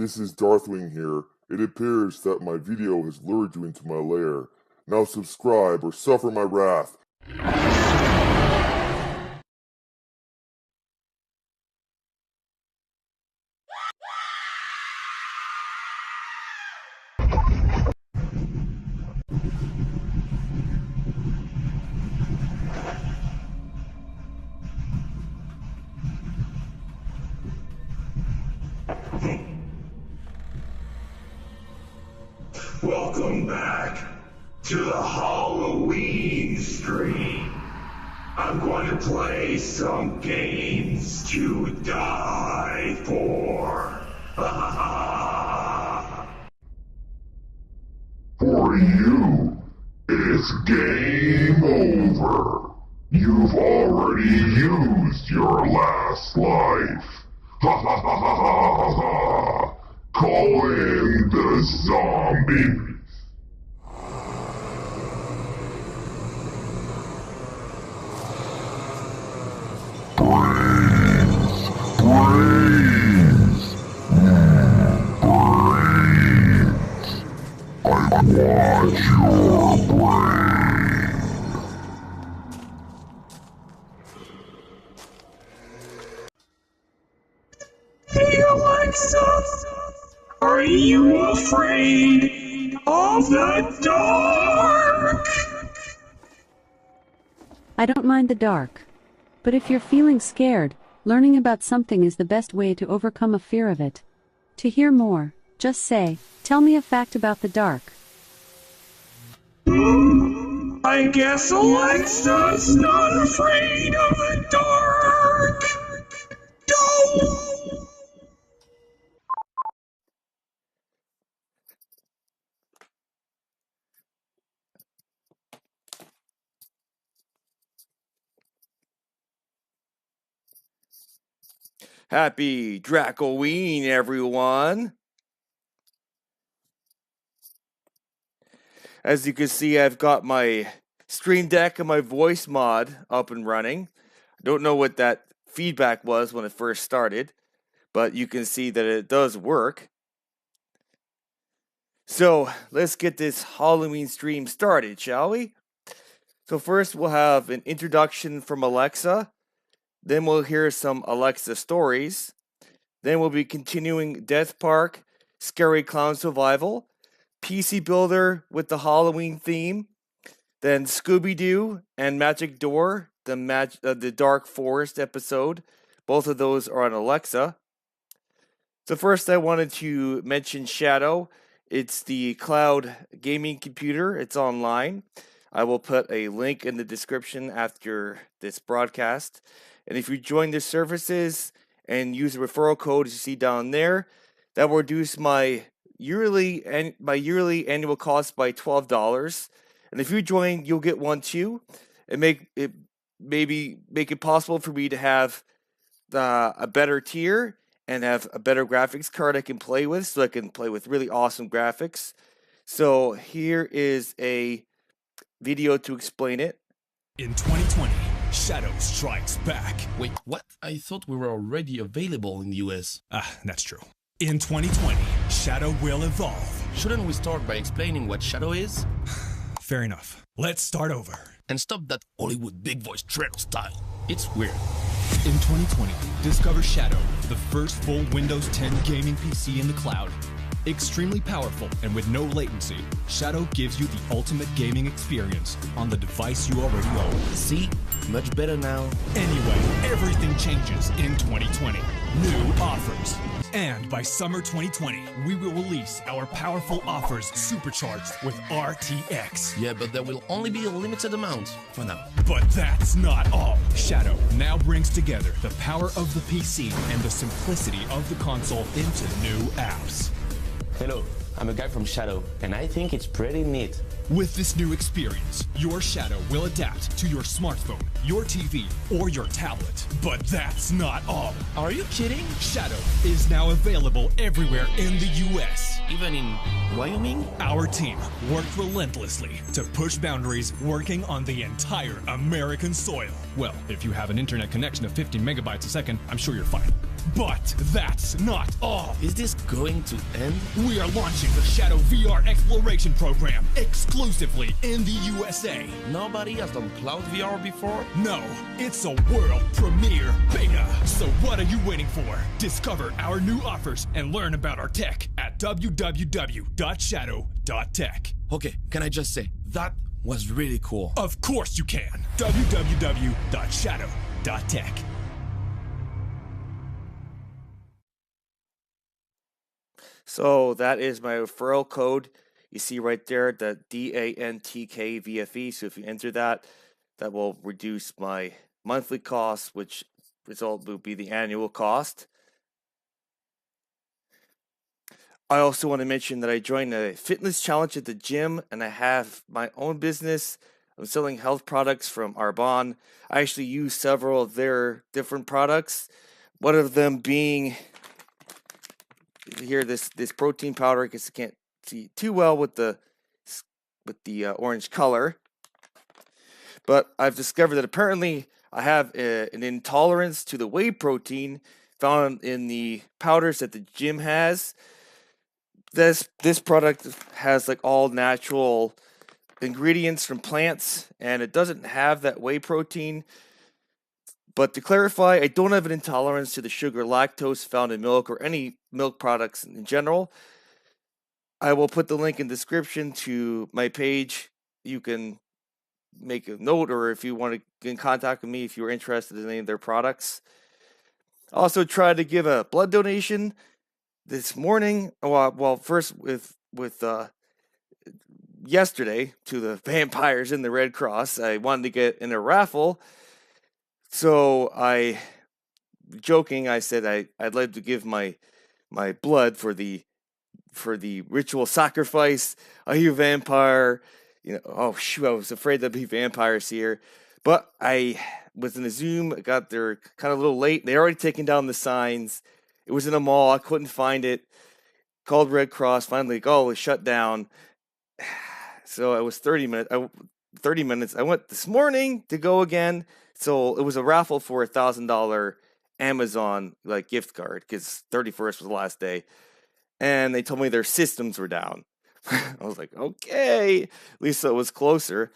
this is Darthwing here. It appears that my video has lured you into my lair. Now subscribe or suffer my wrath. Welcome back to the Halloween stream. I'm going to play some games to die for. For you, it's game over. You've already used your last life. Ha ha ha ha ha ha. Call in the zombies. Brains, brains, brains. I want your brain. Hey Alexa, are you afraid of the dark? I don't mind the dark. But if you're feeling scared, learning about something is the best way to overcome a fear of it. To hear more, just say, "Tell me a fact about the dark." I guess Alexa's not afraid of the dark. No! Happy Dracoween, everyone! As you can see, I've got my Stream Deck and my voice mod up and running. I don't know what that feedback was when it first started, but you can see that it does work. So, let's get this Halloween stream started, shall we? So first we'll have an introduction from Alexa. Then we'll hear some Alexa stories. Then we'll be continuing Death Park, Scary Clown Survival, PC Builder with the Halloween theme, then Scooby-Doo and Magic Door, the Dark Forest episode. Both of those are on Alexa. So first I wanted to mention Shadow. It's the cloud gaming computer. It's online. I will put a link in the description after this broadcast. And if you join the services and use the referral code you see down there, that will reduce my yearly annual cost by $12. And if you join, you'll get one too, and make it possible for me to have a better tier and have a better graphics card I can play with, so I can play with really awesome graphics. So here is a video to explain it. In 2020, Shadow strikes back. Wait, what? I thought we were already available in the US. That's true. In 2020, Shadow will evolve. Shouldn't we start by explaining what Shadow is? Fair enough. Let's start over. And stop that Hollywood big voice Treadle style. It's weird. In 2020, discover Shadow, the first full Windows 10 gaming PC in the cloud. Extremely powerful and with no latency, Shadow gives you the ultimate gaming experience on the device you already own. See? Much better now. Anyway, everything changes in 2020. New offers. And by summer 2020, we will release our powerful offers supercharged with RTX. Yeah, but there will only be a limited amount for now. But that's not all. Shadow now brings together the power of the PC and the simplicity of the console into new apps. Hello, I'm a guy from Shadow, and I think it's pretty neat. With this new experience, your Shadow will adapt to your smartphone, your TV, or your tablet. But that's not all. Are you kidding? Shadow is now available everywhere in the US. Even in Wyoming? Our team worked relentlessly to push boundaries, working on the entire American soil. Well, if you have an internet connection of 15 megabytes a second, I'm sure you're fine. But that's not all. Is this going to end? We are launching the Shadow VR Exploration Program exclusively in the USA. Nobody has done cloud VR before? No, it's a world premiere beta. So what are you waiting for? Discover our new offers and learn about our tech at www.shadow.tech. Okay, can I just say, that was really cool. Of course you can. www.shadow.tech. So that is my referral code. You see right there, the DANTKVFE. So if you enter that, that will reduce my monthly cost, which result will be the annual cost. I also want to mention that I joined a fitness challenge at the gym, and I have my own business. I'm selling health products from Arbonne. I actually use several of their different products. One of them being here, this protein powder. I guess I can't see too well with the orange color, but I've discovered that apparently I have an intolerance to the whey protein found in the powders that the gym has. This product has like all natural ingredients from plants, and it doesn't have that whey protein. But to clarify, I don't have an intolerance to the sugar lactose found in milk or any milk products in general. I will put the link in the description to my page. You can make a note, or if you want to get in contact with me if you're interested in any of their products. Also tried to give a blood donation this morning. Well, first with yesterday to the vampires in the Red Cross. I wanted to get in a raffle. So I said I'd like to give my blood for the ritual sacrifice. Are you a vampire? You know, oh shoot, I was afraid there'd be vampires here. But I was in a Zoom, I got there kind of a little late. They already taken down the signs. It was in a mall, I couldn't find it. Called Red Cross, finally, it was shut down. So it was 30 minutes. I went this morning to go again. So it was a raffle for $1,000 Amazon gift card because 31st was the last day, and they told me their systems were down. I was like, okay, at least it was closer.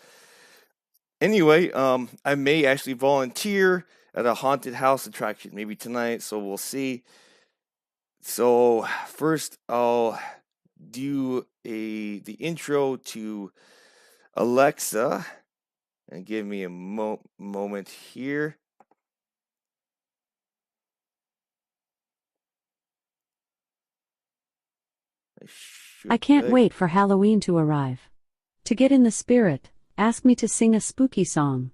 Anyway, I may actually volunteer at a haunted house attraction maybe tonight, so we'll see. So first, I'll do the intro to Alexa. And give me a moment here. I can't wait for Halloween to arrive. To get in the spirit, ask me to sing a spooky song.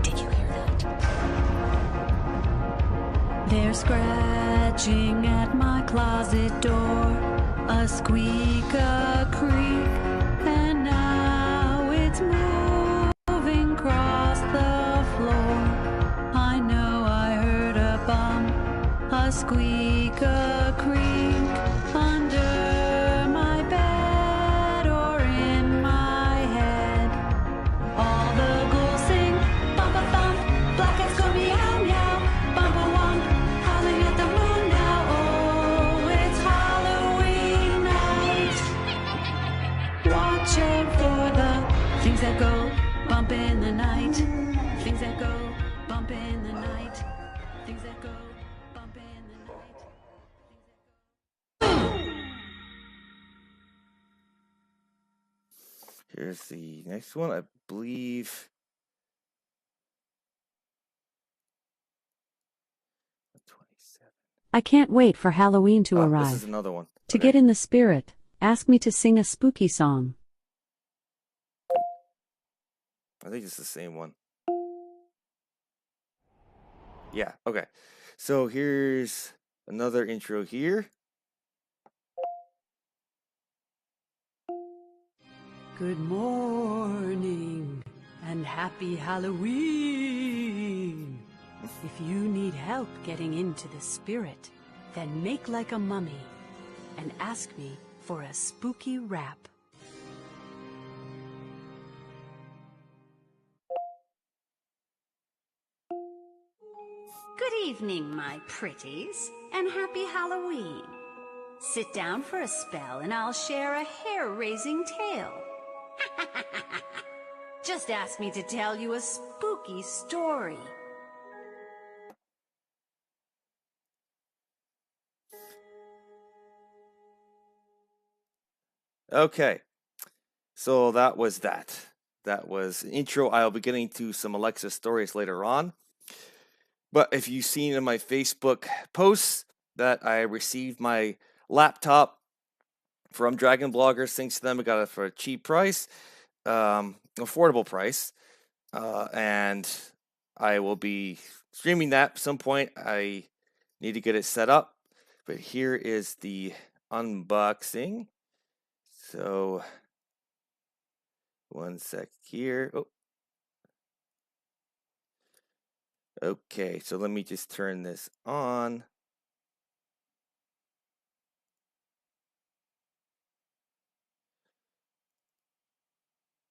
Did you hear that? They're scratching at my closet door, a squeak, a creak, and now it's moving across the floor. I know I heard a bump, a squeak, a creak, under my bed or in my head. All the ghouls sing, bump a thump, black cats go meow meow, bump a wump, howling at the moon now. Oh, it's Halloween night. Watch out for the things that go bump in the night. Things that go bump in the night. Things that go bump in the night. Here's the next one, I believe. 27. I can't wait for Halloween to arrive. This is another one. To get in the spirit, ask me to sing a spooky song. I think it's the same one. Yeah, okay. So here's another intro here. Good morning and happy Halloween. If you need help getting into the spirit, then make like a mummy and ask me for a spooky rap. evening, my pretties, and happy Halloween. Sit down for a spell and I'll share a hair-raising tale. Just ask me to tell you a spooky story. Okay, so that was that. That was an intro. I'll be getting to some Alexa stories later on. But if you've seen in my Facebook posts that I received my laptop from Dragon Bloggers, thanks to them, I got it for a cheap price, affordable price, and I will be streaming that at some point. I need to get it set up, but here is the unboxing. So, one sec here. Oh. Okay, so let me just turn this on.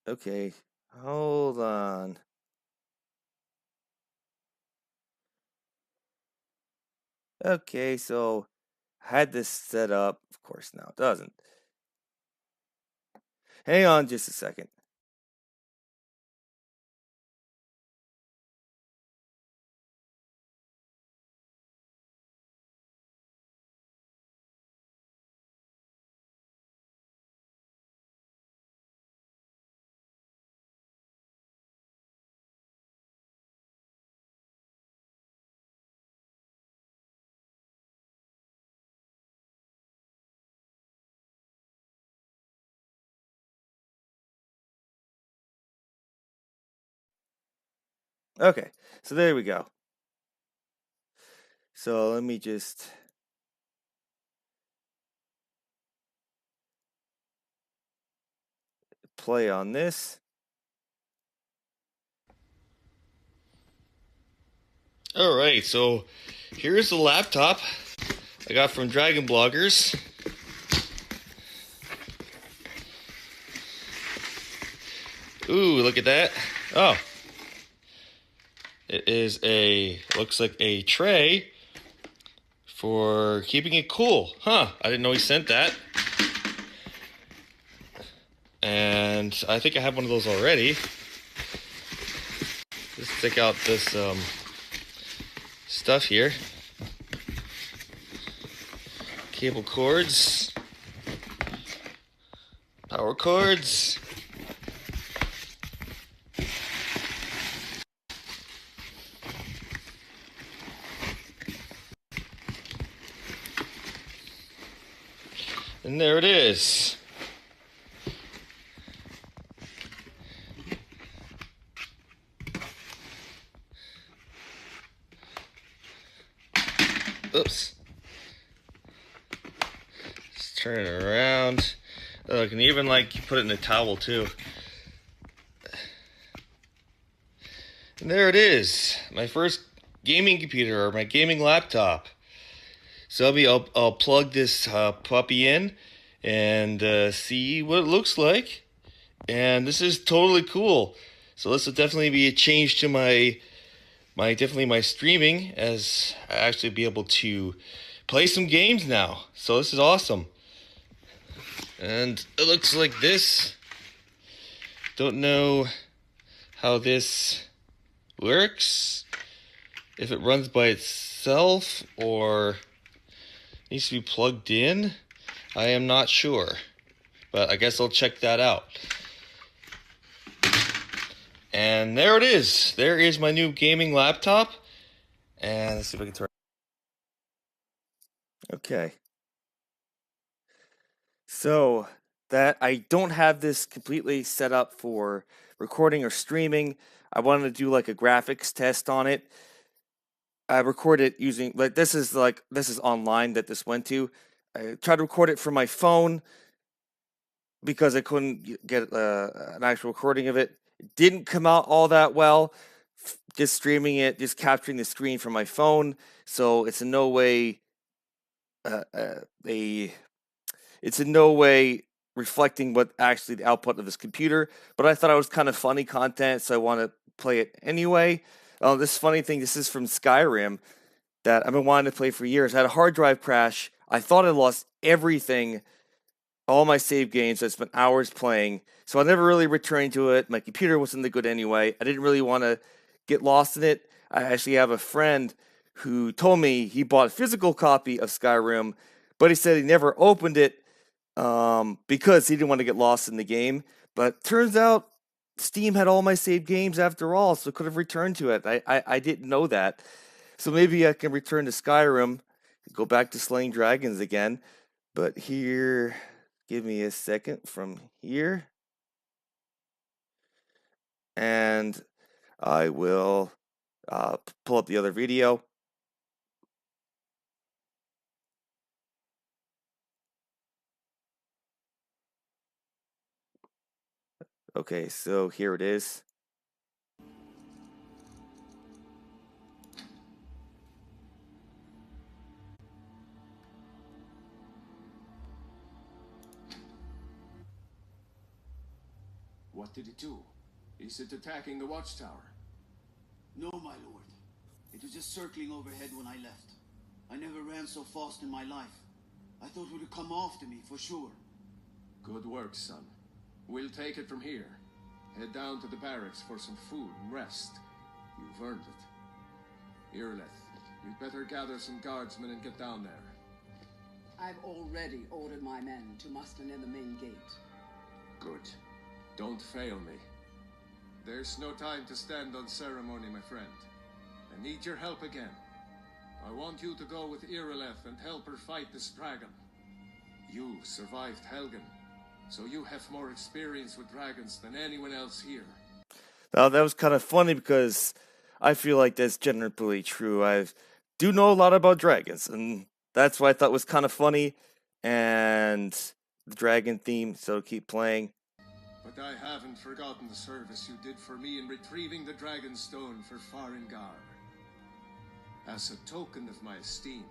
Okay, hold on. Okay, so I had this set up. Of course, now it doesn't. Hang on just a second. Okay, so there we go. So let me just play on this. Alright, so here's the laptop I got from Dragon Bloggers. Ooh, look at that. Oh. It is looks like a tray for keeping it cool. Huh, I didn't know he sent that. And I think I have one of those already. Let's take out this stuff here. Cable cords. Power cords. And there it is. Oops. Let's turn it around. Oh, I can even put it in a towel too. And there it is. My first gaming computer, or my gaming laptop. So I'll plug this puppy in and see what it looks like. And this is totally cool. So this will definitely be a change to my streaming, as I actually be able to play some games now. So this is awesome. And it looks like this. Don't know how this works. If it runs by itself or needs to be plugged in, I am not sure. But I guess I'll check that out. And there it is. There is my new gaming laptop. And let's see if I can turn. Okay. So that I don't have this completely set up for recording or streaming. I wanted to do a graphics test on it. I recorded using this is online that this went to. I tried to record it from my phone because I couldn't get an actual recording of it. It didn't come out all that well. Just streaming it, just capturing the screen from my phone. So it's in no way it's in no way reflecting what actually the output of this computer. But I thought it was kind of funny content, so I want to play it anyway. Oh, this funny thing, this is from Skyrim. that I've been wanting to play for years. I had a hard drive crash. I thought I lost everything, all my save games. I spent hours playing, so I never really returned to it. My computer wasn't that good anyway. I didn't really want to get lost in it. I actually have a friend who told me he bought a physical copy of Skyrim, but he said he never opened it because he didn't want to get lost in the game. But turns out Steam had all my saved games after all, so I could have returned to it. I didn't know that. So maybe I can return to Skyrim, go back to slaying dragons again. But here, give me a second from here. And I will pull up the other video. Okay, so here it is. What did it do? Is it attacking the watchtower? No, my lord. It was just circling overhead when I left. I never ran so fast in my life. I thought it would come after me, for sure. Good work, son. We'll take it from here. Head down to the barracks for some food and rest. You've earned it. Irileth, you'd better gather some guardsmen and get down there. I've already ordered my men to muster near the main gate. Good. Don't fail me. There's no time to stand on ceremony, my friend. I need your help again. I want you to go with Irileth and help her fight this dragon. You survived Helgen, so you have more experience with dragons than anyone else here. Now, that was kind of funny because I feel like that's generally true. I do know a lot about dragons, and that's what I thought was kind of funny. And the dragon theme, so keep playing. But I haven't forgotten the service you did for me in retrieving the Dragon Stone for Farengar. As a token of my esteem,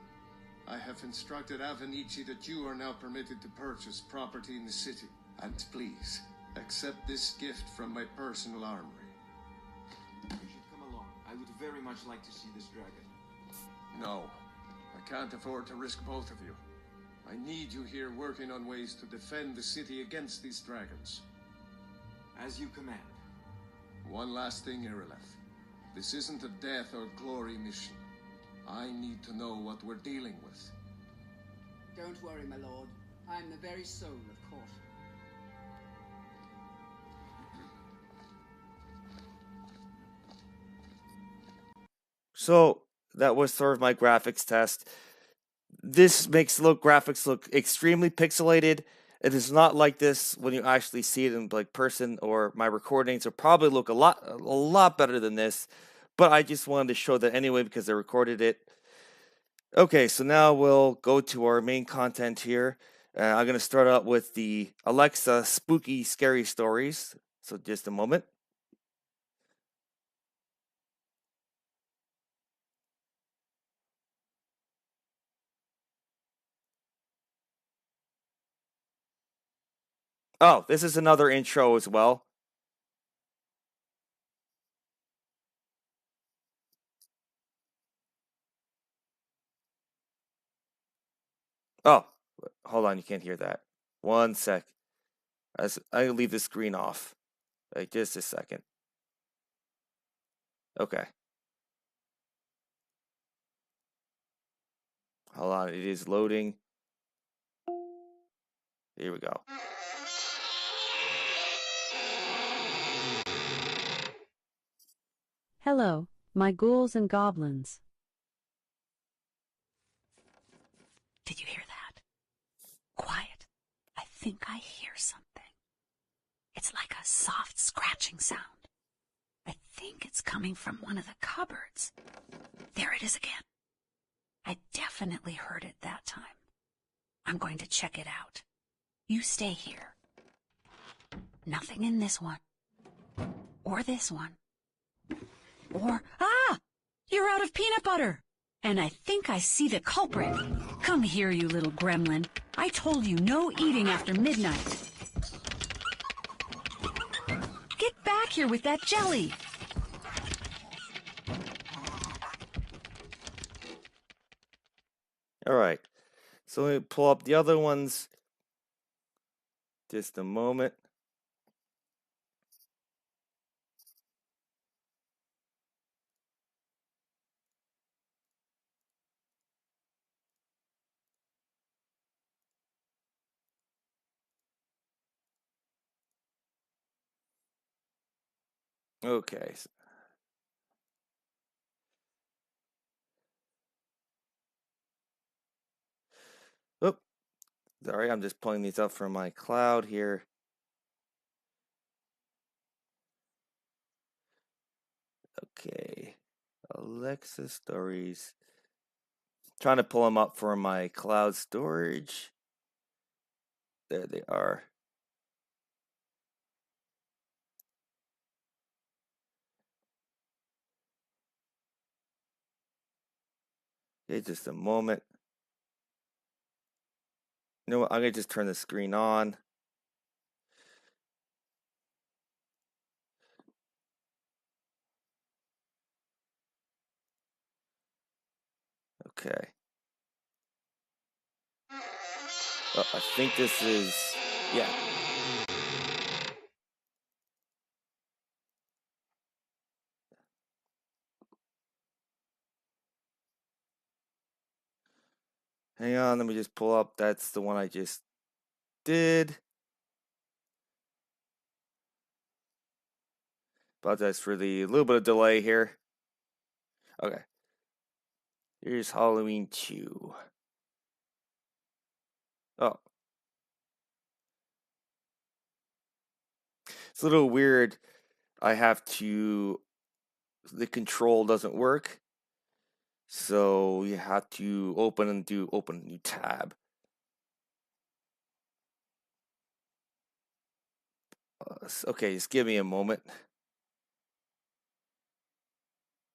I have instructed Avenici that you are now permitted to purchase property in the city. And please, accept this gift from my personal armory. You should come along. I would very much like to see this dragon. No, I can't afford to risk both of you. I need you here working on ways to defend the city against these dragons. As you command. One last thing, Irileth. This isn't a death or glory mission. I need to know what we're dealing with. Don't worry, my lord. I am the very soul of caution. So that was sort of my graphics test. This makes graphics look extremely pixelated. It is not like this when you actually see it in person, or my recordings will probably look a lot better than this. But I just wanted to show that anyway because I recorded it. Okay, so now we'll go to our main content here. I'm going to start out with the Alexa spooky scary stories. So just a moment. Oh, this is another intro as well. Oh, hold on, you can't hear that. One sec. I leave the screen off. Just a second. Okay. Hold on, it is loading. Here we go. Hello, my ghouls and goblins. Did you hear that? Quiet. I think I hear something. It's like a soft scratching sound. I think it's coming from one of the cupboards. There it is again. I definitely heard it that time. I'm going to check it out. You stay here. Nothing in this one. Or this one. Or, you're out of peanut butter. And I think I see the culprit. Come here, you little gremlin. I told you no eating after midnight. Get back here with that jelly. Alright, so let me pull up the other ones. Just a moment. Okay. Oop. Sorry, I'm just pulling these up from my cloud here. Okay. Alexa stories. Trying to pull them up for my cloud storage. There they are. Okay, just a moment. You know what? I'm going to just turn the screen on. Okay. Oh, I think this is... Yeah. Hang on, let me just pull up. That's the one I just did. Apologize for the little bit of delay here. Okay. Here's Halloween 2. Oh. It's a little weird. I have to... The control doesn't work. So you have to open a new tab. Okay, just give me a moment.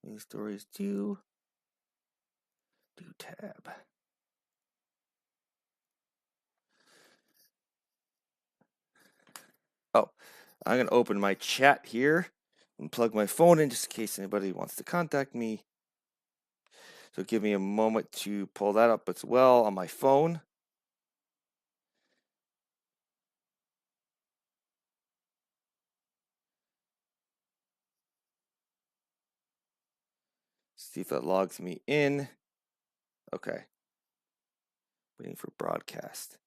New stories 2. Do tab. Oh, I'm going to open my chat here and plug my phone in just in case anybody wants to contact me. So give me a moment to pull that up as well on my phone. See if that logs me in. Okay. Waiting for broadcast.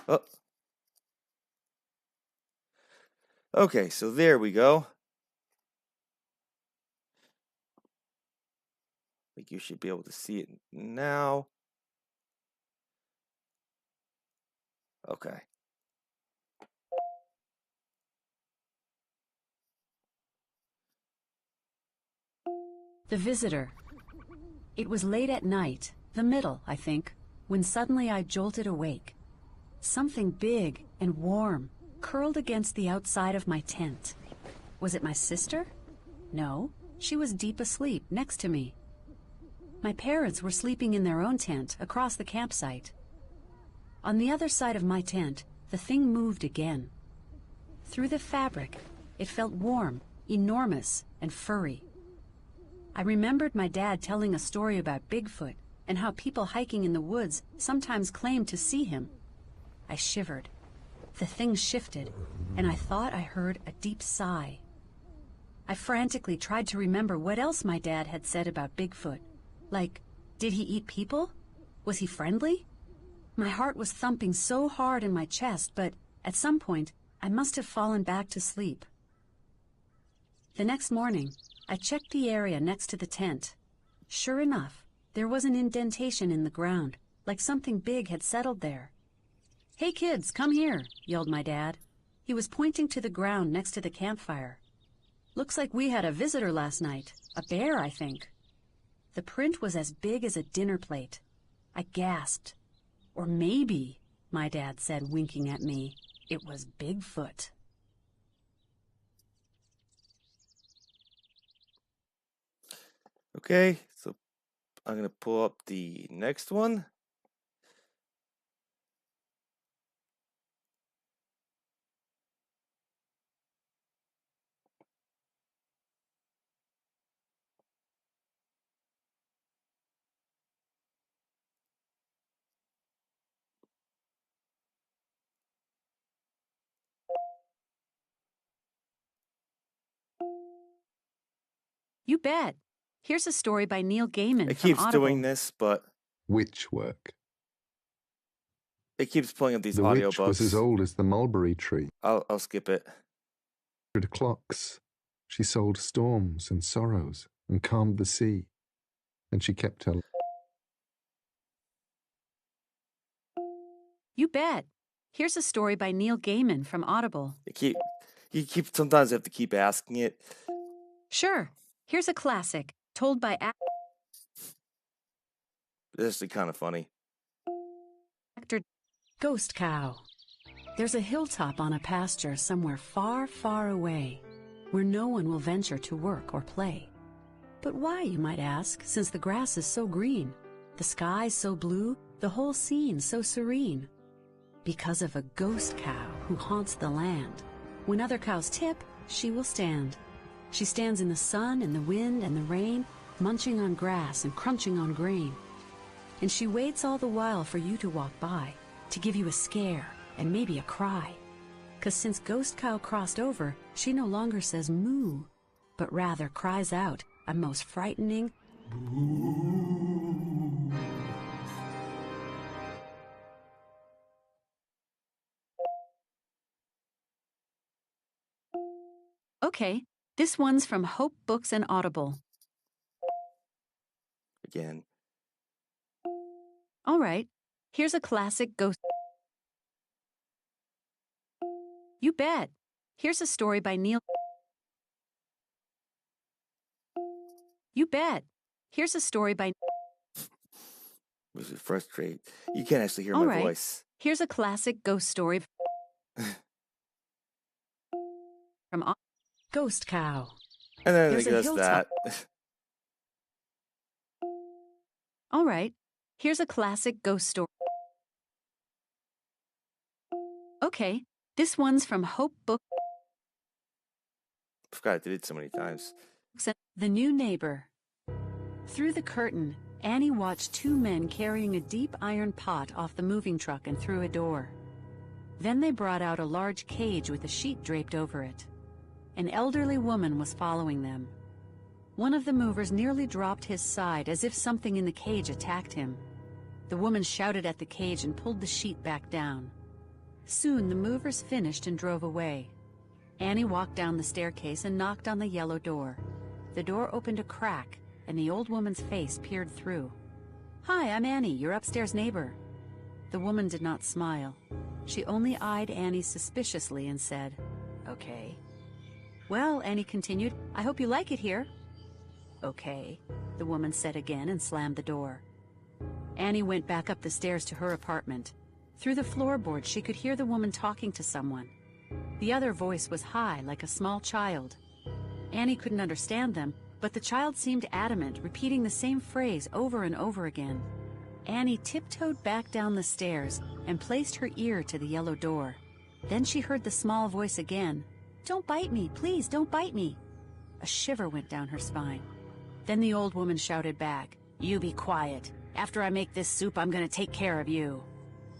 Oh. Okay, so there we go. I think you should be able to see it now. Okay. The visitor. It was late at night, the middle, I think, when suddenly I jolted awake. Something big and warm curled against the outside of my tent. Was it my sister? No, she was deep asleep next to me. My parents were sleeping in their own tent across the campsite. On the other side of my tent, the thing moved again. Through the fabric, it felt warm, enormous, and furry. I remembered my dad telling a story about Bigfoot and how people hiking in the woods sometimes claimed to see him. I shivered. The thing shifted, and I thought I heard a deep sigh. I frantically tried to remember what else my dad had said about Bigfoot. Like, did he eat people? Was he friendly? My heart was thumping so hard in my chest, but at some point, I must have fallen back to sleep. The next morning, I checked the area next to the tent. Sure enough, there was an indentation in the ground, like something big had settled there. "Hey kids, come here," yelled my dad. He was pointing to the ground next to the campfire. "Looks like we had a visitor last night. A bear, I think." The print was as big as a dinner plate. I gasped. Or maybe, my dad said, winking at me, it was Bigfoot. Okay, so I'm going to pull up the next one. You bet. Here's a story by Neil Gaiman It from keeps Audible. doing this, but Witch work. it keeps pulling up these The witch was as audiobooks. old as the mulberry tree. I'll skip it. 100 clocks. She sold storms and sorrows and calmed the sea. And she kept her... You bet. Here's a story by Neil Gaiman from Audible. You keep sometimes have to keep asking it. Sure. Here's a classic, told by This is kind of funny. actor Ghost Cow. There's a hilltop on a pasture somewhere far, far away, where no one will venture to work or play. But why, you might ask, since the grass is so green, the sky so blue, the whole scene so serene? Because of a ghost cow who haunts the land. When other cows tip, she will stand. She stands in the sun and the wind and the rain, munching on grass and crunching on grain. And she waits all the while for you to walk by, to give you a scare and maybe a cry. 'Cause since Ghost Cow crossed over, she no longer says moo, but rather cries out a most frightening boo. Okay, this one's from Hope Books and Audible. Again. All right, here's a classic ghost. You bet. Here's a story by Neil. You bet. Here's a story by... This is frustrating. You can't actually hear All my right. voice. Here's a classic ghost story from Ghost Cow. And then There's it a does hilltop. that. All right, here's a classic ghost story. Okay, this one's from Hope Books. I forgot I did it so many times. The New Neighbor. Through the curtain, Annie watched two men carrying a deep iron pot off the moving truck and through a door. Then they brought out a large cage with a sheet draped over it. An elderly woman was following them. One of the movers nearly dropped his side as if something in the cage attacked him. The woman shouted at the cage and pulled the sheet back down. Soon the movers finished and drove away. Annie walked down the staircase and knocked on the yellow door. The door opened a crack, and the old woman's face peered through. "Hi, I'm Annie, your upstairs neighbor." The woman did not smile. She only eyed Annie suspiciously and said, "Okay." "Well," Annie continued, "I hope you like it here." "Okay," the woman said again and slammed the door. Annie went back up the stairs to her apartment. Through the floorboards, she could hear the woman talking to someone. The other voice was high, like a small child. Annie couldn't understand them, but the child seemed adamant, repeating the same phrase over and over again. Annie tiptoed back down the stairs and placed her ear to the yellow door. Then she heard the small voice again. "Don't bite me, please, don't bite me." A shiver went down her spine. Then the old woman shouted back, "You be quiet. After I make this soup, I'm going to take care of you."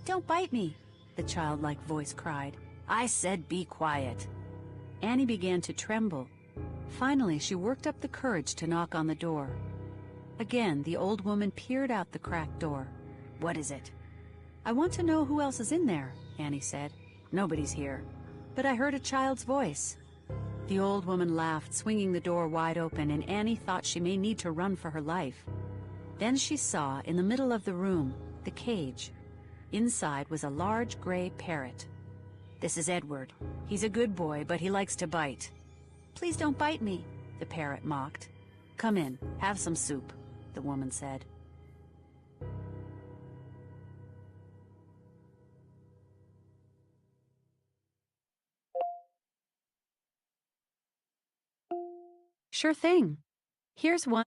"Don't bite me," the childlike voice cried. "I said be quiet." Annie began to tremble. Finally, she worked up the courage to knock on the door. Again, the old woman peered out the cracked door. "What is it?" "I want to know who else is in there," Annie said. "Nobody's here." "But I heard a child's voice." The old woman laughed, swinging the door wide open, and Annie thought she may need to run for her life. Then she saw, in the middle of the room, the cage. Inside was a large gray parrot. "This is Edward. He's a good boy, but he likes to bite." "Please don't bite me," the parrot mocked. "Come in, have some soup," the woman said. Sure thing. Here's one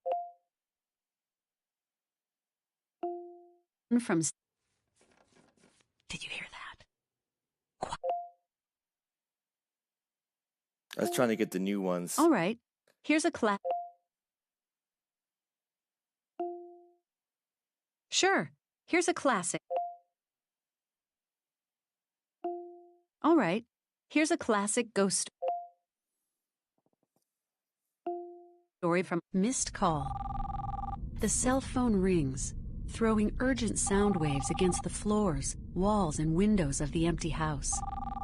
from... Did you hear that? I was trying to get the new ones. All right. Here's a class. Sure. Here's a classic. All right. Here's a classic ghost. story from Missed Call. The cell phone rings, throwing urgent sound waves against the floors, walls, and windows of the empty house,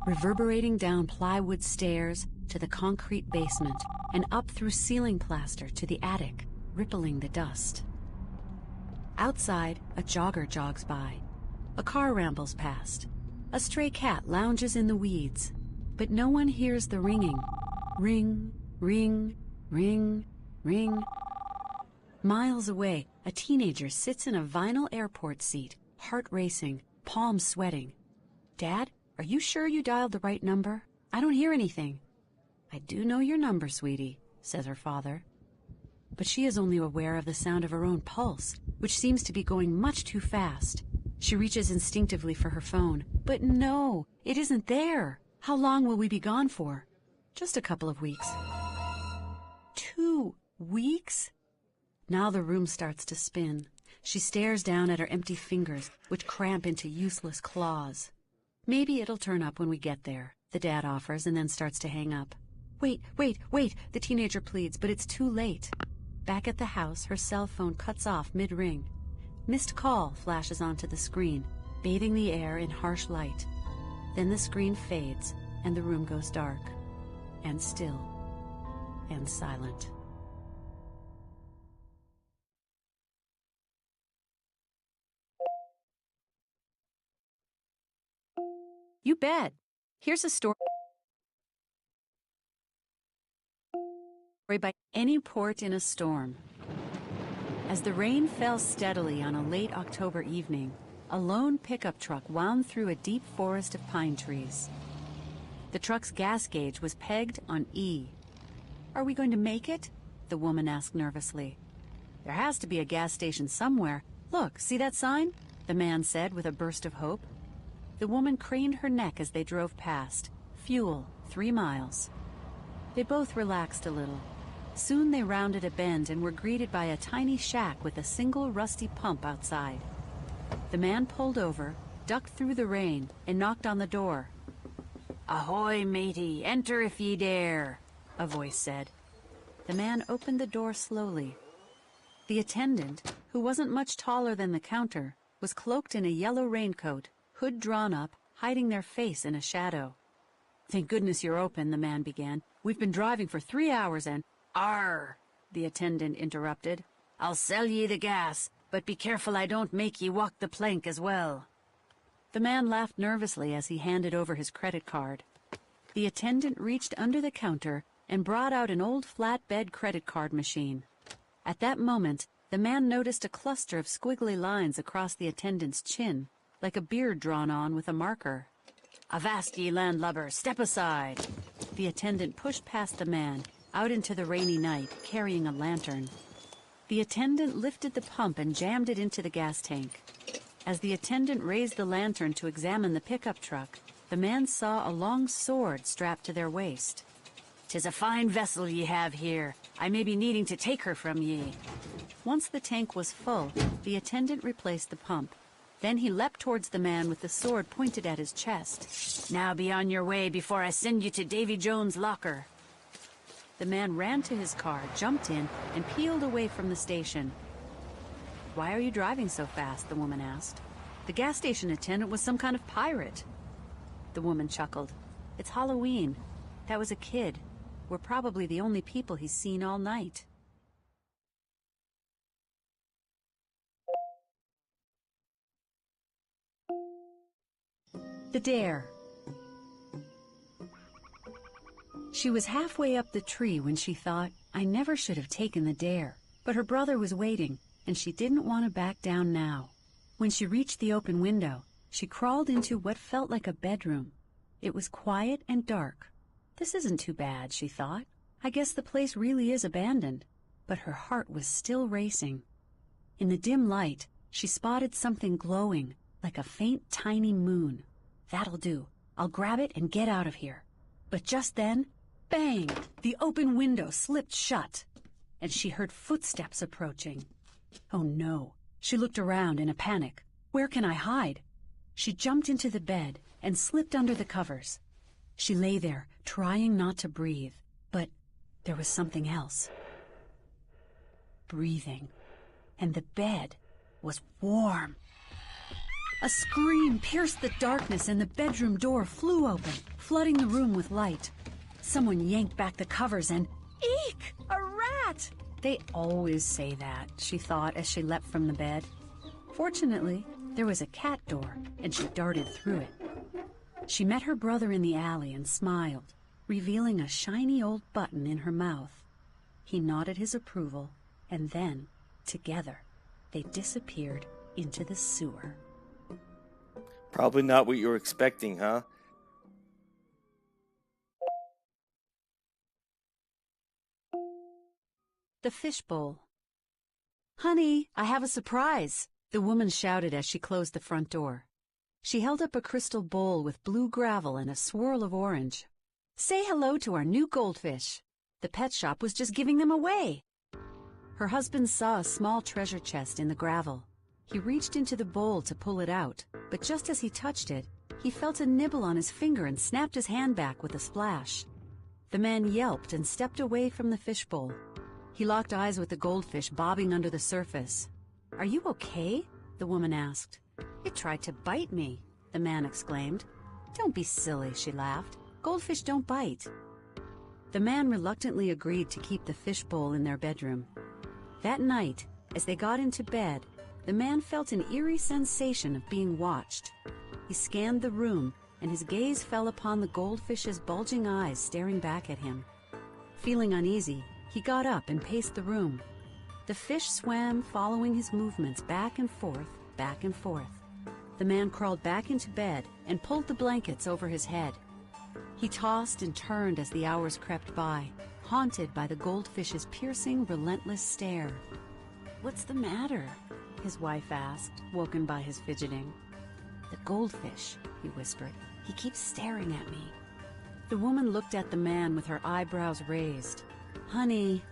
reverberating down plywood stairs to the concrete basement and up through ceiling plaster to the attic, rippling the dust. Outside, a jogger jogs by. A car rambles past. A stray cat lounges in the weeds, but no one hears the ringing. Ring, ring, ring, ring. Miles away, a teenager sits in a vinyl airport seat, heart racing, palms sweating. "Dad, are you sure you dialed the right number? I don't hear anything." "I do know your number, sweetie," says her father. But she is only aware of the sound of her own pulse, which seems to be going much too fast. She reaches instinctively for her phone. But no, it isn't there. How long will we be gone for? Just a couple of weeks. 2 weeks? Now the room starts to spin. She stares down at her empty fingers, which cramp into useless claws. "Maybe it'll turn up when we get there," the dad offers, and then starts to hang up. Wait, the teenager pleads, but it's too late. Back at the house, her cell phone cuts off mid-ring. Missed Call flashes onto the screen, bathing the air in harsh light. Then the screen fades, and the room goes dark, and still, and silent. You bet. Here's a story by Any Port in a Storm. As the rain fell steadily on a late October evening, a lone pickup truck wound through a deep forest of pine trees. The truck's gas gauge was pegged on E. "Are we going to make it?" the woman asked nervously. "There has to be a gas station somewhere. Look, see that sign?" the man said with a burst of hope. The woman craned her neck as they drove past. Fuel, 3 miles. They both relaxed a little. Soon they rounded a bend and were greeted by a tiny shack with a single rusty pump outside. The man pulled over, ducked through the rain, and knocked on the door. "Ahoy, matey, enter if ye dare," a voice said. The man opened the door slowly. The attendant, who wasn't much taller than the counter, was cloaked in a yellow raincoat, hood drawn up, hiding their face in a shadow. "Thank goodness you're open," the man began. "We've been driving for 3 hours and—" "Arr!" the attendant interrupted. "I'll sell ye the gas, but be careful I don't make ye walk the plank as well." The man laughed nervously as he handed over his credit card. The attendant reached under the counter and brought out an old flatbed credit card machine. At that moment, the man noticed a cluster of squiggly lines across the attendant's chin, like a beard drawn on with a marker. "Avast ye, landlubber, step aside!" The attendant pushed past the man, out into the rainy night, carrying a lantern. The attendant lifted the pump and jammed it into the gas tank. As the attendant raised the lantern to examine the pickup truck, the man saw a long sword strapped to their waist. "'Tis a fine vessel ye have here. I may be needing to take her from ye." Once the tank was full, the attendant replaced the pump. Then he leapt towards the man with the sword pointed at his chest. "Now be on your way before I send you to Davy Jones' locker." The man ran to his car, jumped in, and peeled away from the station. "Why are you driving so fast?" the woman asked. "The gas station attendant was some kind of pirate." The woman chuckled. "It's Halloween. That was a kid. We're probably the only people he's seen all night." The Dare. She was halfway up the tree when she thought, "I never should have taken the dare." But her brother was waiting, and she didn't want to back down now. When she reached the open window, she crawled into what felt like a bedroom. It was quiet and dark. "This isn't too bad," she thought. "I guess the place really is abandoned." But her heart was still racing. In the dim light, she spotted something glowing, like a faint, tiny moon. "That'll do. I'll grab it and get out of here." But just then, bang! The open window slipped shut, and she heard footsteps approaching. Oh no! She looked around in a panic. Where can I hide? She jumped into the bed and slipped under the covers. She lay there, trying not to breathe, but there was something else. breathing, and the bed was warm. A scream pierced the darkness and the bedroom door flew open, flooding the room with light. Someone yanked back the covers and, eek, a rat! They always say that, she thought as she leapt from the bed. Fortunately, there was a cat door, and she darted through it. She met her brother in the alley and smiled, revealing a shiny old button in her mouth. He nodded his approval, and then, together, they disappeared into the sewer. Probably not what you were expecting, huh? The fishbowl. "Honey, I have a surprise," the woman shouted as she closed the front door. She held up a crystal bowl with blue gravel and a swirl of orange. "Say hello to our new goldfish. The pet shop was just giving them away." Her husband saw a small treasure chest in the gravel. He reached into the bowl to pull it out, but just as he touched it, he felt a nibble on his finger and snapped his hand back with a splash. The man yelped and stepped away from the fishbowl. He locked eyes with the goldfish bobbing under the surface. "Are you okay?" the woman asked. "It tried to bite me," the man exclaimed. "Don't be silly," she laughed. "Goldfish don't bite." The man reluctantly agreed to keep the fishbowl in their bedroom. That night, as they got into bed, the man felt an eerie sensation of being watched. He scanned the room, and his gaze fell upon the goldfish's bulging eyes staring back at him. Feeling uneasy, he got up and paced the room. The fish swam, following his movements back and forth, back and forth. The man crawled back into bed and pulled the blankets over his head. He tossed and turned as the hours crept by, haunted by the goldfish's piercing, relentless stare. "What's the matter?" his wife asked, woken by his fidgeting. "The goldfish," he whispered. "He keeps staring at me." The woman looked at the man with her eyebrows raised. "Honey,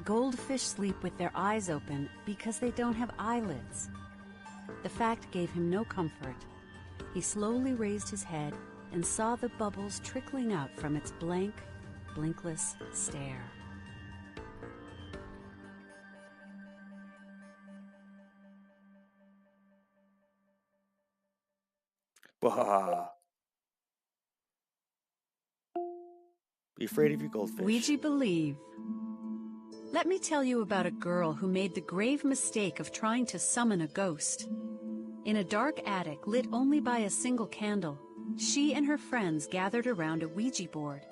goldfish sleep with their eyes open because they don't have eyelids." The fact gave him no comfort. He slowly raised his head and saw the bubbles trickling out from its blank, blinkless stare. Bah. Be afraid of your goldfish. Ouija believe. Let me tell you about a girl who made the grave mistake of trying to summon a ghost. In a dark attic lit only by a single candle, she and her friends gathered around a Ouija board.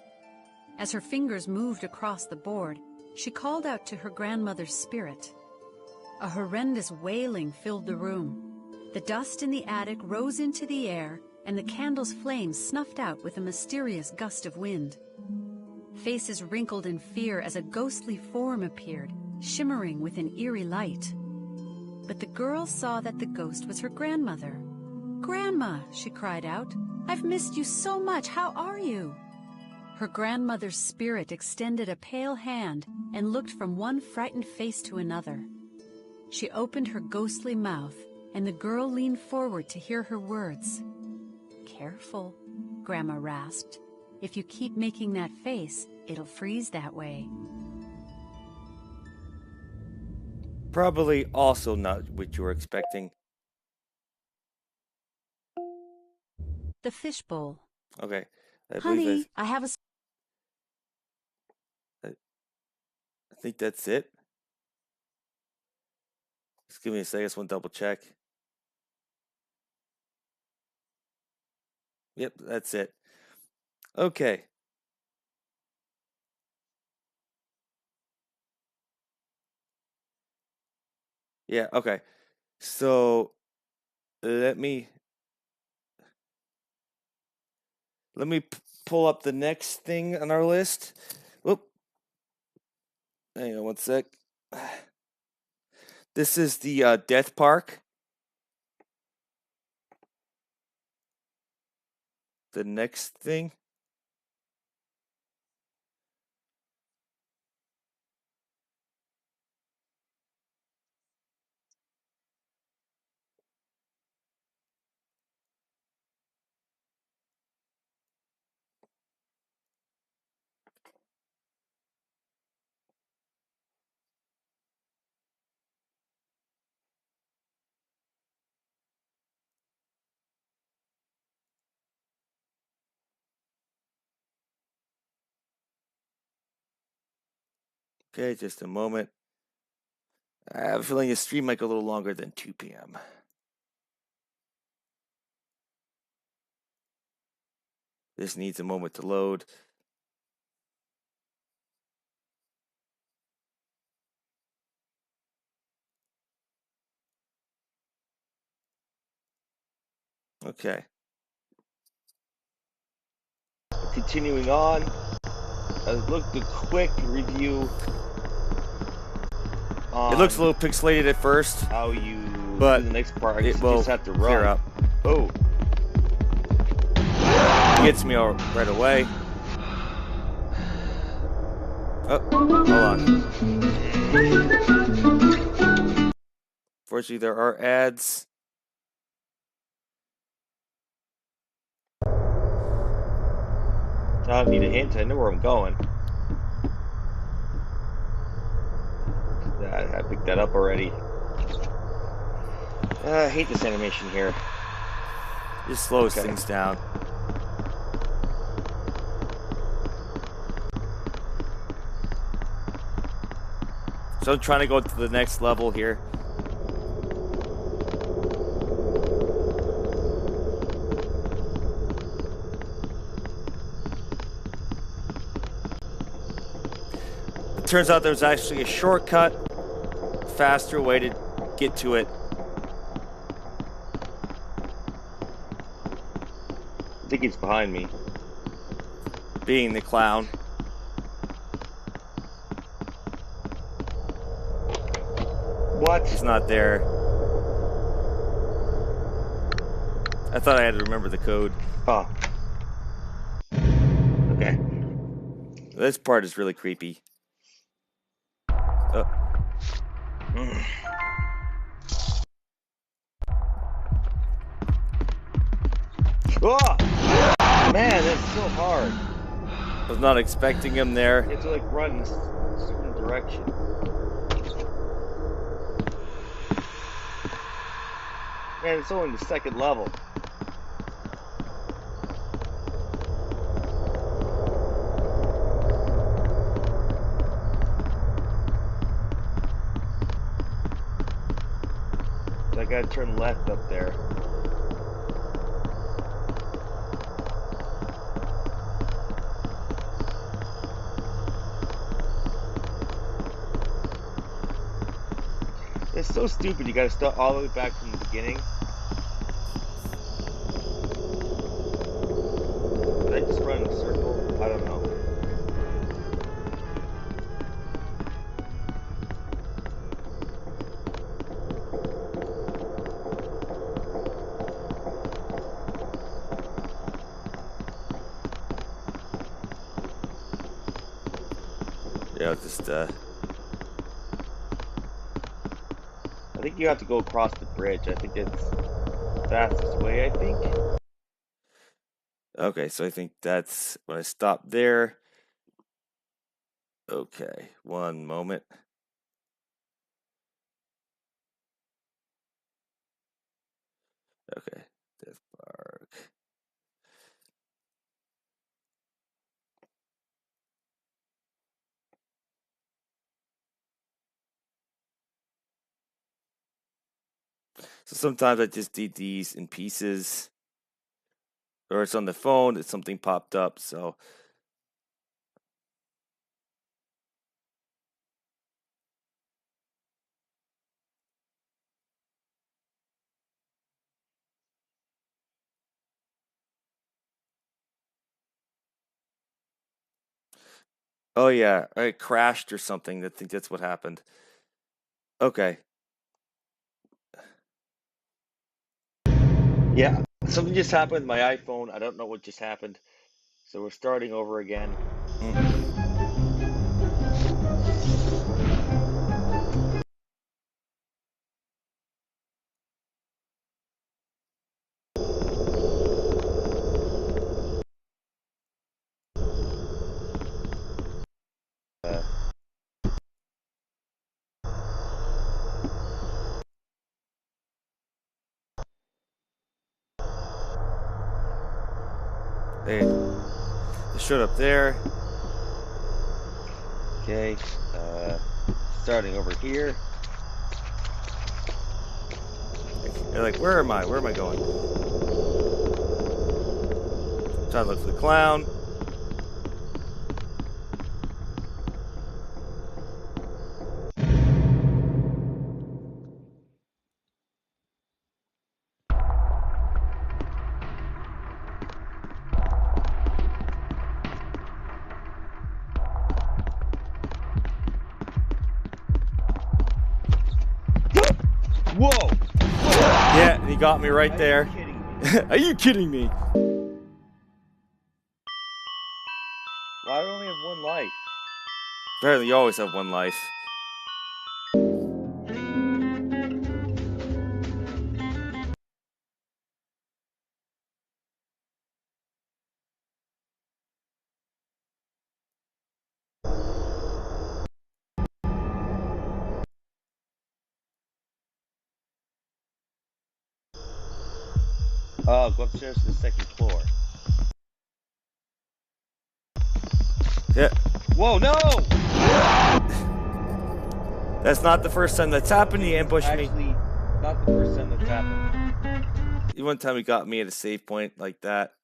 As her fingers moved across the board, she called out to her grandmother's spirit. A horrendous wailing filled the room. The dust in the attic rose into the air, and the candle's flame snuffed out with a mysterious gust of wind. Faces wrinkled in fear as a ghostly form appeared, shimmering with an eerie light. But the girl saw that the ghost was her grandmother. "Grandma," she cried out, "I've missed you so much. How are you?" Her grandmother's spirit extended a pale hand and looked from one frightened face to another. She opened her ghostly mouth, and the girl leaned forward to hear her words. "Careful," Grandma rasped. "If you keep making that face, it'll freeze that way." Probably also not what you were expecting. The fishbowl. Okay. "Honey, I have a..." I think that's it. Just give me a second. I just want to double check. Yep, that's it. Okay. Yeah, okay. So let me pull up the next thing on our list. Whoop. Hang on one sec. This is the Death Park. The next thing. Okay, just a moment. I have a feeling this stream might go a little longer than 2 p.m. This needs a moment to load. Okay. Continuing on, look the quick review. It looks a little pixelated at first. How you but do the next part? I guess it you will just have to run. clear up. Oh, It gets me all right away. Oh, hold on. Fortunately, there are ads. I don't need a hint. I know where I'm going. I picked that up already. I hate this animation here. It slows things down. So I'm trying to go to the next level here. It turns out there's actually a shortcut, faster way to get to it. I think he's behind me. Being the clown. What? He's not there. I thought I had to remember the code. Oh. Okay. This part is really creepy. Oh. Oh! Man, that's so hard. I was not expecting him there. You have to like run in a certain direction. Man, it's only the second level. So I gotta turn left up there. It's so stupid, you gotta start all the way back from the beginning. Did I just run in a circle? I don't know. Yeah, just I think you have to go across the bridge. I think it's the fastest way, I think. Okay, so I think that's when I stop there. Okay, one moment. Okay, Death Park. So sometimes I just need these in pieces. Or it's on the phone, it's something popped up, so. Oh yeah, I crashed or something. I think that's what happened. Okay. Yeah, something just happened with my iPhone. I don't know what just happened. So we're starting over again. Hey, it showed up there. Okay. Starting over here. You're like, where am I? Where am I going? Trying to look for the clown. Whoa! Yeah, he got me right there. Are you kidding me? Why do I only have one life? Apparently, you always have one life. Oh, go upstairs to the second floor. Yeah. Whoa, no! That's not the first time that's happened. He ambushed me. Actually, not the first time that's happened. One time he got me at a save point like that.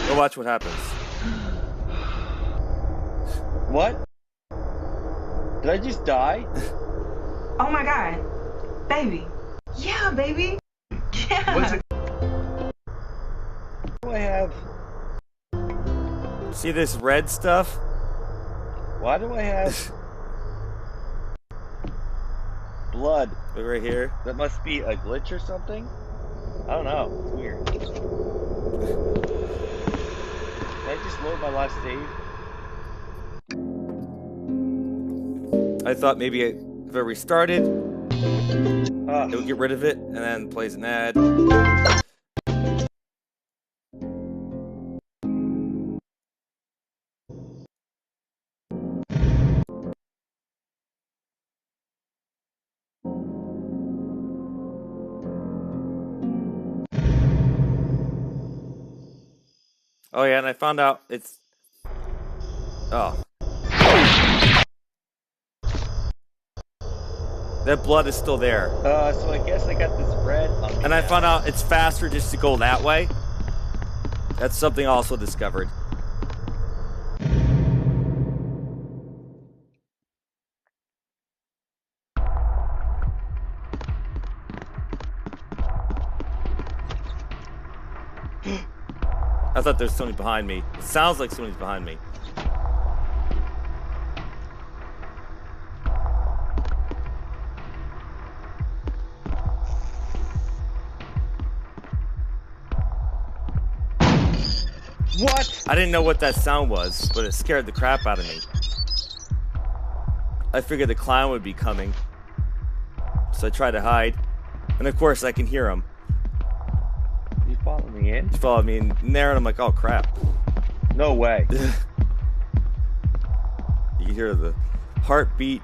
Go watch what happens. What? Did I just die? Oh my god. Baby. Yeah, baby. Yeah. What do I have? See this red stuff? Why do I have blood? Look right here. That must be a glitch or something? I don't know. It's weird. Can I just load my last save? I thought maybe if I restarted, it would get rid of it, and then plays an ad. Oh yeah, and I found out it's... Oh. That blood is still there. So I guess I got this red on me. And I found out it's faster just to go that way. That's something I also discovered. I thought there was somebody behind me. It sounds like somebody's behind me. What? I didn't know what that sound was, but it scared the crap out of me. I figured the clown would be coming. So I tried to hide. And of course I can hear him. You follow me in? He followed me in there and I'm like, oh crap. No way. You can hear the heartbeat.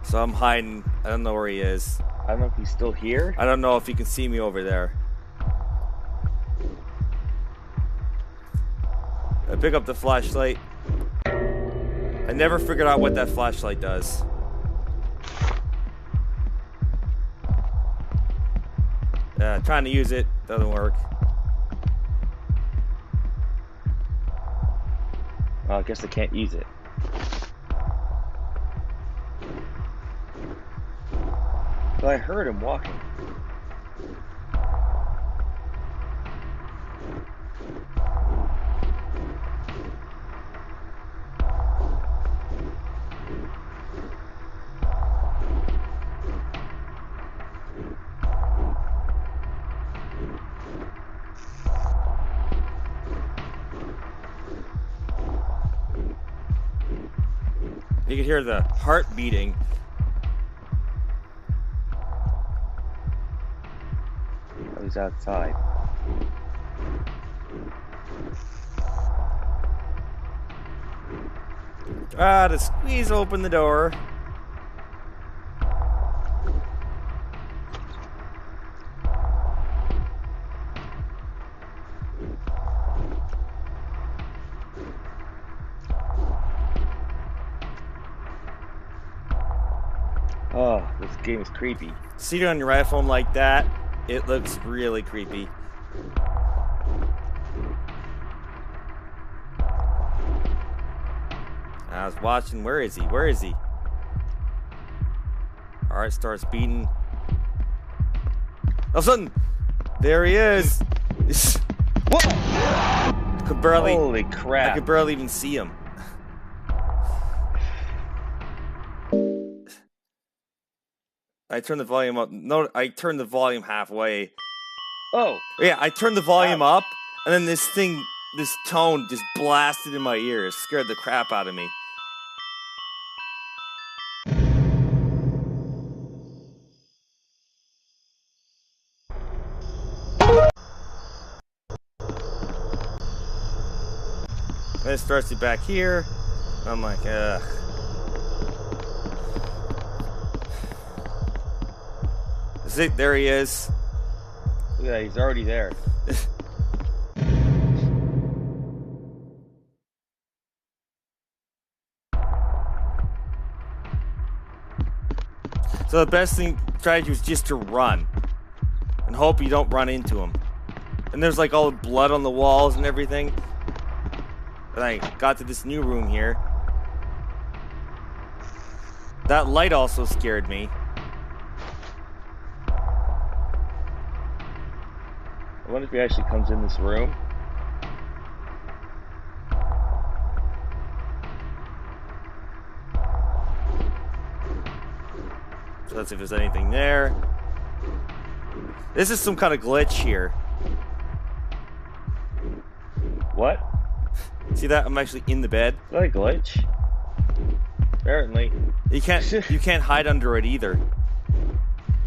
So I'm hiding. I don't know where he is. I don't know if he's still here. I don't know if he can see me over there. I pick up the flashlight. I never figured out what that flashlight does. Trying to use it, doesn't work. Well, I guess I can't use it. But I heard him walking. You can hear the heart beating. Oh, he's outside. Try to squeeze open the door. Oh, this game is creepy. See it on your iPhone like that, it looks really creepy. I was watching, where is he? Where is he? Heart starts beating. All of a sudden, there he is. Whoa! I could barely, holy crap. I could barely even see him. I turned the volume up. No, I turned the volume halfway. Oh! Yeah, I turned the volume up, and then this tone just blasted in my ears. Scared the crap out of me. And it starts it back here. I'm like, ugh. See, there he is. Look at that, he's already there. So the best strategy was just to run. And hope you don't run into him. And there's like all the blood on the walls and everything. And I got to this new room here. That light also scared me. I wonder if he actually comes in this room. So let's see if there's anything there. This is some kind of glitch here. What? See that? I'm actually in the bed. Is that a glitch? Apparently. You can't hide under it either.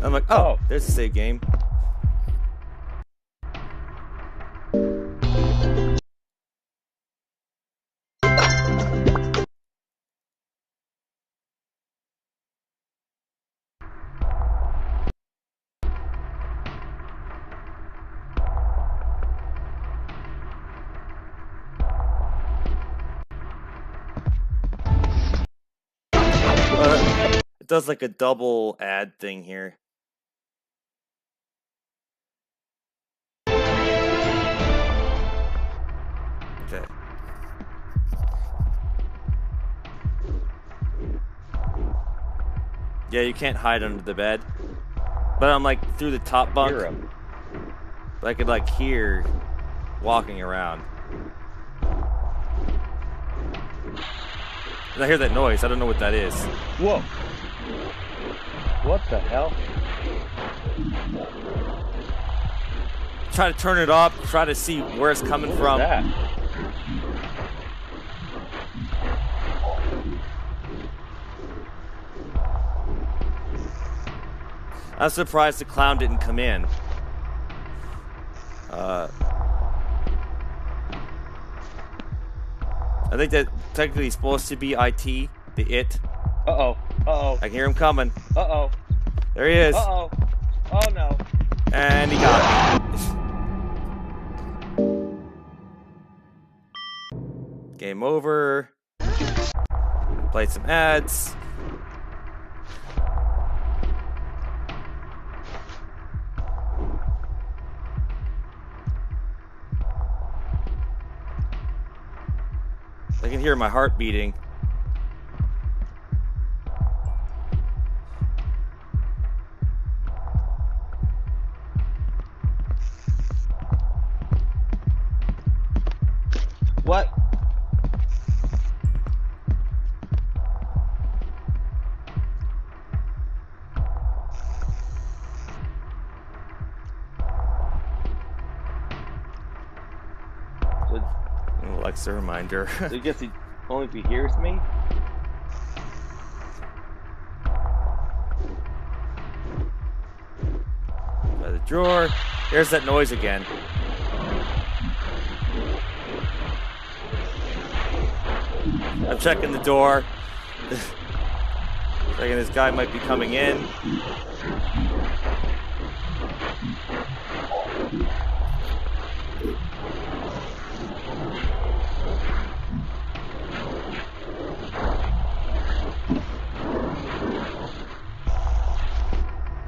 I'm like, oh, there's a save game. It does like a double ad thing here. Okay. Yeah, you can't hide under the bed. But I'm like through the top bunk. But I could like hear walking around. And I hear that noise. I don't know what that is. Whoa. What the hell? Try to turn it off. Try to see where it's coming from. That? I'm surprised the clown didn't come in. I think that technically is supposed to be IT, the it. Uh-oh. Uh-oh. I can hear him coming. Uh-oh. There he is. Uh-oh. Oh, no. And he got me. Game over. Played some ads. I can hear my heart beating. What? Alexa reminder. So I guess only if he hears me? By the drawer. There's that noise again. I'm checking the door. Thinking this guy might be coming in.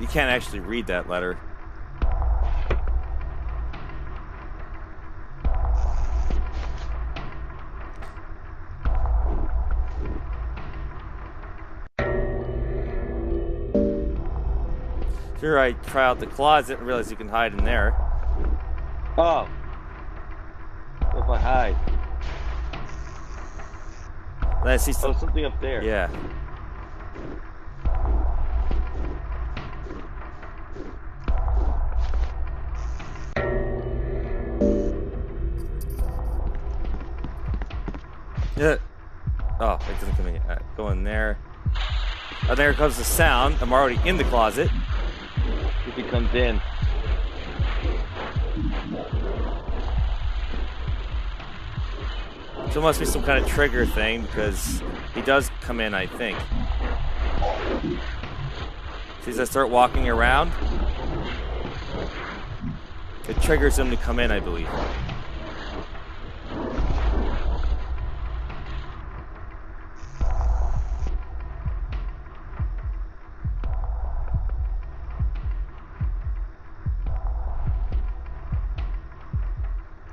You can't actually read that letter. Sure, I try out the closet and realize you can hide in there. Oh. What if I hide? Then I see something up there. Yeah. Yeah. Oh, it doesn't come in yet. All right, go in there. Oh, there comes the sound. I'm already in the closet. If he comes in. So it must be some kind of trigger thing because he does come in, I think. See, as I start walking around, it triggers him to come in, I believe.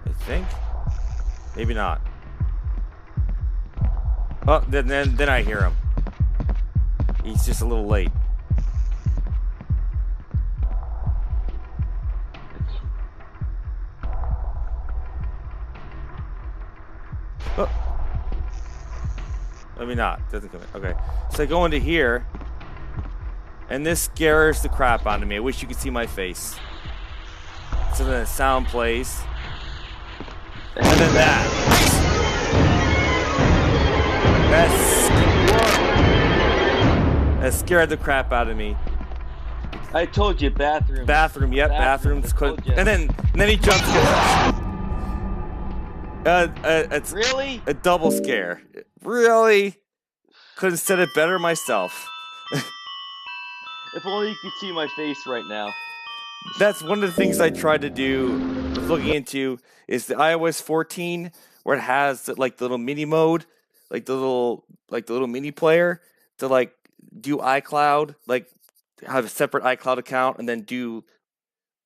I think. Maybe not. Oh, then I hear him. He's just a little late. Oh. Maybe not. Doesn't come in. Okay. So I go into here, and this scares the crap out of me. I wish you could see my face. So then the sound plays. And then that scared the crap out of me. I told you, bathroom. Bathroom, yep, bathrooms. And then he jumps. It's really a double scare. Really, couldn't said it better myself. If only you could see my face right now. That's one of the things I tried to do. Looking into is the iOS 14, where it has the little mini mode, like the little mini player to do iCloud, have a separate iCloud account, and then use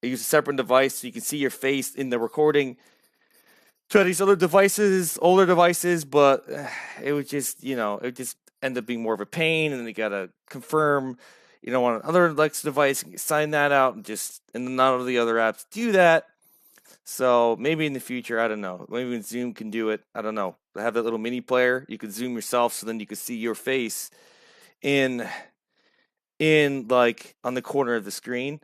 a separate device so you can see your face in the recording. Try these other devices, older devices, but it would just, it would just end up being more of a pain, and then you gotta confirm, on another Alexa device, and sign that out, and none of the other apps do that. So maybe in the future, I don't know. Maybe when Zoom can do it, I don't know. They have that little mini player. You could zoom yourself, so then you could see your face in on the corner of the screen.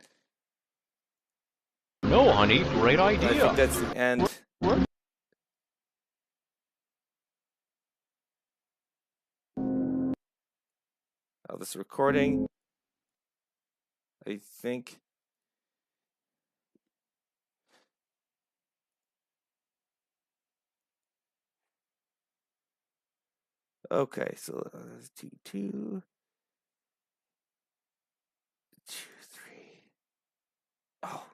No, honey, great idea. I think that's the end. Of this recording, I think. Okay, so that's 2, 2, 2, 3. Oh.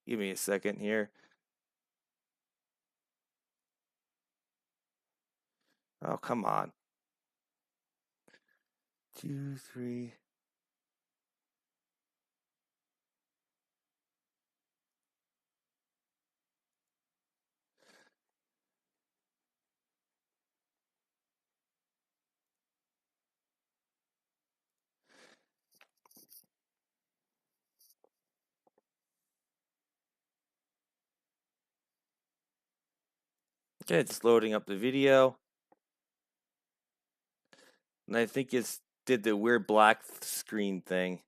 Give me a second here. Oh, come on. 2, 3. Okay, it's loading up the video. And I think it's did the weird black screen thing.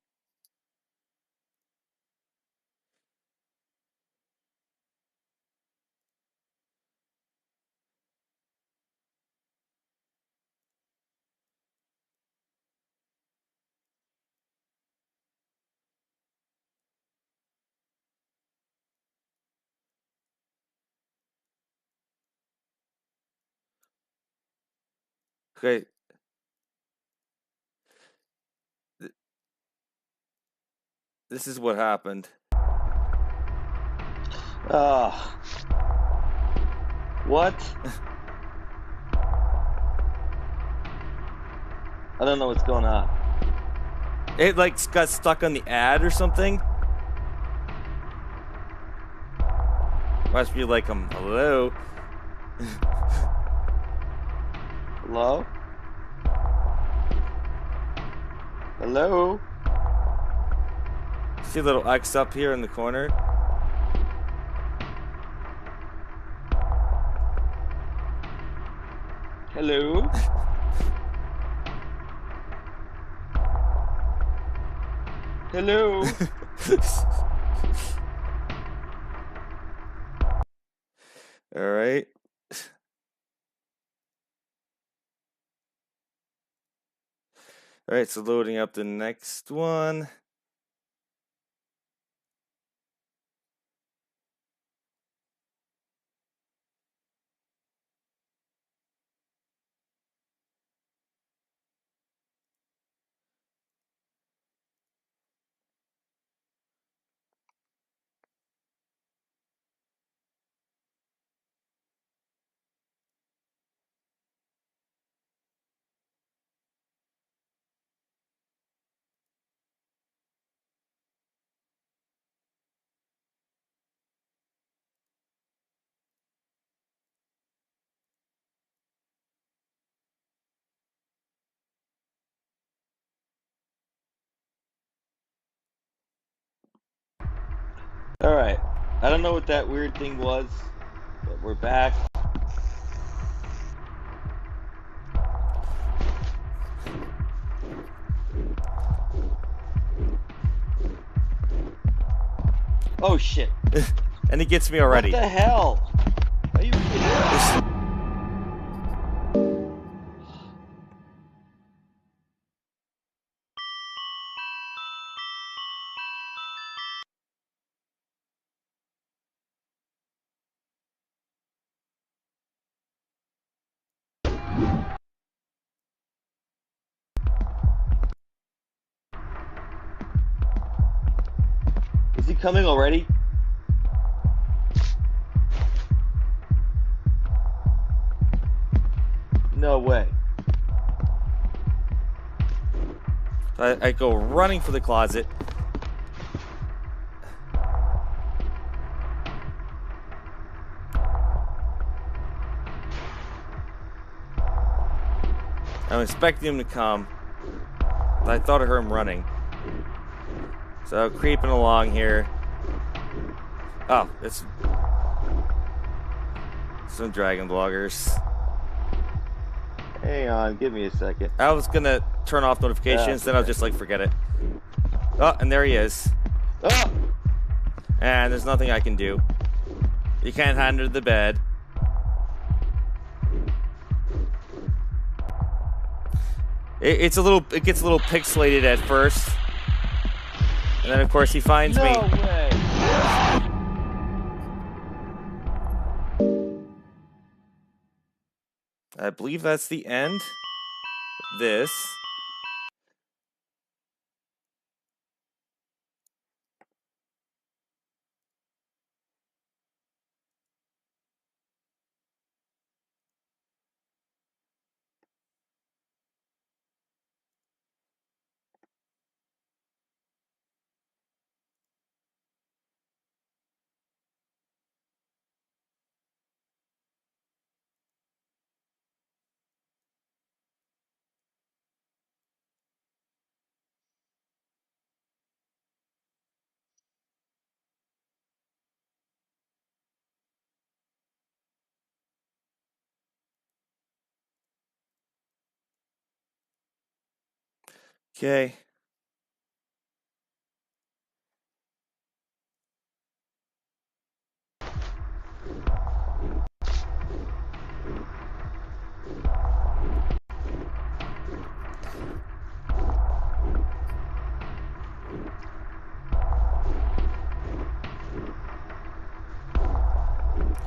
Okay. This is what happened. What? I don't know what's going on. It like got stuck on the ad or something. Must be like, hello. Hello? Hello? See a little X up here in the corner? Hello? Hello? All right. All right, so loading up the next one. Alright. I don't know what that weird thing was, but we're back. Oh shit. And it gets me already. What the hell? Are you kidding? Is he coming already? No way. I go running for the closet. I'm expecting him to come. I thought I heard him running. So creeping along here. Oh, it's some dragon bloggers. Hang on, give me a second. I was gonna turn off notifications, then I'll just like forget it. Oh, and there he is. Oh! And there's nothing I can do. You can't hide under the bed. It gets a little pixelated at first. And then of course he finds me. No way! I believe that's the end of this. Okay.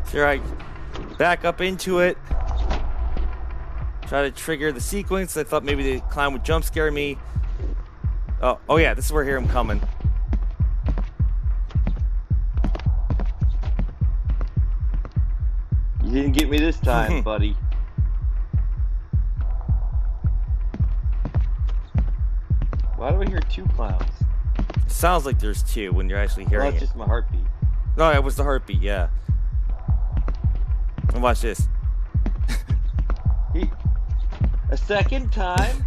Sure, I back up into it. Try to trigger the sequence. I thought maybe the clown would jump scare me. Oh yeah, this is where I hear him coming. You didn't get me this time, buddy. Why do I hear two clowns? It sounds like there's two when you're actually hearing Well, that's just my heartbeat. No, it was the heartbeat, yeah. And watch this. A second time?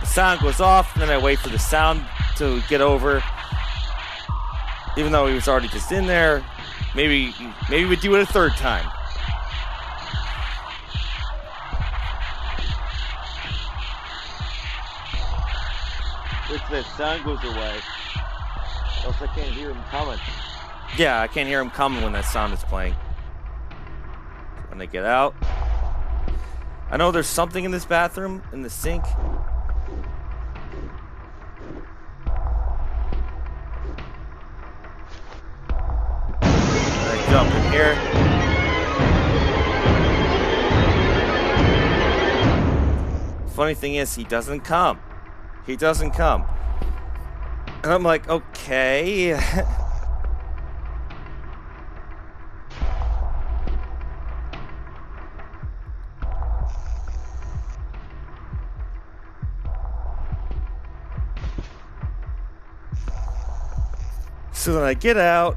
The sound goes off, and then I wait for the sound to get over. Even though he was already just in there, maybe we do it a third time. Wait till that sound goes away. Else I can't hear him coming. Yeah, I can't hear him coming when that sound is playing. When they get out. I know there's something in this bathroom, in the sink. I jump in here. Funny thing is, he doesn't come. He doesn't come. And I'm like, okay. So then I get out.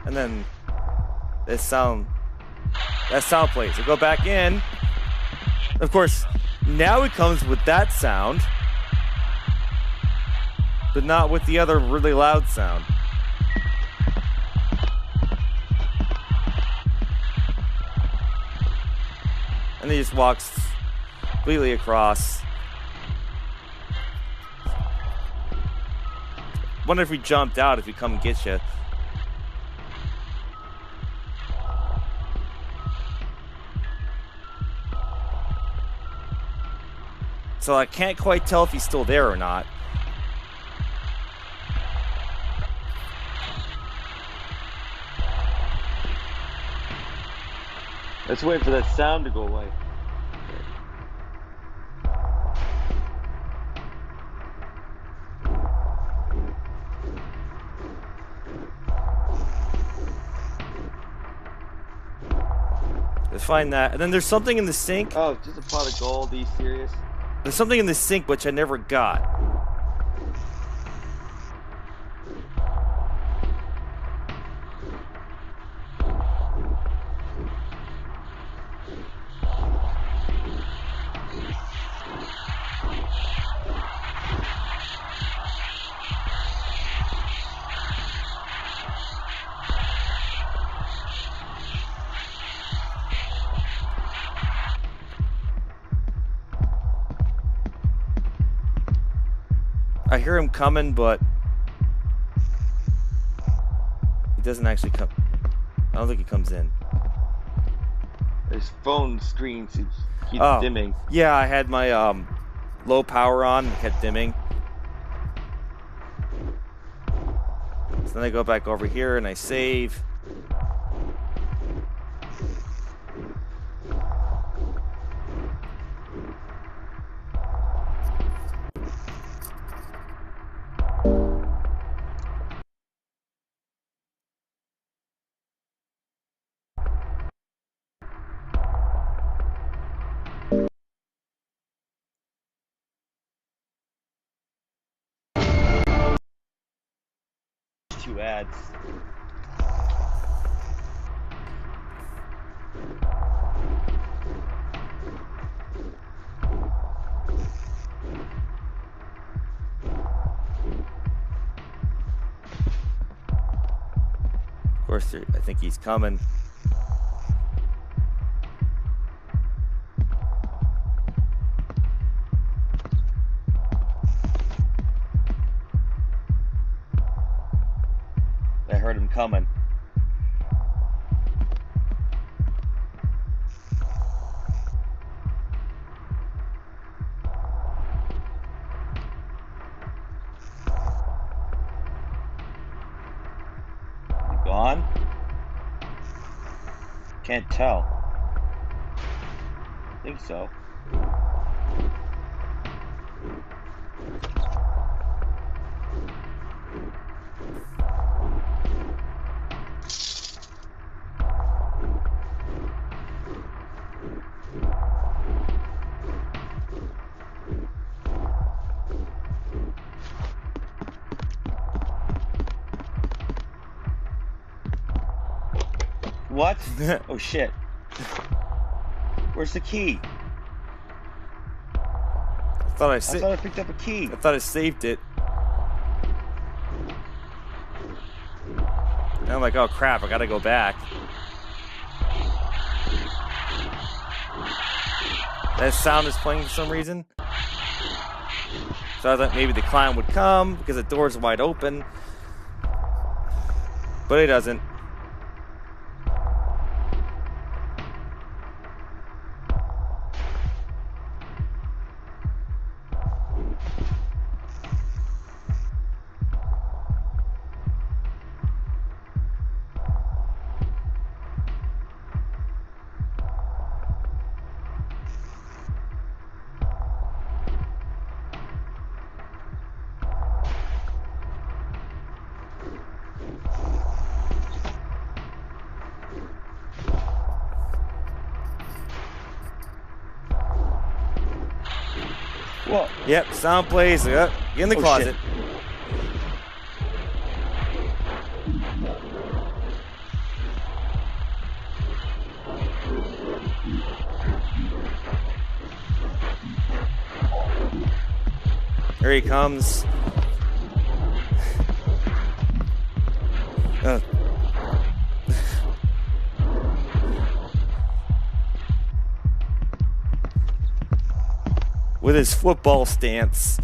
And then that sound plays. I go back in. Of course, now it comes with that sound, but not with the other really loud sound. And he just walks completely across. Wonder if he jumped out, if he come and get you. So I can't quite tell if he's still there or not. Let's wait for that sound to go away. Let's find that. And then there's something in the sink. Oh, just a pot of gold. Are you serious? There's something in the sink which I never got. I hear him coming, but he doesn't actually come. I don't think he comes in. His phone screen keeps dimming. Yeah, I had my low power on. It kept dimming. So then I go back over here and I save. Two ads. Of course, I think he's coming. I heard him coming. Can't tell. I think so. What? Oh shit. Where's the key? I thought I picked up a key. I thought I saved it. And I'm like, oh crap, I gotta go back. That sound is playing for some reason. So I thought maybe the clown would come because the door's wide open. But he doesn't. Whoa. Yep, sound plays. Yep, get in the closet. Shit. Here he comes. With his football stance.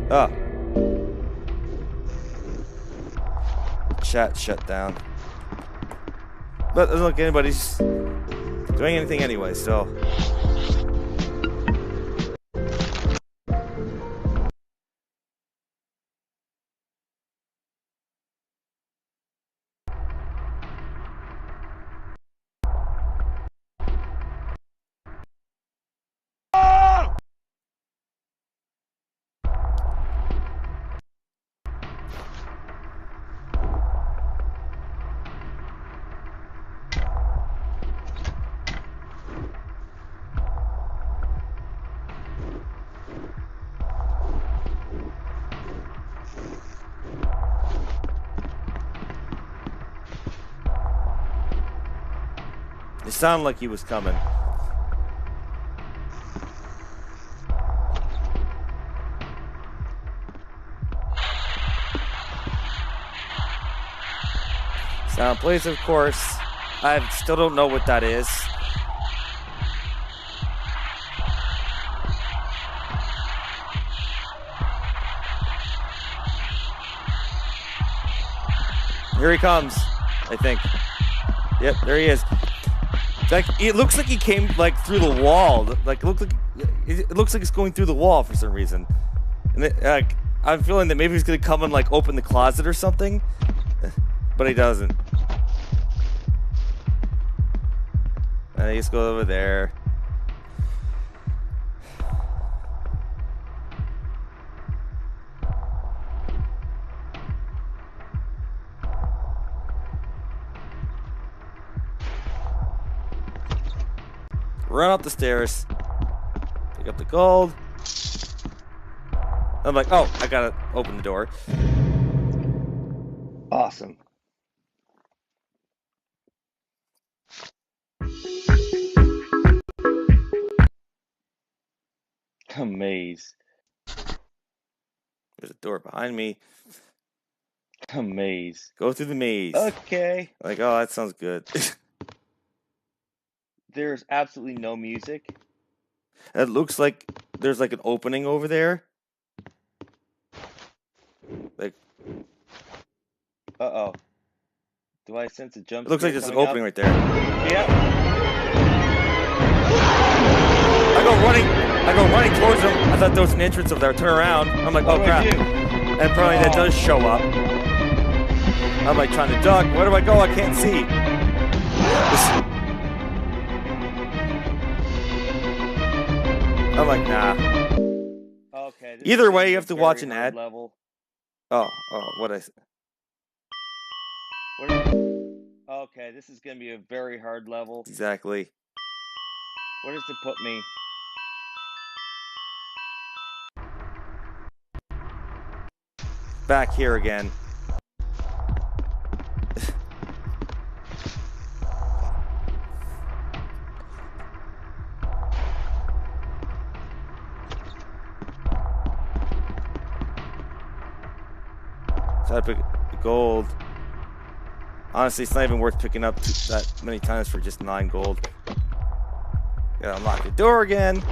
Ah. Chat shut down. But doesn't look like anybody's doing anything anyway, so. It sounded like he was coming. Sound plays, of course. I still don't know what that is. Here he comes, I think. Yep, there he is. Like, it looks like he came like through the wall. Like it looks like it's going through the wall for some reason. And I'm feeling that maybe he's gonna come and like open the closet or something, but he doesn't. And he just goes over there. Run up the stairs. Pick up the gold. I'm like, oh, I gotta open the door. Awesome. A maze. There's a door behind me. A maze. Go through the maze. Okay. Like, oh, that sounds good. There's absolutely no music. It looks like there's like an opening over there. Like, uh-oh. Do I sense a jump? It looks like there's an opening right there. Yep. I go running. I go running towards him. I thought there was an entrance over there. I turn around. I'm like, oh crap. And apparently that does show up. I'm like trying to duck. Where do I go? I can't see. I'm like, nah. Okay. Either way, you have to watch an ad. Level. Oh, what I. Okay, this is gonna be a very hard level. Exactly. Where does it put me? Back here again. So I pick gold. Honestly, it's not even worth picking up that many times for just 9 gold. Gotta unlock the door again.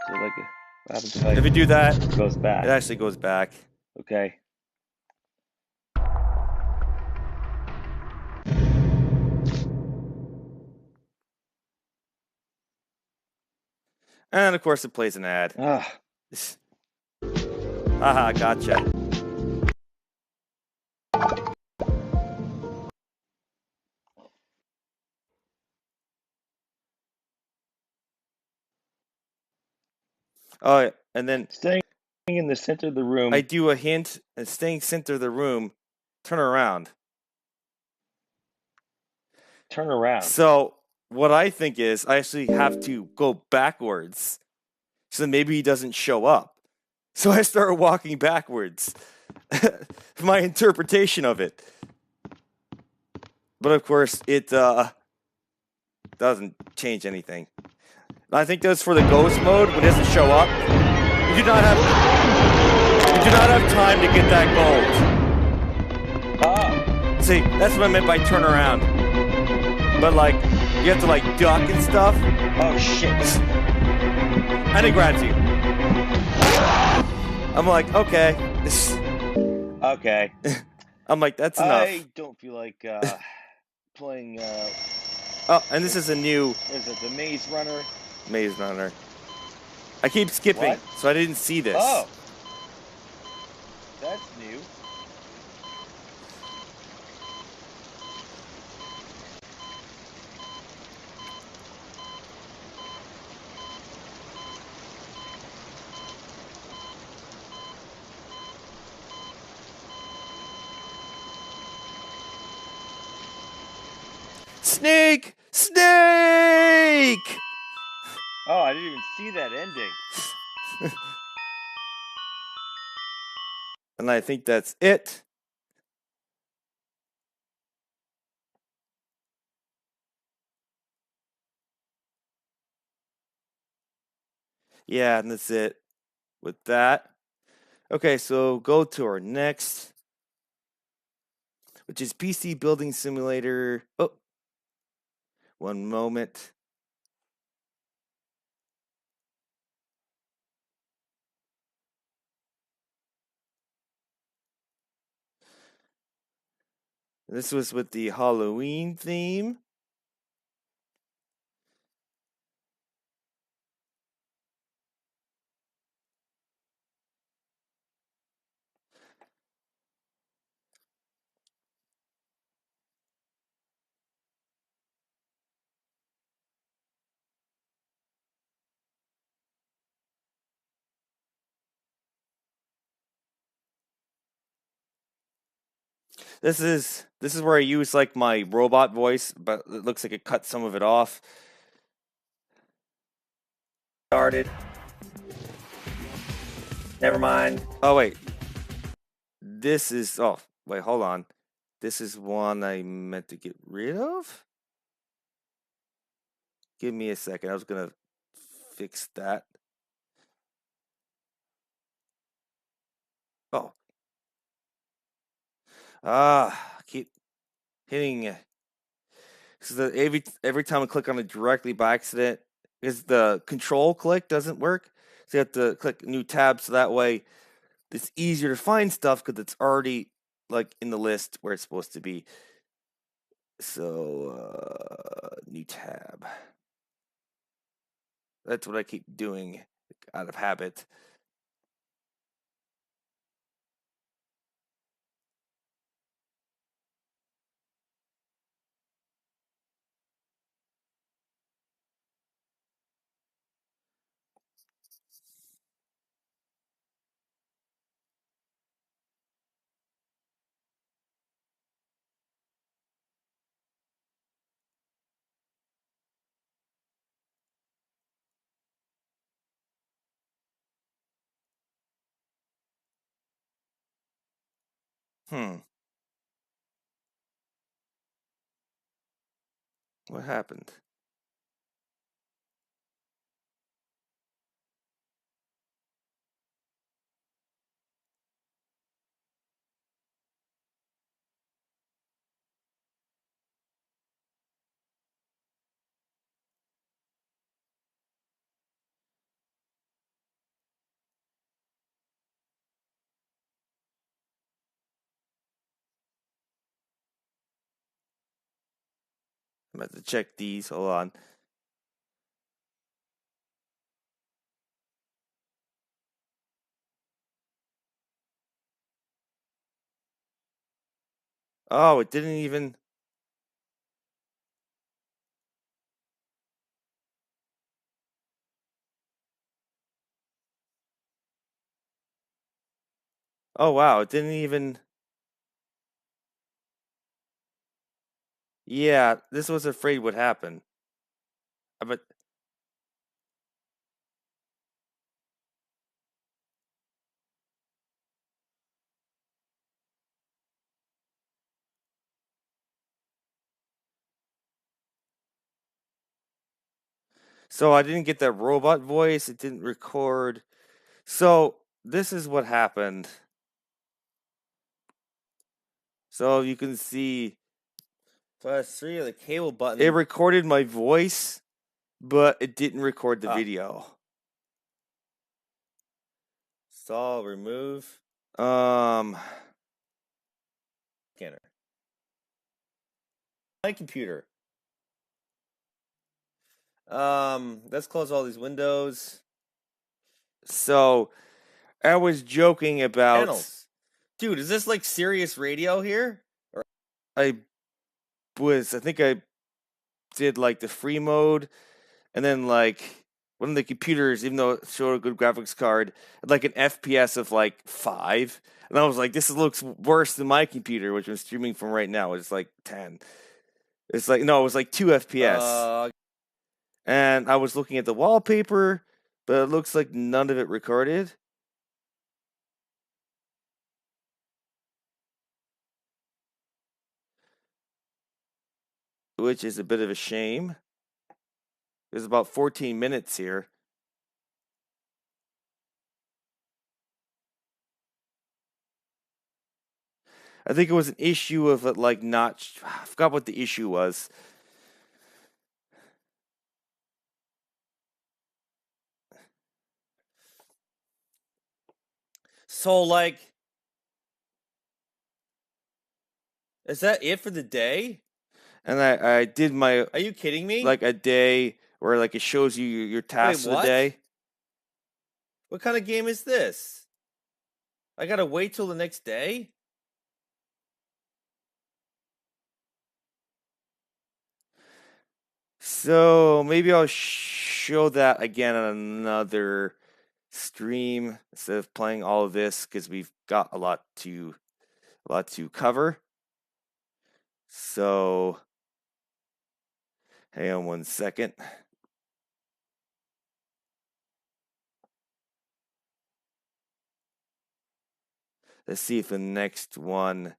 So like, what happens if you do that, it goes back? It actually goes back. Okay. And of course, it plays an ad. Haha, gotcha. Oh, and then staying in the center of the room. I do a hint and staying center of the room. Turn around. Turn around. So what I think is I actually have to go backwards, so maybe he doesn't show up. So I start walking backwards. My interpretation of it. But of course, it doesn't change anything. I think that's for the ghost mode when it doesn't show up. You do not have time to get that gold. See, that's what I meant by turn around. But like, you have to like duck and stuff. Oh shit! And it grabs you. I'm like, okay. Okay. I'm like, that's enough. I don't feel like playing. Oh, and this is a new. Is it the Maze Runner? Maze Runner. I keep skipping, so I didn't see this. Oh, that's new. Snake! Snake! Oh, I didn't even see that ending. And I think that's it. Yeah, and that's it with that. Okay, so go to our next, which is PC Building Simulator. Oh, one moment. This was with the Halloween theme. This is where I use like my robot voice, but it looks like it cut some of it off. Started. Never mind. Oh wait. This is wait, hold on. This is one I meant to get rid of? Give me a second. I was gonna fix that. Oh. Keep hitting. So every time I click on it directly by accident, because the control click doesn't work. So you have to click new tab so that way it's easier to find stuff because it's already like in the list where it's supposed to be. So new tab. That's what I keep doing out of habit. What happened? I'm about to check these. Hold on. Oh, it didn't even. Oh, wow. It didn't even. Yeah, this was afraid would happen. But. So I didn't get that robot voice. It didn't record. So this is what happened. So you can see. Plus 3 of the cable button. It recorded my voice, but it didn't record the video. Install, remove. Scanner. My computer. Let's close all these windows. So I was joking about channels. Dude, is this like Sirius Radio here? Or I think I did like the free mode, and then like one of the computers, even though it showed a good graphics card, had like an FPS of like 5. And I was like, this looks worse than my computer, which I'm streaming from right now. It's like 10. It's like, no, it was like 2 FPS. And I was looking at the wallpaper, but it looks like none of it recorded. Which is a bit of a shame. There's about 14 minutes here. I think it was an issue of it, like, not. I forgot what the issue was. So, like, is that it for the day? And I did my. Are you kidding me? Like a day where like it shows you your tasks of the day. What kind of game is this? I gotta wait till the next day? So maybe I'll show that again on another stream instead of playing all of this, because we've got a lot to cover. So hang on one second. Let's see if the next one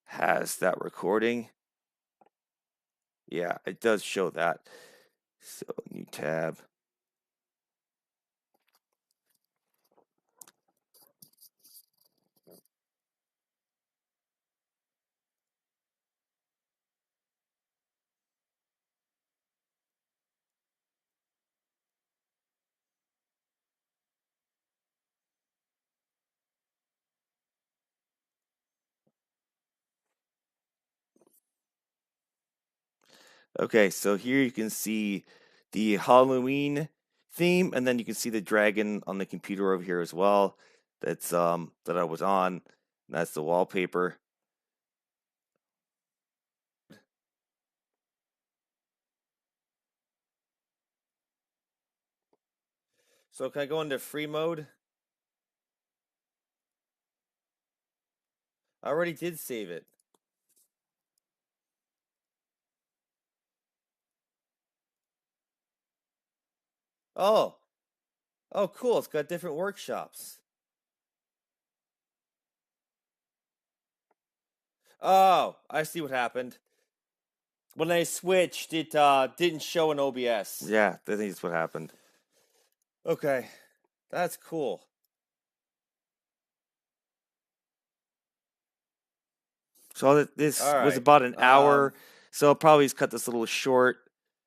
has that recording. Yeah, it does show that. So new tab. Okay, so here you can see the Halloween theme, and then you can see the dragon on the computer over here as well. That's that I was on. That's the wallpaper. So can I go into free mode? I already did save it. Oh. Oh, cool. It's got different workshops. Oh, I see what happened. When I switched, it didn't show in OBS. Yeah, I think that's what happened. Okay, that's cool. So this was about an hour, so I'll probably just cut this a little short.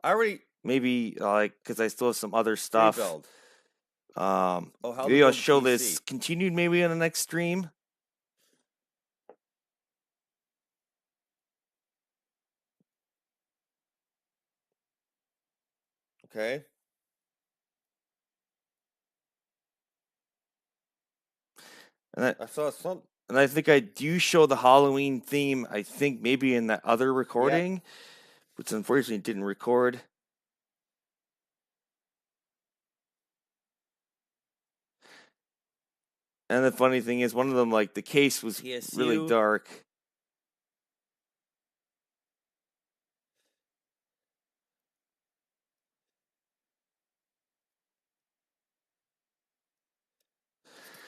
I already maybe like because I still have some other stuff. Maybe I'll show this continued maybe on the next stream. Okay. And I saw some. And I think I do show the Halloween theme. I think maybe in that other recording, which unfortunately didn't record. And the funny thing is, one of them, like the case was really dark.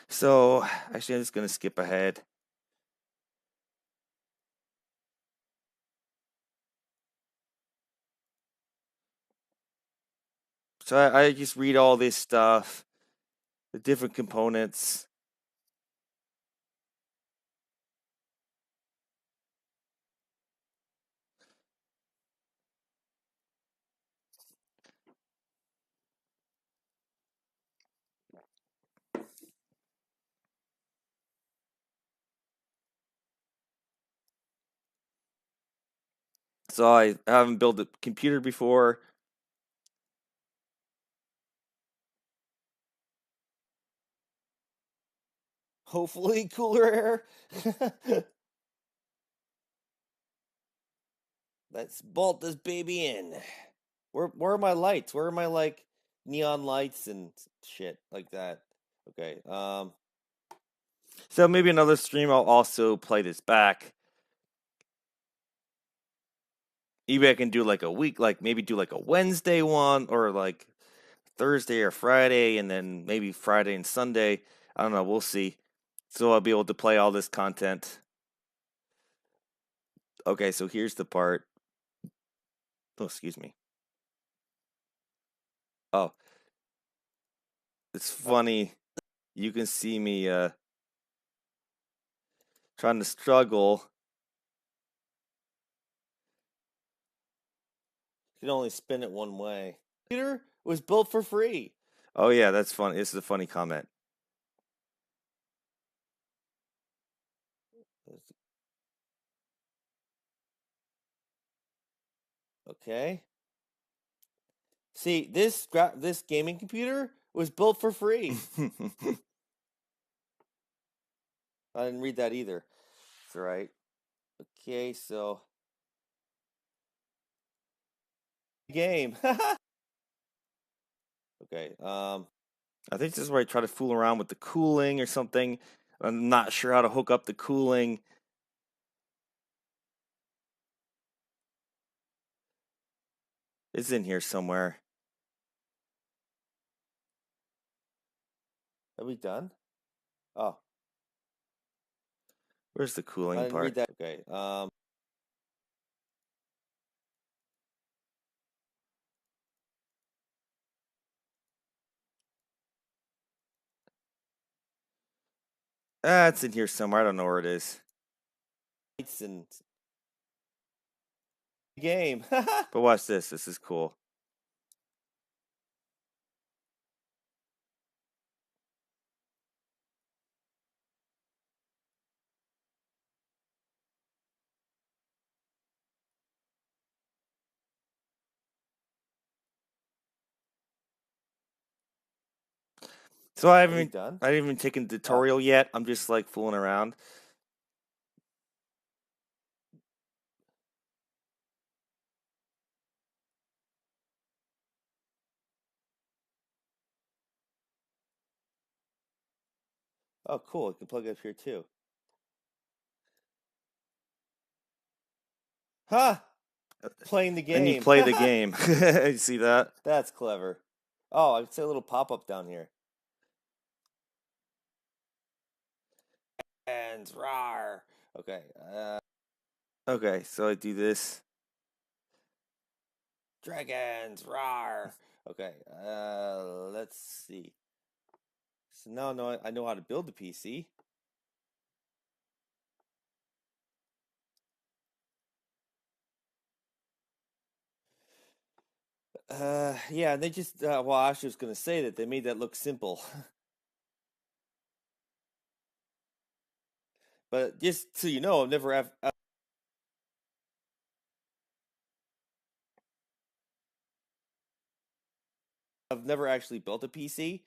So actually, I'm just gonna skip ahead. So I just read all this stuff, the different components. So I haven't built a computer before. Hopefully, cooler air. Let's bolt this baby in. Where are my lights? Where are my like neon lights and shit like that? Okay. So maybe another stream I'll also play this back. Maybe I can do like a week, like maybe do like a Wednesday one or like Thursday or Friday, and then maybe Friday and Sunday. I don't know. We'll see. So I'll be able to play all this content. Okay, so here's the part. Oh, excuse me. Oh, it's funny. You can see me trying to struggle. You can only spin it one way. Computer was built for free. Oh yeah, that's funny. This is a funny comment. Okay. See, this gaming computer was built for free. I didn't read that either. That's all right. Okay, so game. Okay. I think this is where I try to fool around with the cooling or something. I'm not sure how to hook up the cooling. It's in here somewhere. Are we done? Oh. Where's the cooling part? I didn't read that. Okay. It's in here somewhere. I don't know where it is. It's in game. But watch this. This is cool. So I haven't even taken the tutorial yet. I'm just like fooling around. Oh, cool. I can plug it up here too. Huh? Playing the game. And you play the game. You see that? That's clever. Oh, I can see a little pop-up down here. And rawr. Okay. Okay, so I do this. Dragons, rawr. Okay, let's see. So now I know how to build the PC. Yeah, they just, well, I was just gonna say that they made that look simple. But just so you know, I've never actually built a PC.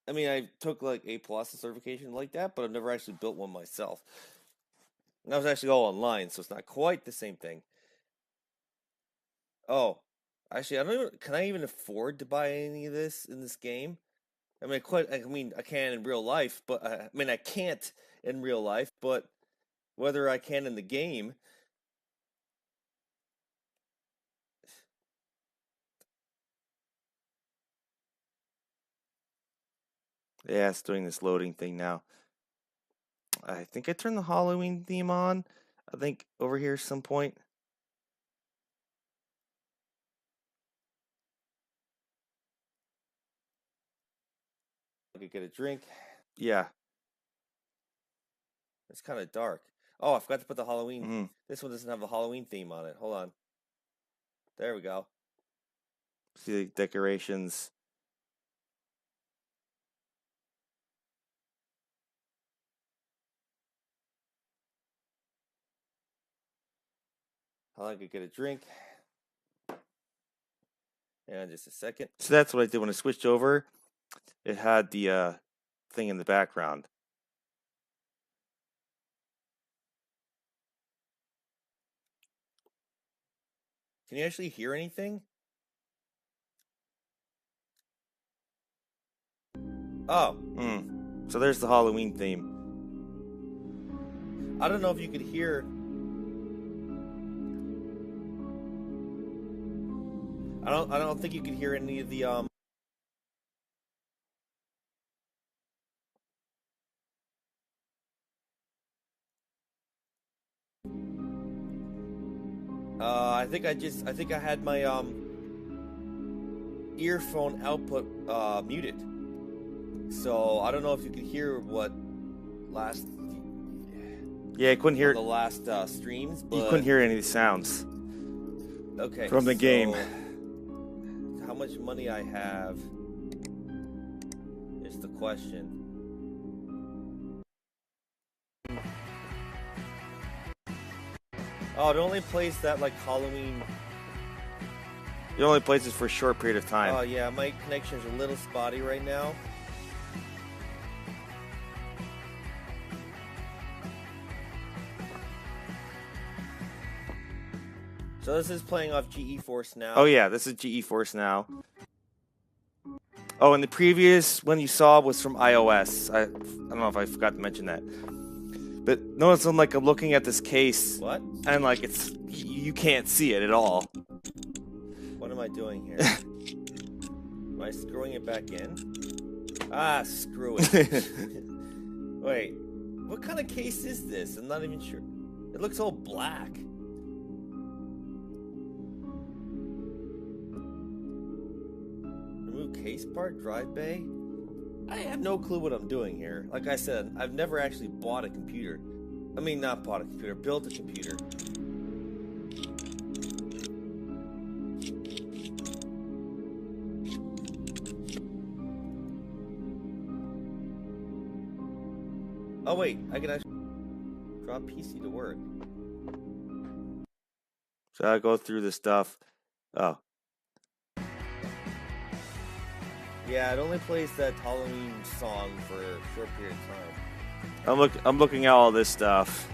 I mean, I took like A+ certification like that, but I've never actually built one myself. And that was actually all online, so it's not quite the same thing. Oh, actually, can I even afford to buy any of this in this game? I mean, I can in real life, but I mean, I can't in real life, but whether I can in the game. Yeah, it's doing this loading thing now. I think I turned the Halloween theme on. I think over here some point. I could get a drink. Yeah. It's kind of dark. Oh, I forgot to put the Halloween. This one doesn't have a Halloween theme on it. Hold on. There we go. See the decorations. I could get a drink. And just a second. So that's what I did when I switched over. It had the thing in the background. Can you actually hear anything? Oh, so there's the Halloween theme. I don't know if you could hear. I don't think you could hear any of the I think I had my earphone output muted. So I don't know if you could hear what last. Yeah, I couldn't hear the last streams. But you couldn't hear any of the sounds. Okay. From the game. How much money I have is the question. Oh, it only plays that like Halloween. It only plays this for a short period of time. Oh yeah, my connection is a little spotty right now. So this is playing off GeForce Now. Oh yeah, this is GeForce Now. Oh, and the previous one you saw was from iOS. I don't know if I forgot to mention that. But notice I'm looking at this case. What? And like you can't see it at all. What am I doing here? Am I screwing it back in? Ah, screw it. Wait, what kind of case is this? I'm not even sure. It looks all black. Remove case part, drive bay? I have no clue what I'm doing here. Like I said, I've never actually bought a computer. I mean, not bought a computer, built a computer. Oh wait, I can actually draw PC to work. So I go through this stuff. Oh. Yeah, it only plays that Halloween song for a short period of time. I'm looking at all this stuff.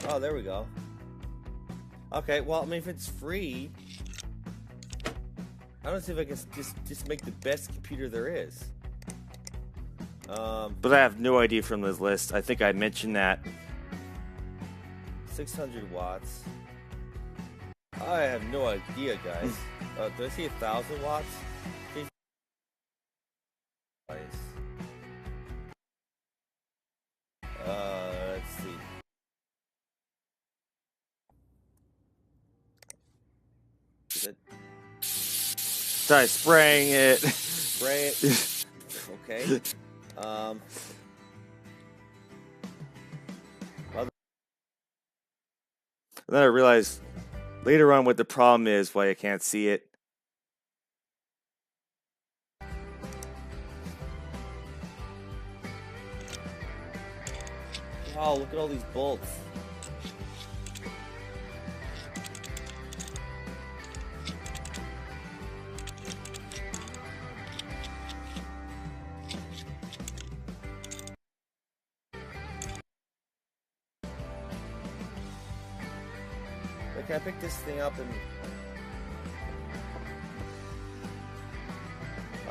Oh, there we go. Okay, well, I mean, if it's free, I don't see if I can just make the best computer there is. But I have no idea from this list. I think I mentioned that. 600 watts. I have no idea, guys. Did I see 1,000 watts? Let's see. Try spraying it. Spray it. Okay. And then I realized later on what the problem is, why I can't see it. Wow, look at all these bolts. Can I pick this thing up and...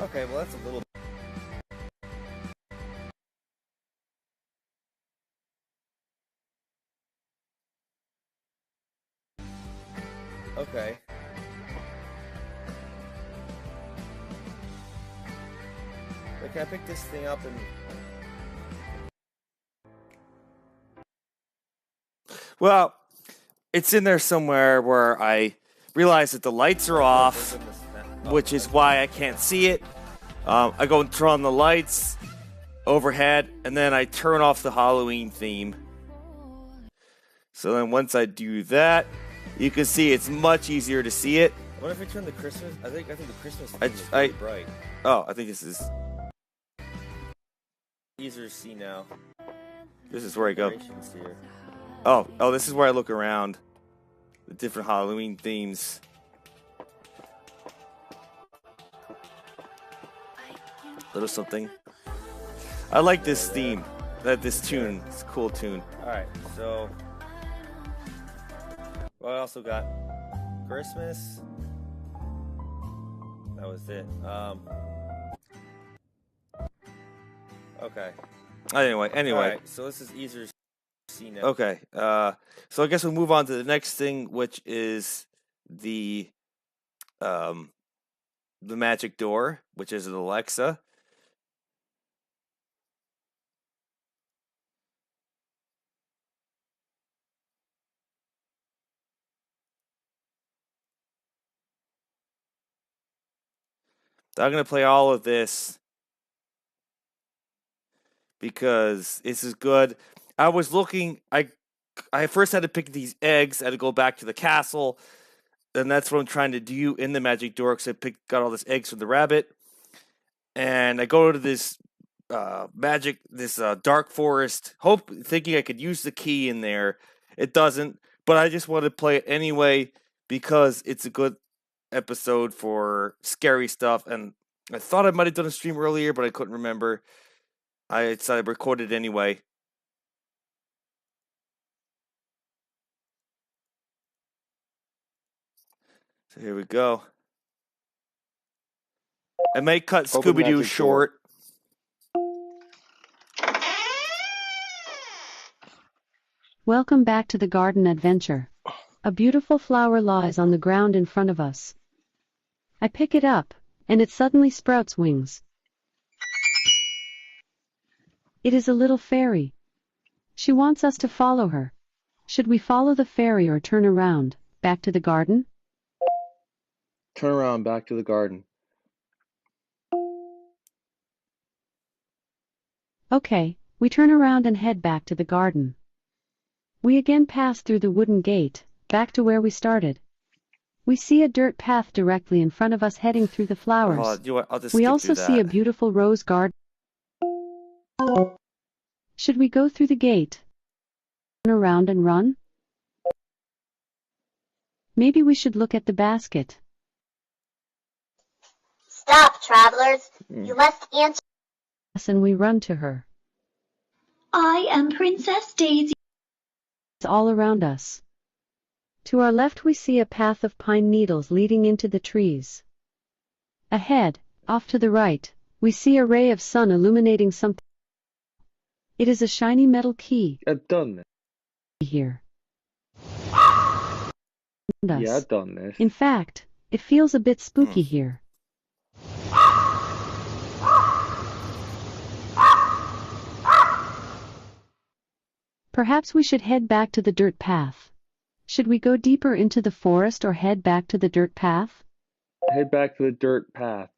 Okay, well that's a little... Okay. Can I pick this thing up and... Well, it's in there somewhere where I realize that the lights are off, which is why I can't see it. I go and turn on the lights overhead, and then I turn off the Halloween theme. So then once I do that, you can see it's much easier to see it. What if I turn the Christmas? I think the Christmas theme is pretty bright. Oh, I think this is easier to see now. This is where I go. Here. Oh, this is where I look around the different Halloween themes. Little something. I like this theme. This tune. It's a cool tune. Alright, so well, I also got Christmas. That was it. Okay. Anyway. Right, so this is easier to see now. Okay. So I guess we'll move on to the next thing, which is the magic door, which is an Alexa. I'm going to play all of this because this is good. I was looking, I first had to pick these eggs. I had to go back to the castle, and that's what I'm trying to do in the magic door because I got all these eggs from the rabbit. And I go to this dark forest, thinking I could use the key in there. It doesn't, but I just want to play it anyway because it's a good episode for scary stuff, and I thought I might have done a stream earlier, but I couldn't remember. I decided to record it anyway. So here we go. I may cut Scooby-Doo short. Welcome back to the garden adventure. A beautiful flower lies on the ground in front of us. I pick it up, and it suddenly sprouts wings. It is a little fairy. She wants us to follow her. Should we follow the fairy or turn around, back to the garden? Turn around, back to the garden. Okay, we turn around and head back to the garden. We again pass through the wooden gate, back to where we started. We see a dirt path directly in front of us heading through the flowers. We also see a beautiful rose garden. Should we go through the gate? Turn around and run? Maybe we should look at the basket. Stop, travelers. You must answer. And we run to her. I am Princess Daisy. It's all around us. To our left we see a path of pine needles leading into the trees. Ahead, off to the right, we see a ray of sun illuminating something. It is a shiny metal key. I've done this. Here. Yeah, I've done this. In fact, it feels a bit spooky here. Perhaps we should head back to the dirt path. Should we go deeper into the forest or head back to the dirt path? Head back to the dirt path.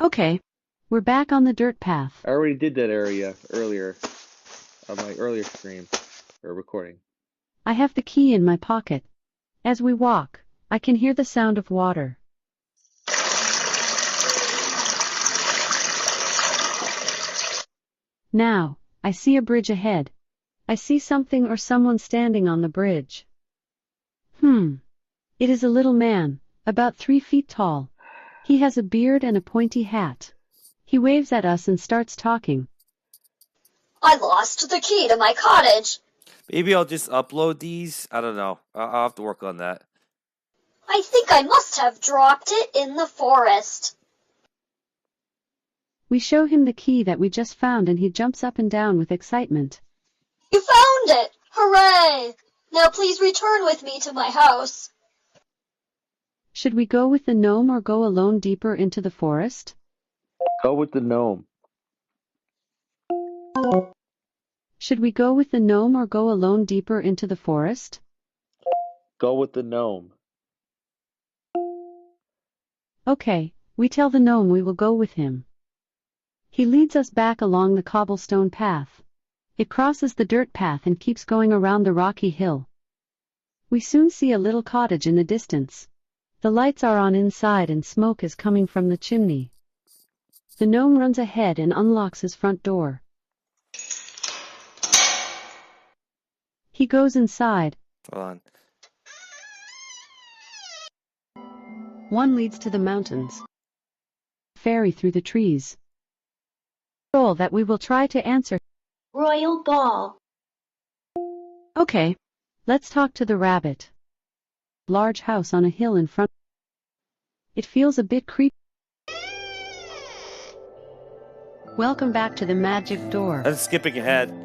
Okay, we're back on the dirt path. I already did that area earlier on my earlier stream or recording. I have the key in my pocket. As we walk, I can hear the sound of water. Now, I see a bridge ahead. I see something or someone standing on the bridge. It is a little man, about 3 feet tall. He has a beard and a pointy hat. He waves at us and starts talking. I lost the key to my cottage. Maybe I'll just upload these. I don't know. I'll have to work on that. I think I must have dropped it in the forest. We show him the key that we just found and he jumps up and down with excitement. You found it! Hooray! Now please return with me to my house. Should we go with the gnome or go alone deeper into the forest? Go with the gnome. Should we go with the gnome or go alone deeper into the forest? Go with the gnome. Okay, we tell the gnome we will go with him. He leads us back along the cobblestone path. It crosses the dirt path and keeps going around the rocky hill. We soon see a little cottage in the distance. The lights are on inside and smoke is coming from the chimney. The gnome runs ahead and unlocks his front door. He goes inside. Hold on. One leads to the mountains. Ferry through the trees. Roll that we will try to answer. Royal ball. Okay, let's talk to the rabbit. Large house on a hill in front. It feels a bit creepy. Welcome back to the magic door. I'm skipping ahead.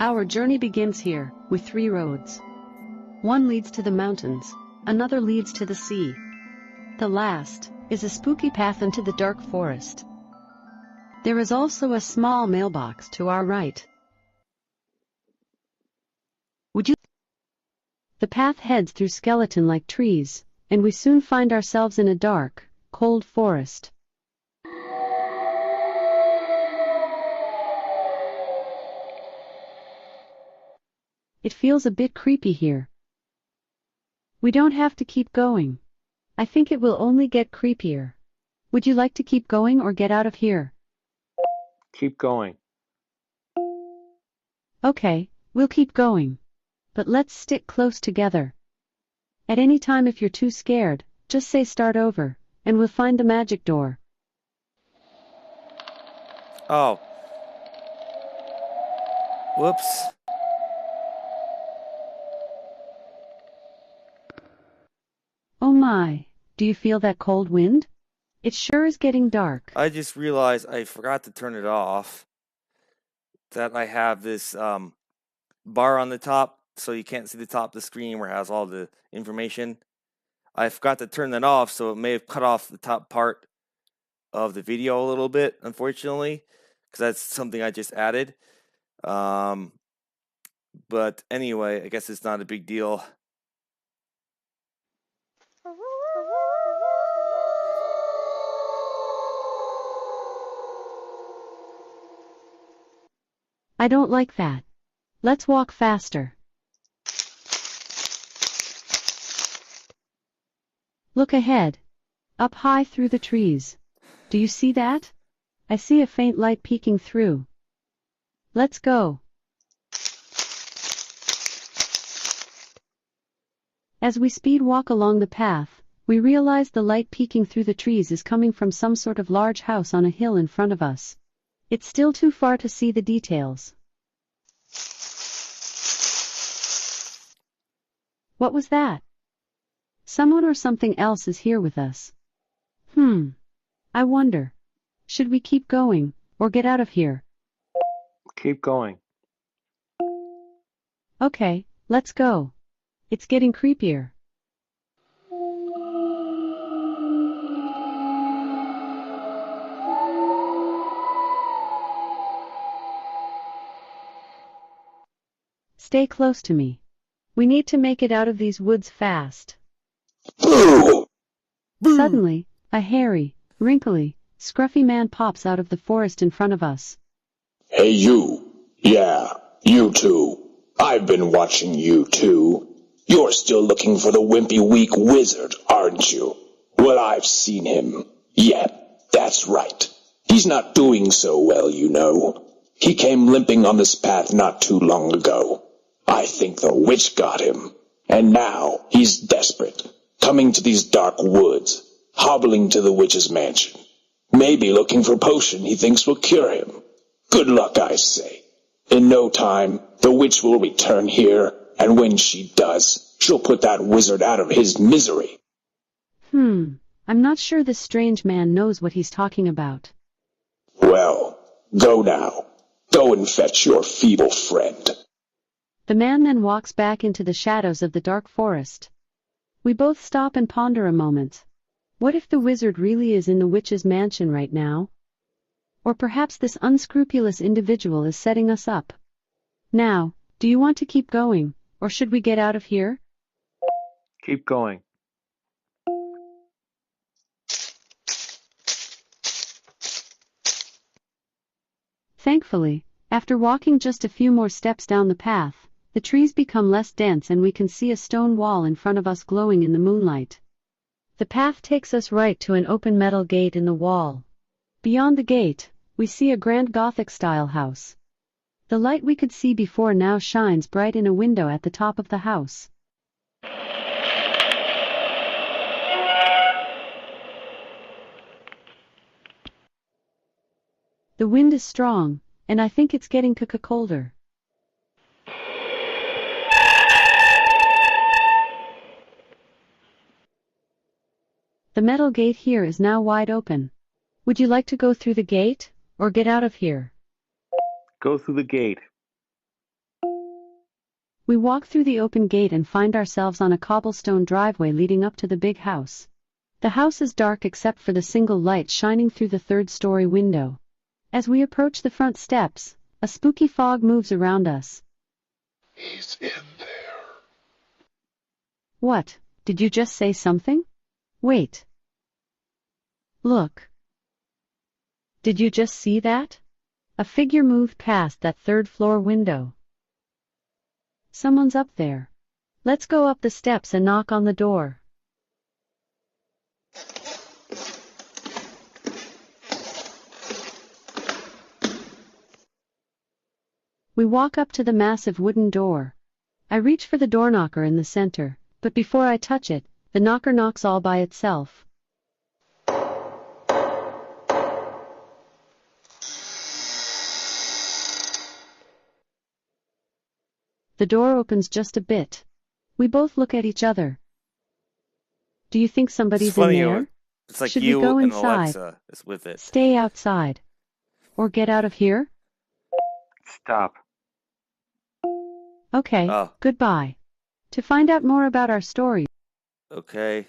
Our journey begins here, with 3 roads. One leads to the mountains, another leads to the sea. The last is a spooky path into the dark forest. There is also a small mailbox to our right. The path heads through skeleton-like trees, and we soon find ourselves in a dark, cold forest. It feels a bit creepy here. We don't have to keep going. I think it will only get creepier. Would you like to keep going or get out of here? Keep going. Okay, we'll keep going. But let's stick close together. At any time if you're too scared, just say start over, and we'll find the magic door. Oh. Whoops. Oh my, do you feel that cold wind? It sure is getting dark. I just realized I forgot to turn it off. That I have this bar on the top, so you can't see the top of the screen where it has all the information. I forgot to turn that off, so it may have cut off the top part of the video a little bit, unfortunately, because that's something I just added. But anyway, I guess it's not a big deal. I don't like that. Let's walk faster. Look ahead. Up high through the trees. Do you see that? I see a faint light peeking through. Let's go. As we speed walk along the path, we realize the light peeking through the trees is coming from some sort of large house on a hill in front of us. It's still too far to see the details. What was that? Someone or something else is here with us. I wonder. Should we keep going, or get out of here? Keep going. Okay, let's go. It's getting creepier. Stay close to me. We need to make it out of these woods fast. Suddenly, a hairy, wrinkly, scruffy man pops out of the forest in front of us. Hey you. Yeah, you too. I've been watching you too. You're still looking for the wimpy weak wizard, aren't you? Well, I've seen him. Yeah, that's right. He's not doing so well, you know. He came limping on this path not too long ago. I think the witch got him. And now he's desperate, coming to these dark woods, hobbling to the witch's mansion. Maybe looking for a potion he thinks will cure him. Good luck, I say. In no time, the witch will return here, and when she does, she'll put that wizard out of his misery. I'm not sure this strange man knows what he's talking about. Well, go now. Go and fetch your feeble friend. The man then walks back into the shadows of the dark forest. We both stop and ponder a moment. What if the wizard really is in the witch's mansion right now? Or perhaps this unscrupulous individual is setting us up. Now, do you want to keep going, or should we get out of here? Keep going. Thankfully, after walking just a few more steps down the path, the trees become less dense and we can see a stone wall in front of us glowing in the moonlight. The path takes us right to an open metal gate in the wall. Beyond the gate, we see a grand Gothic-style house. The light we could see before now shines bright in a window at the top of the house. The wind is strong, and I think it's getting colder. The metal gate here is now wide open. Would you like to go through the gate, or get out of here? Go through the gate. We walk through the open gate and find ourselves on a cobblestone driveway leading up to the big house. The house is dark except for the single light shining through the third-story window. As we approach the front steps, a spooky fog moves around us. He's in there. What? Did you just say something? Wait. Look. Did you just see that? A figure moved past that third-floor window. Someone's up there. Let's go up the steps and knock on the door. We walk up to the massive wooden door. I reach for the door knocker in the center, but before I touch it, the knocker knocks all by itself. The door opens just a bit. We both look at each other. Do you think somebody's in there? It's like Should you we go and inside? Alexa is with it. Stay outside. Or get out of here? Stop. Okay, Oh. goodbye. To find out more about our story. Okay.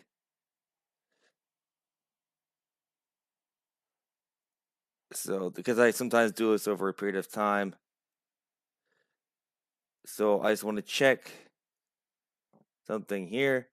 So, because I sometimes do this over a period of time. So, I just want to check something here.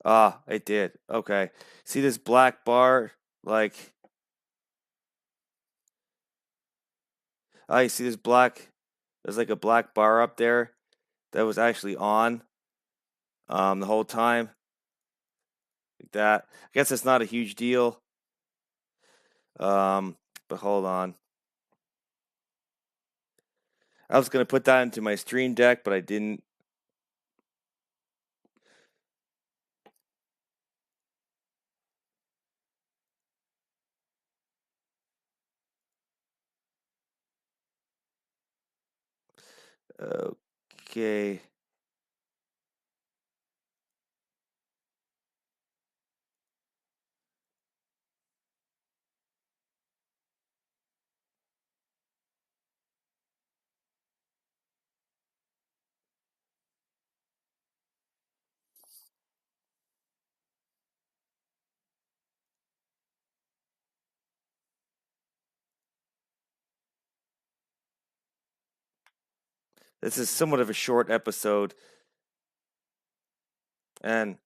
Ah, it did. Okay. See this black bar? Like, I see this black. There's like a black bar up there that was actually on the whole time. Like that. I guess it's not a huge deal. But hold on. I was gonna put that into my stream deck, but I didn't. Okay. This is somewhat of a short episode. And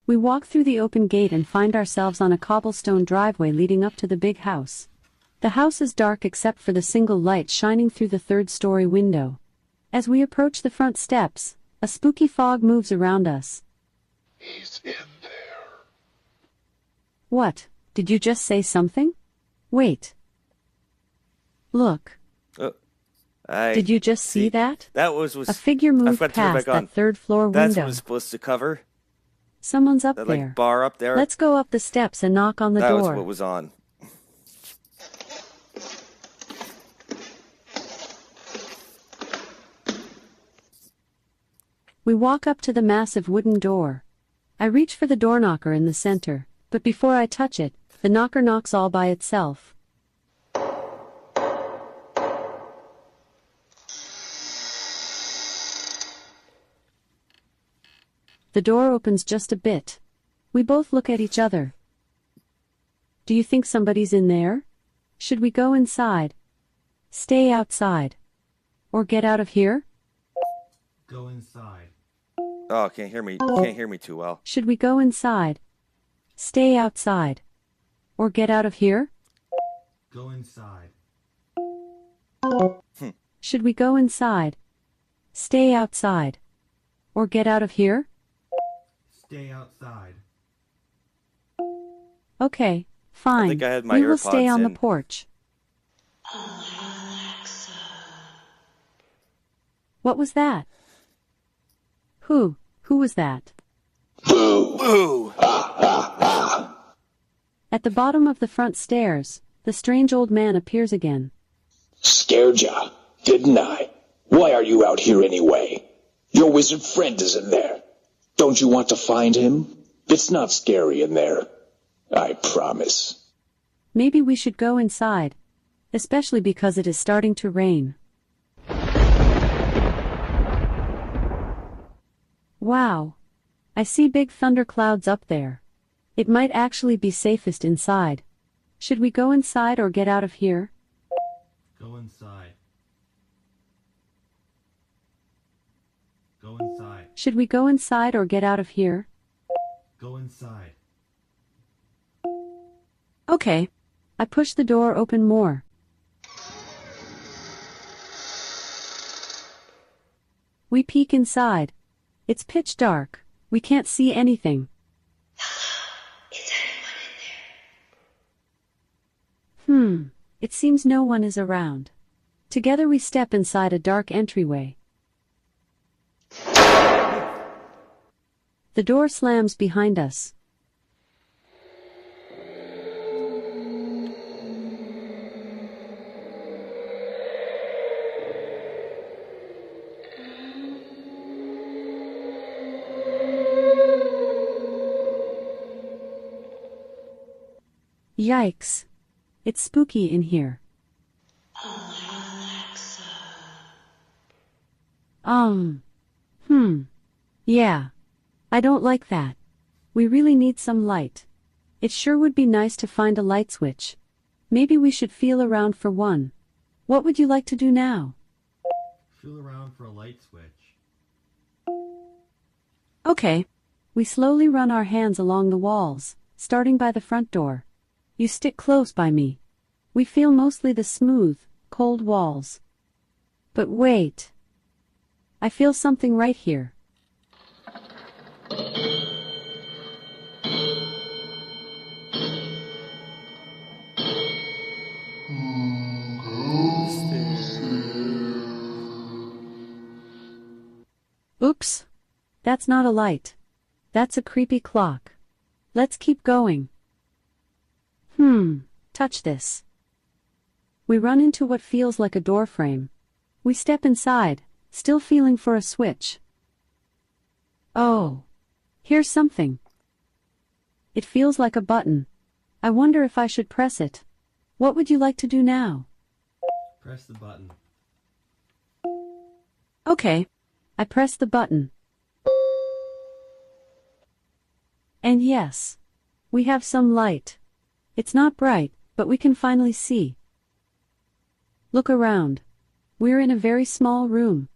We walk through the open gate and find ourselves on a cobblestone driveway leading up to the big house. The house is dark except for the single light shining through the third-story window. As we approach the front steps, a spooky fog moves around us. He's in there. What? Did you just say something? Wait. Look. Did you just see that? That was a figure moved past that third-floor window. That's what it's supposed to cover. Someone's up that, there. Like, bar up there. Let's go up the steps and knock on the door. That was what was on. We walk up to the massive wooden door. I reach for the door knocker in the center, but before I touch it, the knocker knocks all by itself. The door opens just a bit. We both look at each other. Do you think somebody's in there? Should we go inside? Stay outside? Or get out of here? Go inside. Oh, can't hear me. Can't hear me too well. Should we go inside? Stay outside? Or get out of here? Go inside. Should we go inside? Stay outside? Or get out of here? Stay outside. Okay, fine. I think I had my we will stay on in. the porch. Alexa. What was that? Who was that? Boo! Boo! At the bottom of the front stairs, the strange old man appears again. Scared ya, didn't I? Why are you out here anyway? Your wizard friend is in there. Don't you want to find him? It's not scary in there. I promise. Maybe we should go inside, especially because it is starting to rain. Wow. I see big thunderclouds up there. It might actually be safest inside. Should we go inside or get out of here? Go inside. Go inside. Should we go inside or get out of here? Go inside. Okay. I push the door open more. We peek inside. It's pitch dark. We can't see anything. Is anyone in there? It seems no one is around. Together we step inside a dark entryway. The door slams behind us. Yikes. It's spooky in here. Alexa. Yeah. I don't like that. We really need some light. It sure would be nice to find a light switch. Maybe we should feel around for one. What would you like to do now? Feel around for a light switch. Okay. We slowly run our hands along the walls, starting by the front door. You stick close by me. We feel mostly the smooth, cold walls. But wait. I feel something right here. Oops. That's not a light. That's a creepy clock. Let's keep going. Touch this. We run into what feels like a door frame. We step inside, still feeling for a switch. Oh. Here's something. It feels like a button. I wonder if I should press it. What would you like to do now? Press the button. Okay. I press the button. And yes. We have some light. It's not bright, but we can finally see. Look around. We're in a very small room.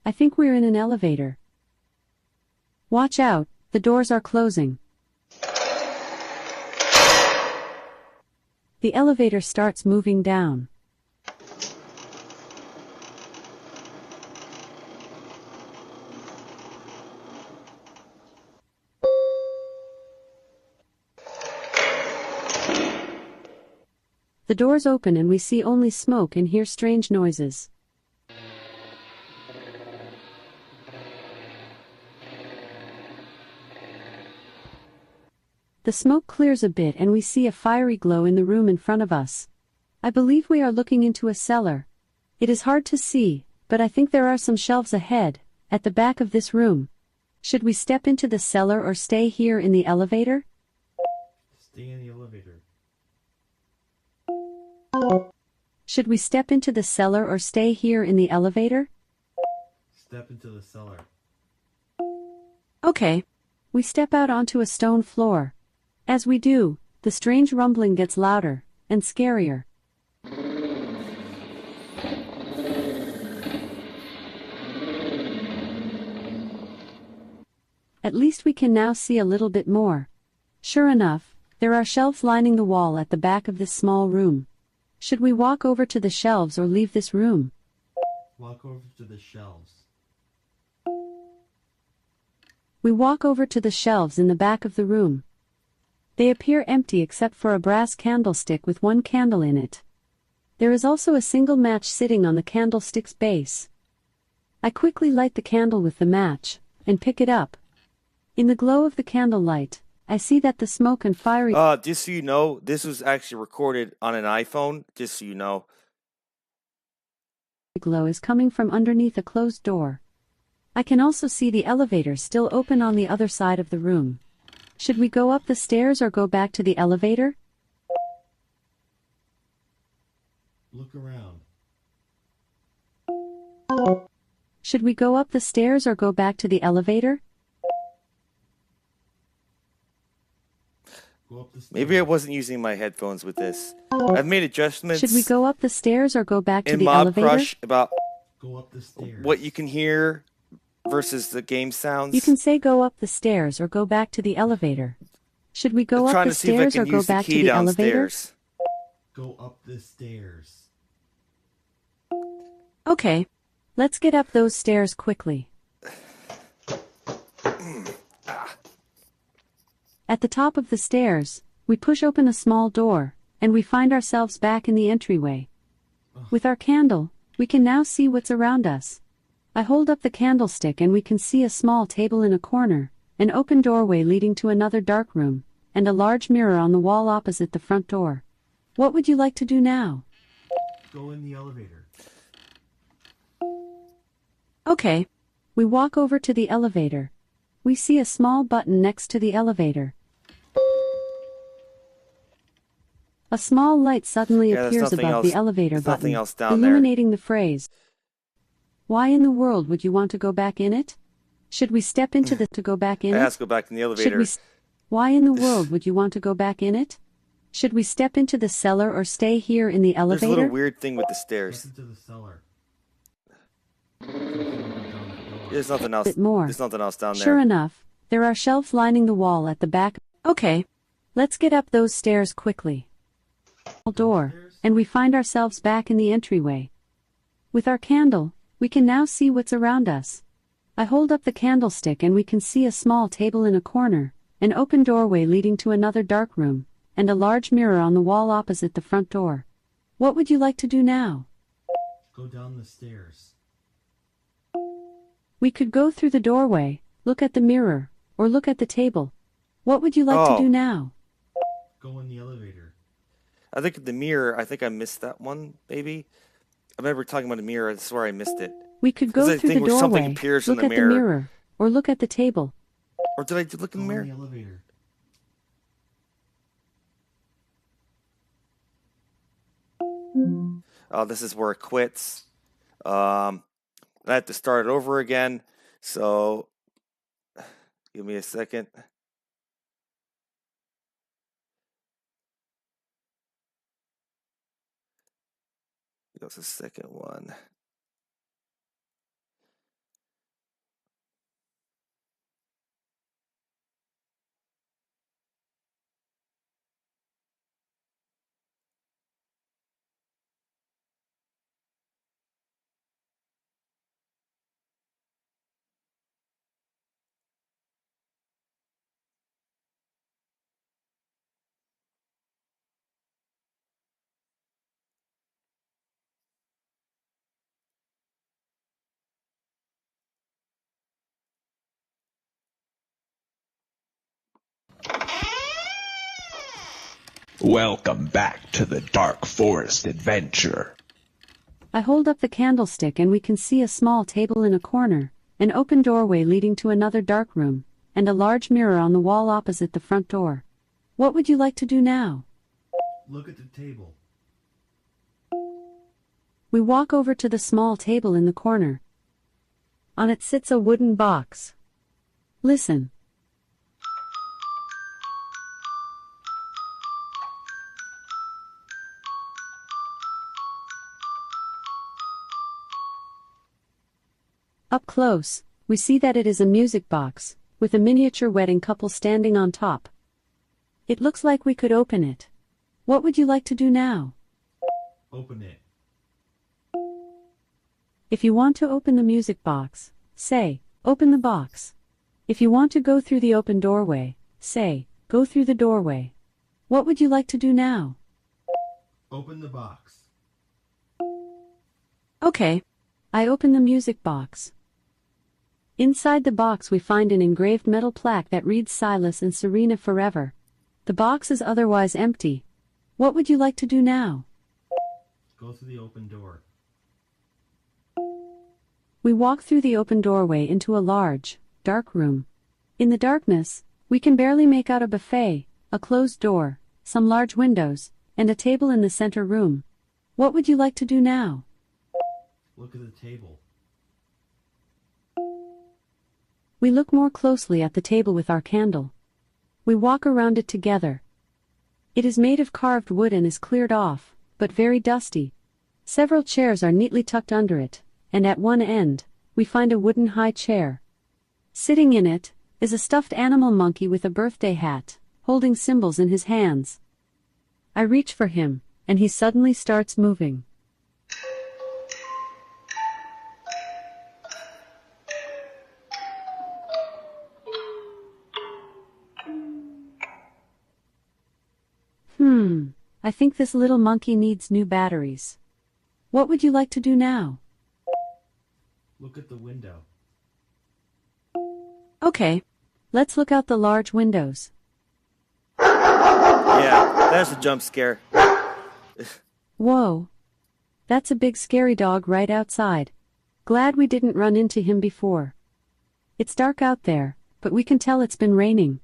I think we're in an elevator. Watch out, the doors are closing. The elevator starts moving down. The doors open and we see only smoke and hear strange noises. The smoke clears a bit and we see a fiery glow in the room in front of us. I believe we are looking into a cellar. It is hard to see, but I think there are some shelves ahead, at the back of this room. Should we step into the cellar or stay here in the elevator? Stay in the elevator. Should we step into the cellar or stay here in the elevator? Step into the cellar. Okay. We step out onto a stone floor. As we do, the strange rumbling gets louder and scarier. At least we can now see a little bit more. Sure enough, there are shelves lining the wall at the back of this small room. Should we walk over to the shelves or leave this room? Walk over to the shelves. We walk over to the shelves in the back of the room. They appear empty except for a brass candlestick with one candle in it. There is also a single match sitting on the candlestick's base. I quickly light the candle with the match, and pick it up. In the glow of the candlelight, I see that the smoke and fiery... Just so you know, this was actually recorded on an iPhone, just so you know. ...glow is coming from underneath a closed door. I can also see the elevator still open on the other side of the room. Should we go up the stairs or go back to the elevator? Look around. Should we go up the stairs or go back to the elevator? Go up the stairs. Maybe I wasn't using my headphones with this. I've made adjustments. Should we go up the stairs or go back to in the Mob elevator? Crush about Go up the stairs. what you can hear versus the game sounds. You can say go up the stairs or go back to the elevator. Should we go up the stairs or go back to the elevator? Go up the stairs. Okay. Let's get up those stairs quickly. At the top of the stairs, we push open a small door, and we find ourselves back in the entryway. With our candle, we can now see what's around us. I hold up the candlestick and we can see a small table in a corner, an open doorway leading to another dark room, and a large mirror on the wall opposite the front door. What would you like to do now? Go in the elevator. Okay. We walk over to the elevator. We see a small button next to the elevator. A small light suddenly appears above the elevator button, illuminating the phrase, Why in the world would you want to go back in it? Should we step into the to go back in I it? have to go back in the elevator. Why in the world would you want to go back in it? Should we step into the cellar or stay here in the elevator? There's a little weird thing with the stairs. Into the cellar. There's nothing else. There's nothing else down there. Sure enough, there are shelves lining the wall at the back. Okay, let's get up those stairs quickly. Door, and we find ourselves back in the entryway. With our candle, we can now see what's around us. I hold up the candlestick and we can see a small table in a corner, an open doorway leading to another dark room, and a large mirror on the wall opposite the front door. What would you like to do now? Go down the stairs. We could go through the doorway, look at the mirror, or look at the table. What would you like to do now? Go in the elevator. I think the mirror, I think I missed that one, maybe. I remember talking about a mirror, I swear I missed it. We could go through the doorway, look at the mirror, or look at the table. Or did I look in the mirror? In the elevator. Oh, this is where it quits. I have to start it over again. So, give me a second. Here's the second one. Welcome back to the Dark Forest Adventure. I hold up the candlestick and we can see a small table in a corner, an open doorway leading to another dark room, and a large mirror on the wall opposite the front door. What would you like to do now? Look at the table. We walk over to the small table in the corner. On it sits a wooden box. Listen. Up close, we see that it is a music box, with a miniature wedding couple standing on top. It looks like we could open it. What would you like to do now? Open it. If you want to open the music box, say, open the box. If you want to go through the open doorway, say, go through the doorway. What would you like to do now? Open the box. Okay. I open the music box. Inside the box we find an engraved metal plaque that reads Silas and Serena forever. The box is otherwise empty. What would you like to do now? Go through the open door. We walk through the open doorway into a large, dark room. In the darkness, we can barely make out a buffet, a closed door, some large windows, and a table in the center room. What would you like to do now? Look at the table. We look more closely at the table with our candle. We walk around it together. It is made of carved wood and is cleared off, but very dusty. Several chairs are neatly tucked under it, and at one end, we find a wooden high chair. Sitting in it is a stuffed animal monkey with a birthday hat, holding cymbals in his hands. I reach for him, and he suddenly starts moving. I think this little monkey needs new batteries. What would you like to do now? Look at the window. Okay. Let's look out the large windows. Yeah, that's a jump scare. Whoa. That's a big scary dog right outside. Glad we didn't run into him before. It's dark out there, but we can tell it's been raining.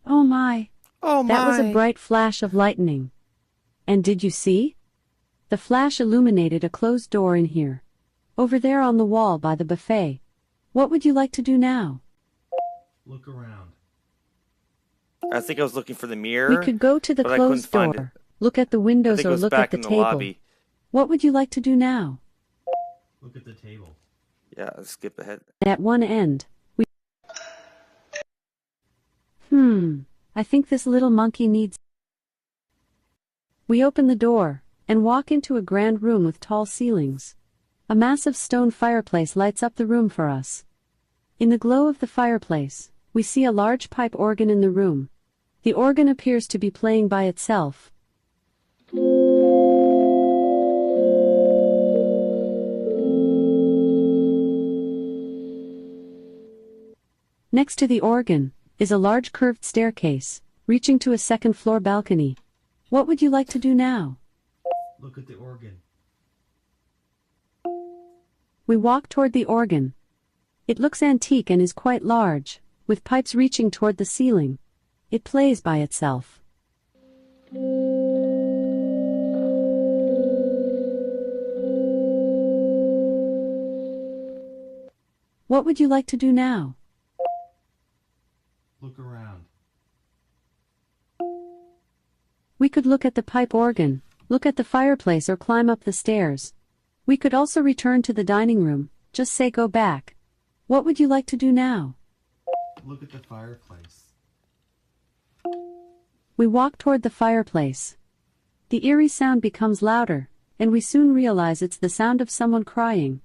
Oh my. Oh my. That was a bright flash of lightning. And did you see? The flash illuminated a closed door in here. Over there on the wall by the buffet. What would you like to do now? Look around. I think I was looking for the mirror. We could go to the but I couldn't closed find door, it. look at the I windows think it or was look back at the in the table. lobby. What would you like to do now? Look at the table. Yeah, let's skip ahead. At one end, we... I think this little monkey needs... We open the door, and walk into a grand room with tall ceilings. A massive stone fireplace lights up the room for us. In the glow of the fireplace, we see a large pipe organ in the room. The organ appears to be playing by itself. Next to the organ is a large curved staircase, reaching to a second-floor balcony. What would you like to do now? Look at the organ. We walk toward the organ. It looks antique and is quite large, with pipes reaching toward the ceiling. It plays by itself. What would you like to do now? Look around. We could look at the pipe organ, look at the fireplace or climb up the stairs. We could also return to the dining room, just say go back. What would you like to do now? Look at the fireplace. We walk toward the fireplace. The eerie sound becomes louder, and we soon realize it's the sound of someone crying.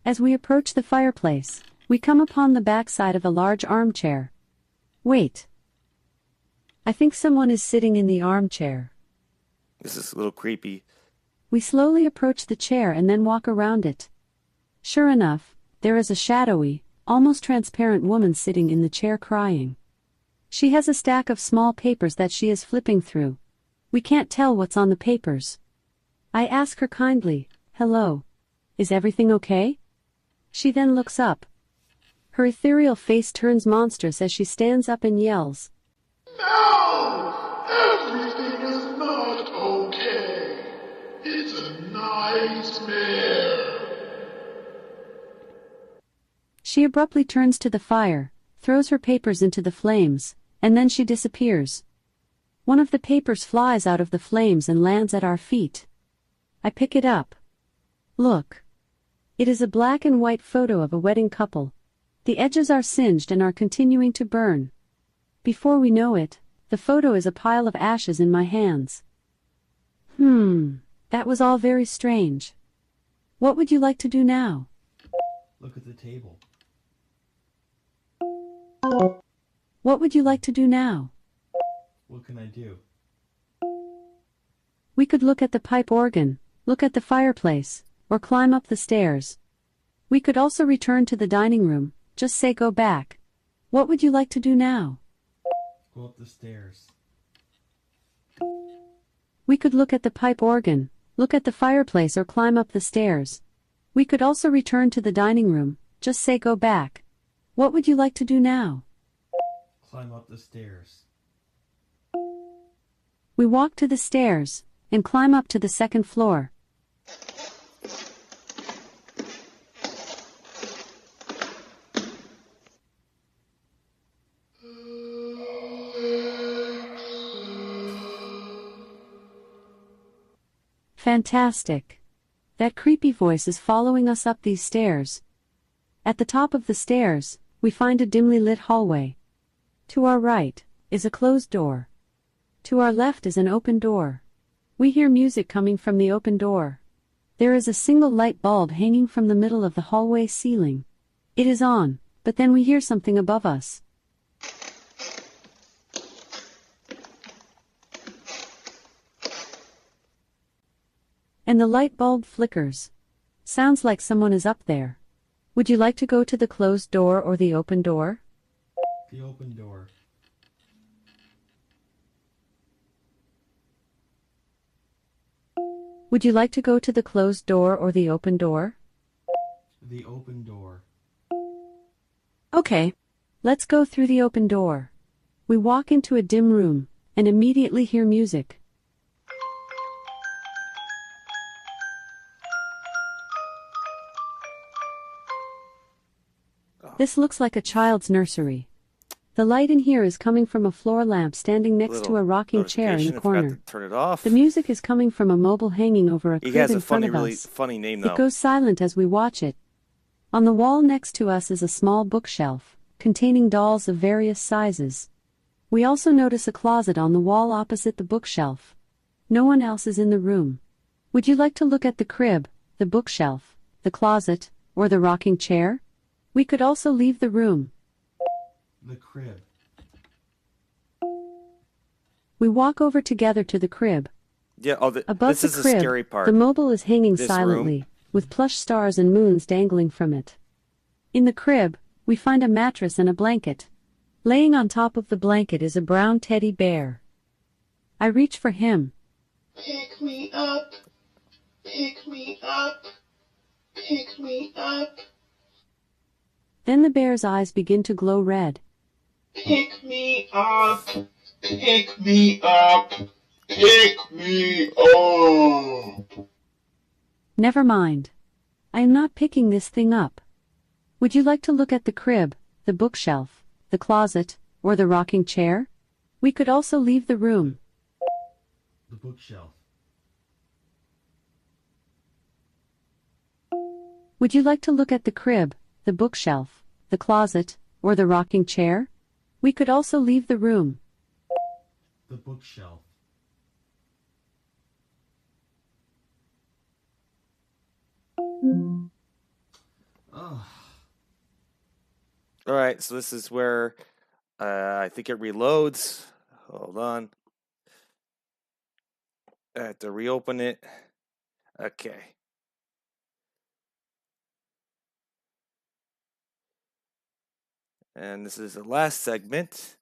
As we approach the fireplace, we come upon the backside of a large armchair. Wait. I think someone is sitting in the armchair. This is a little creepy. We slowly approach the chair and then walk around it. Sure enough, there is a shadowy, almost transparent woman sitting in the chair crying. She has a stack of small papers that she is flipping through. We can't tell what's on the papers. I ask her kindly, "Hello. Is everything okay?" She then looks up. Her ethereal face turns monstrous as she stands up and yells, No! Everything is not okay. It's a nightmare. She abruptly turns to the fire, throws her papers into the flames, and then she disappears. One of the papers flies out of the flames and lands at our feet. I pick it up. Look. It is a black and white photo of a wedding couple. The edges are singed and are continuing to burn. Before we know it, the photo is a pile of ashes in my hands. That was all very strange. What would you like to do now? Look at the table. What would you like to do now? What can I do? We could look at the pipe organ, look at the fireplace, or climb up the stairs. We could also return to the dining room, just say go back. What would you like to do now? Go up the stairs. We could look at the pipe organ, look at the fireplace or climb up the stairs. We could also return to the dining room, just say go back. What would you like to do now? Climb up the stairs. We walk to the stairs, and climb up to the second floor. Fantastic. That creepy voice is following us up these stairs. At the top of the stairs, we find a dimly lit hallway. To our right is a closed door. To our left is an open door. We hear music coming from the open door. There is a single light bulb hanging from the middle of the hallway ceiling. It is on, but then we hear something above us. And the light bulb flickers. Sounds like someone is up there. Would you like to go to the closed door or the open door? The open door. Would you like to go to the closed door or the open door? The open door. Okay. Let's go through the open door. We walk into a dim room, and immediately hear music. This looks like a child's nursery. The light in here is coming from a floor lamp standing next to a rocking chair in the corner. Turn it off. The music is coming from a mobile hanging over a He crib has in a front funny, of really us. funny name though. It goes silent as we watch it. On the wall next to us is a small bookshelf, containing dolls of various sizes. We also notice a closet on the wall opposite the bookshelf. No one else is in the room. Would you like to look at the crib, the bookshelf, the closet, or the rocking chair? We could also leave the room. The crib. We walk over together to the crib. Yeah, Above this the is crib, the scary part. the mobile is hanging This silently, room. with plush stars and moons dangling from it. In the crib, we find a mattress and a blanket. Laying on top of the blanket is a brown teddy bear. I reach for him. Pick me up. Pick me up. Pick me up. Then the bear's eyes begin to glow red. Pick me up. Pick me up. Pick me up. Never mind. I am not picking this thing up. Would you like to look at the crib, the bookshelf, the closet, or the rocking chair? We could also leave the room. The bookshelf. Would you like to look at the crib, the bookshelf, the closet, or the rocking chair? We could also leave the room. The bookshelf. Oh. Alright, so this is where I think it reloads. Hold on. I have to reopen it. Okay. And this is the last segment.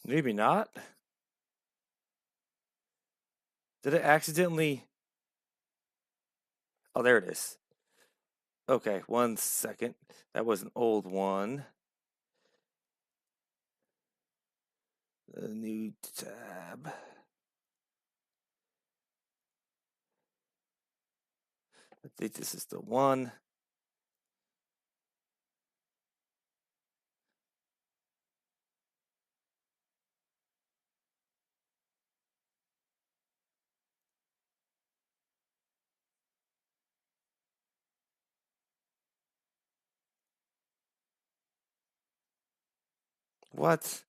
Maybe not. Did it accidentally... Oh, there it is. Okay, 1 second. That was an old one. A new tab. I think this is the one. What?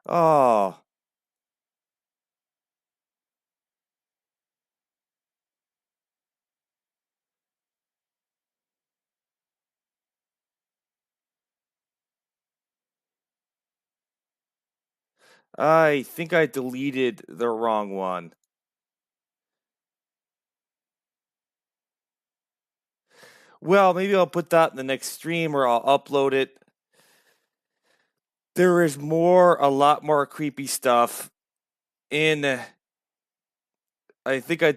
Oh. I think I deleted the wrong one. Well, maybe I'll put that in the next stream or I'll upload it. There is a lot more creepy stuff in I think I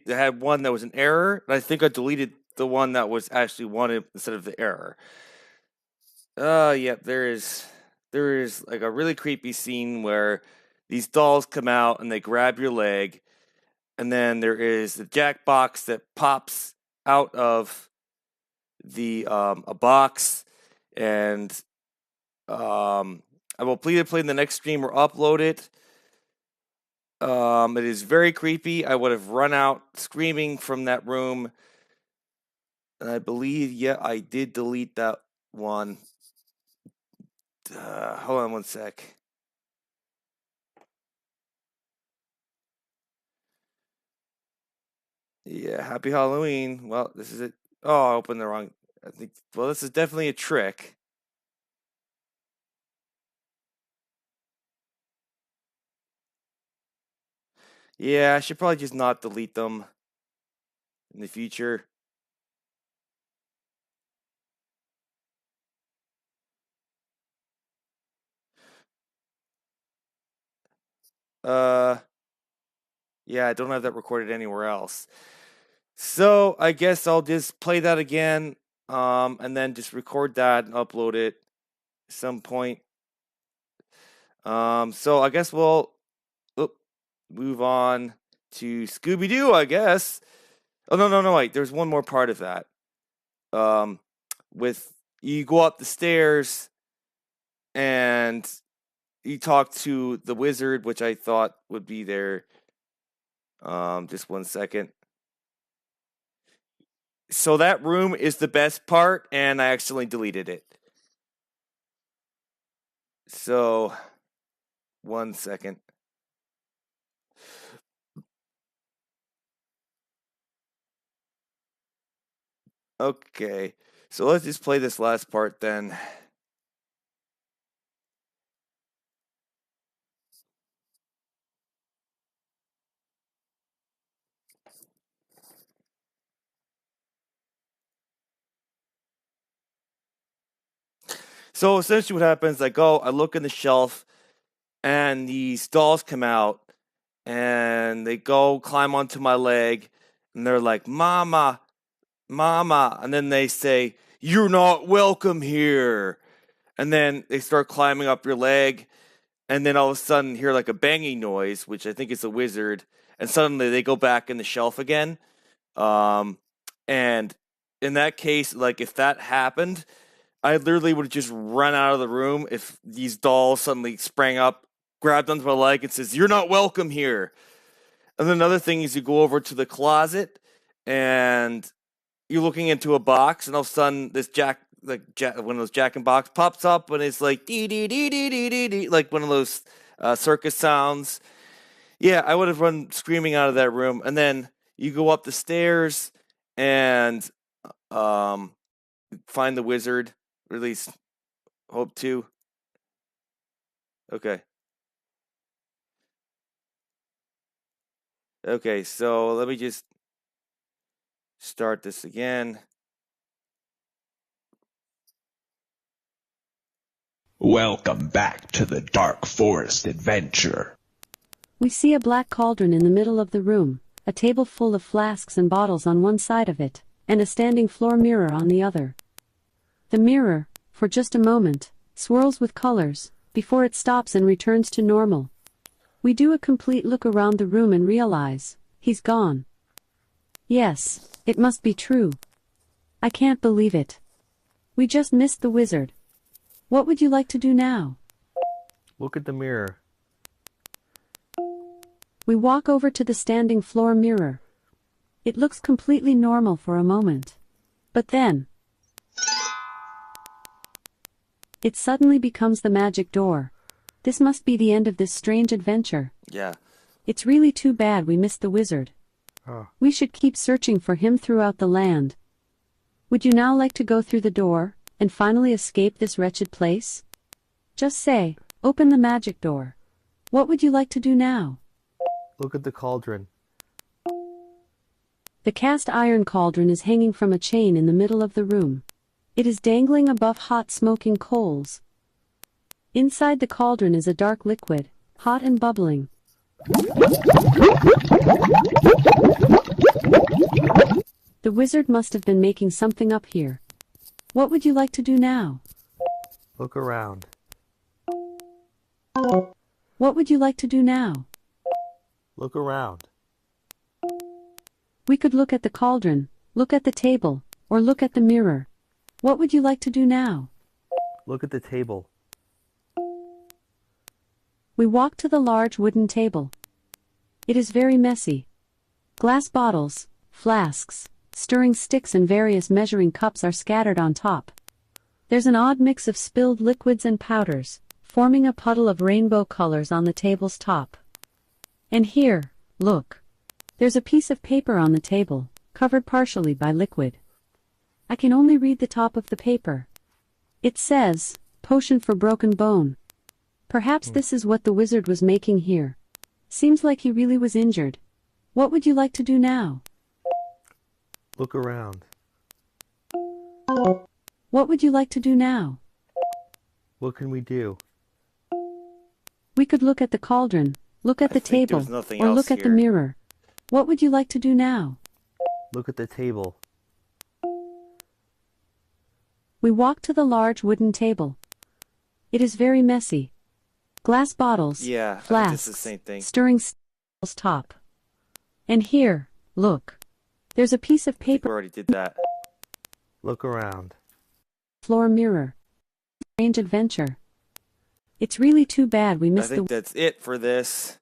had one that was an error, and I think I deleted the one that was actually wanted instead of the error. Yeah, there is like a really creepy scene where these dolls come out and they grab your leg, and then there is the Jackbox that pops out of the a box, and I will please play in the next stream or upload it. It is very creepy. I would have run out screaming from that room. And I believe, yeah, I did delete that one. Hold on one sec. Yeah, happy Halloween. Well, this is it. Oh, I opened the wrong. I think. Well, this is definitely a trick. Yeah, I should probably just not delete them in the future. Yeah, I don't have that recorded anywhere else. So I guess I'll just play that again, and then just record that and upload it at some point. So I guess we'll move on to Scooby-Doo, I guess. Oh, no, wait. There's one more part of that. With you go up the stairs and you talk to the wizard, which I thought would be there. Just one second. So that room is the best part, and I accidentally deleted it. So, one second. Okay, so let's just play this last part then. So essentially what happens, I look in the shelf, and these dolls come out, and they go climb onto my leg, and they're like, Mama, Mama, and then they say, you're not welcome here. And then they start climbing up your leg, and then all of a sudden hear like a banging noise, which I think is a wizard, and suddenly they go back in the shelf again. And in that case, like if that happened, I literally would have just run out of the room if these dolls suddenly sprang up, grabbed onto my leg, and says, you're not welcome here. And then another thing is you go over to the closet, and you're looking into a box, and all of a sudden this one of those Jack and Box pops up, and it's like dee dee dee dee dee dee dee, like one of those circus sounds. Yeah, I would have run screaming out of that room, and then you go up the stairs and find the wizard, or at least hope to. Okay. Okay, so let me just start this again. Welcome back to the Dark Forest adventure. We see a black cauldron in the middle of the room, a table full of flasks and bottles on one side of it, and a standing floor mirror on the other. The mirror, for just a moment, swirls with colors, before it stops and returns to normal. We do a complete look around the room and realize, he's gone. Yes, it must be true. I can't believe it. We just missed the wizard. What would you like to do now? Look at the mirror. We walk over to the standing floor mirror. It looks completely normal for a moment. But then, it suddenly becomes the magic door. This must be the end of this strange adventure. Yeah. It's really too bad we missed the wizard. Oh. We should keep searching for him throughout the land. Would you now like to go through the door and finally escape this wretched place? Just say, open the magic door. What would you like to do now? Look at the cauldron. The cast iron cauldron is hanging from a chain in the middle of the room. It is dangling above hot smoking coals. Inside the cauldron is a dark liquid, hot and bubbling. The wizard must have been making something up here. What would you like to do now? Look around. What would you like to do now? Look around. We could look at the cauldron, look at the table, or look at the mirror. What would you like to do now? Look at the table. We walk to the large wooden table. It is very messy. Glass bottles, flasks, stirring sticks and various measuring cups are scattered on top. There's an odd mix of spilled liquids and powders, forming a puddle of rainbow colors on the table's top. And here, look. There's a piece of paper on the table, covered partially by liquid. I can only read the top of the paper. It says, "Potion for broken bone." Perhaps this is what the wizard was making here. Seems like he really was injured. What would you like to do now? Look around. What would you like to do now? What can we do? We could look at the cauldron, look at the table, or look at the mirror. What would you like to do now? Look at the table. We walk to the large wooden table. It is very messy. Glass bottles, flasks, stirring stills top. And here, look. There's a piece of paper. We already did that. Look around. Floor mirror. Strange adventure. It's really too bad we missed I think that's it for this.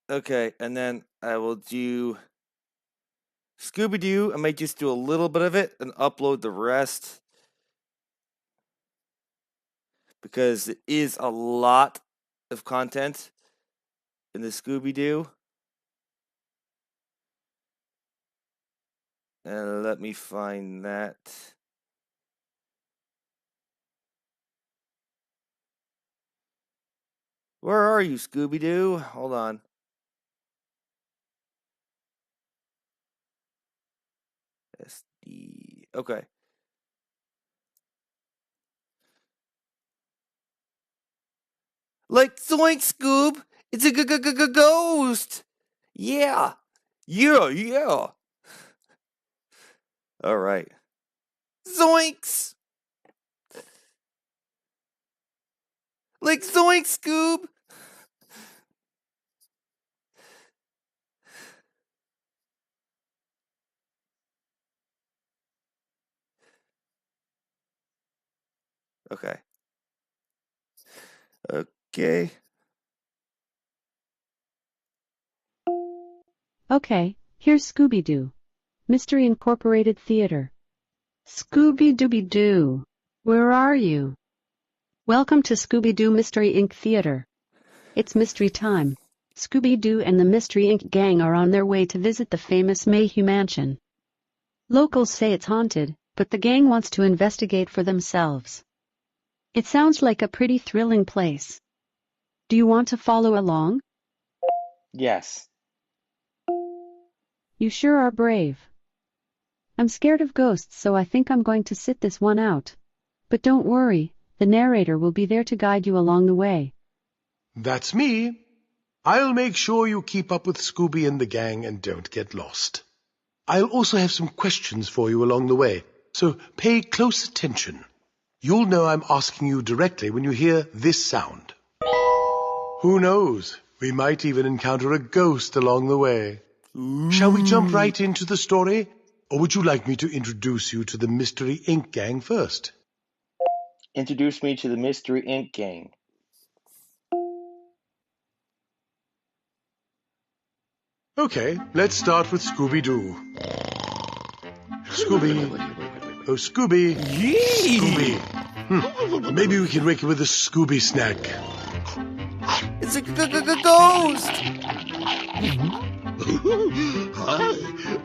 Okay, and then I will do Scooby-Doo. I might just do a little bit of it and upload the rest, because it is a lot of content in the Scooby-Doo. And let me find that. Where are you, Scooby-Doo? Hold on. SD. Okay. Like Zoink, Scoob! It's a ghost! Yeah! Yeah! Alright. Zoinks! Like Zoink, Scoob! Okay. Okay. Okay, here's Scooby-Doo. Mystery Incorporated Theater. Scooby-Dooby-Doo. Where are you? Welcome to Scooby-Doo Mystery Inc. Theater. It's mystery time. Scooby-Doo and the Mystery Inc. gang are on their way to visit the famous Mayhew Mansion. Locals say it's haunted, but the gang wants to investigate for themselves. It sounds like a pretty thrilling place. Do you want to follow along? Yes. You sure are brave. I'm scared of ghosts, so I think I'm going to sit this one out. But don't worry, the narrator will be there to guide you along the way. That's me. I'll make sure you keep up with Scooby and the gang and don't get lost. I'll also have some questions for you along the way, so pay close attention. You'll know I'm asking you directly when you hear this sound. Who knows? We might even encounter a ghost along the way. Shall we jump right into the story? Or would you like me to introduce you to the Mystery Inc. gang first? Introduce me to the Mystery Inc. gang. Okay, let's start with Scooby-Doo. Scooby. Oh, Scooby. Yee! Scooby. Maybe we can wake you with a Scooby snack. It's a ghost! Hi,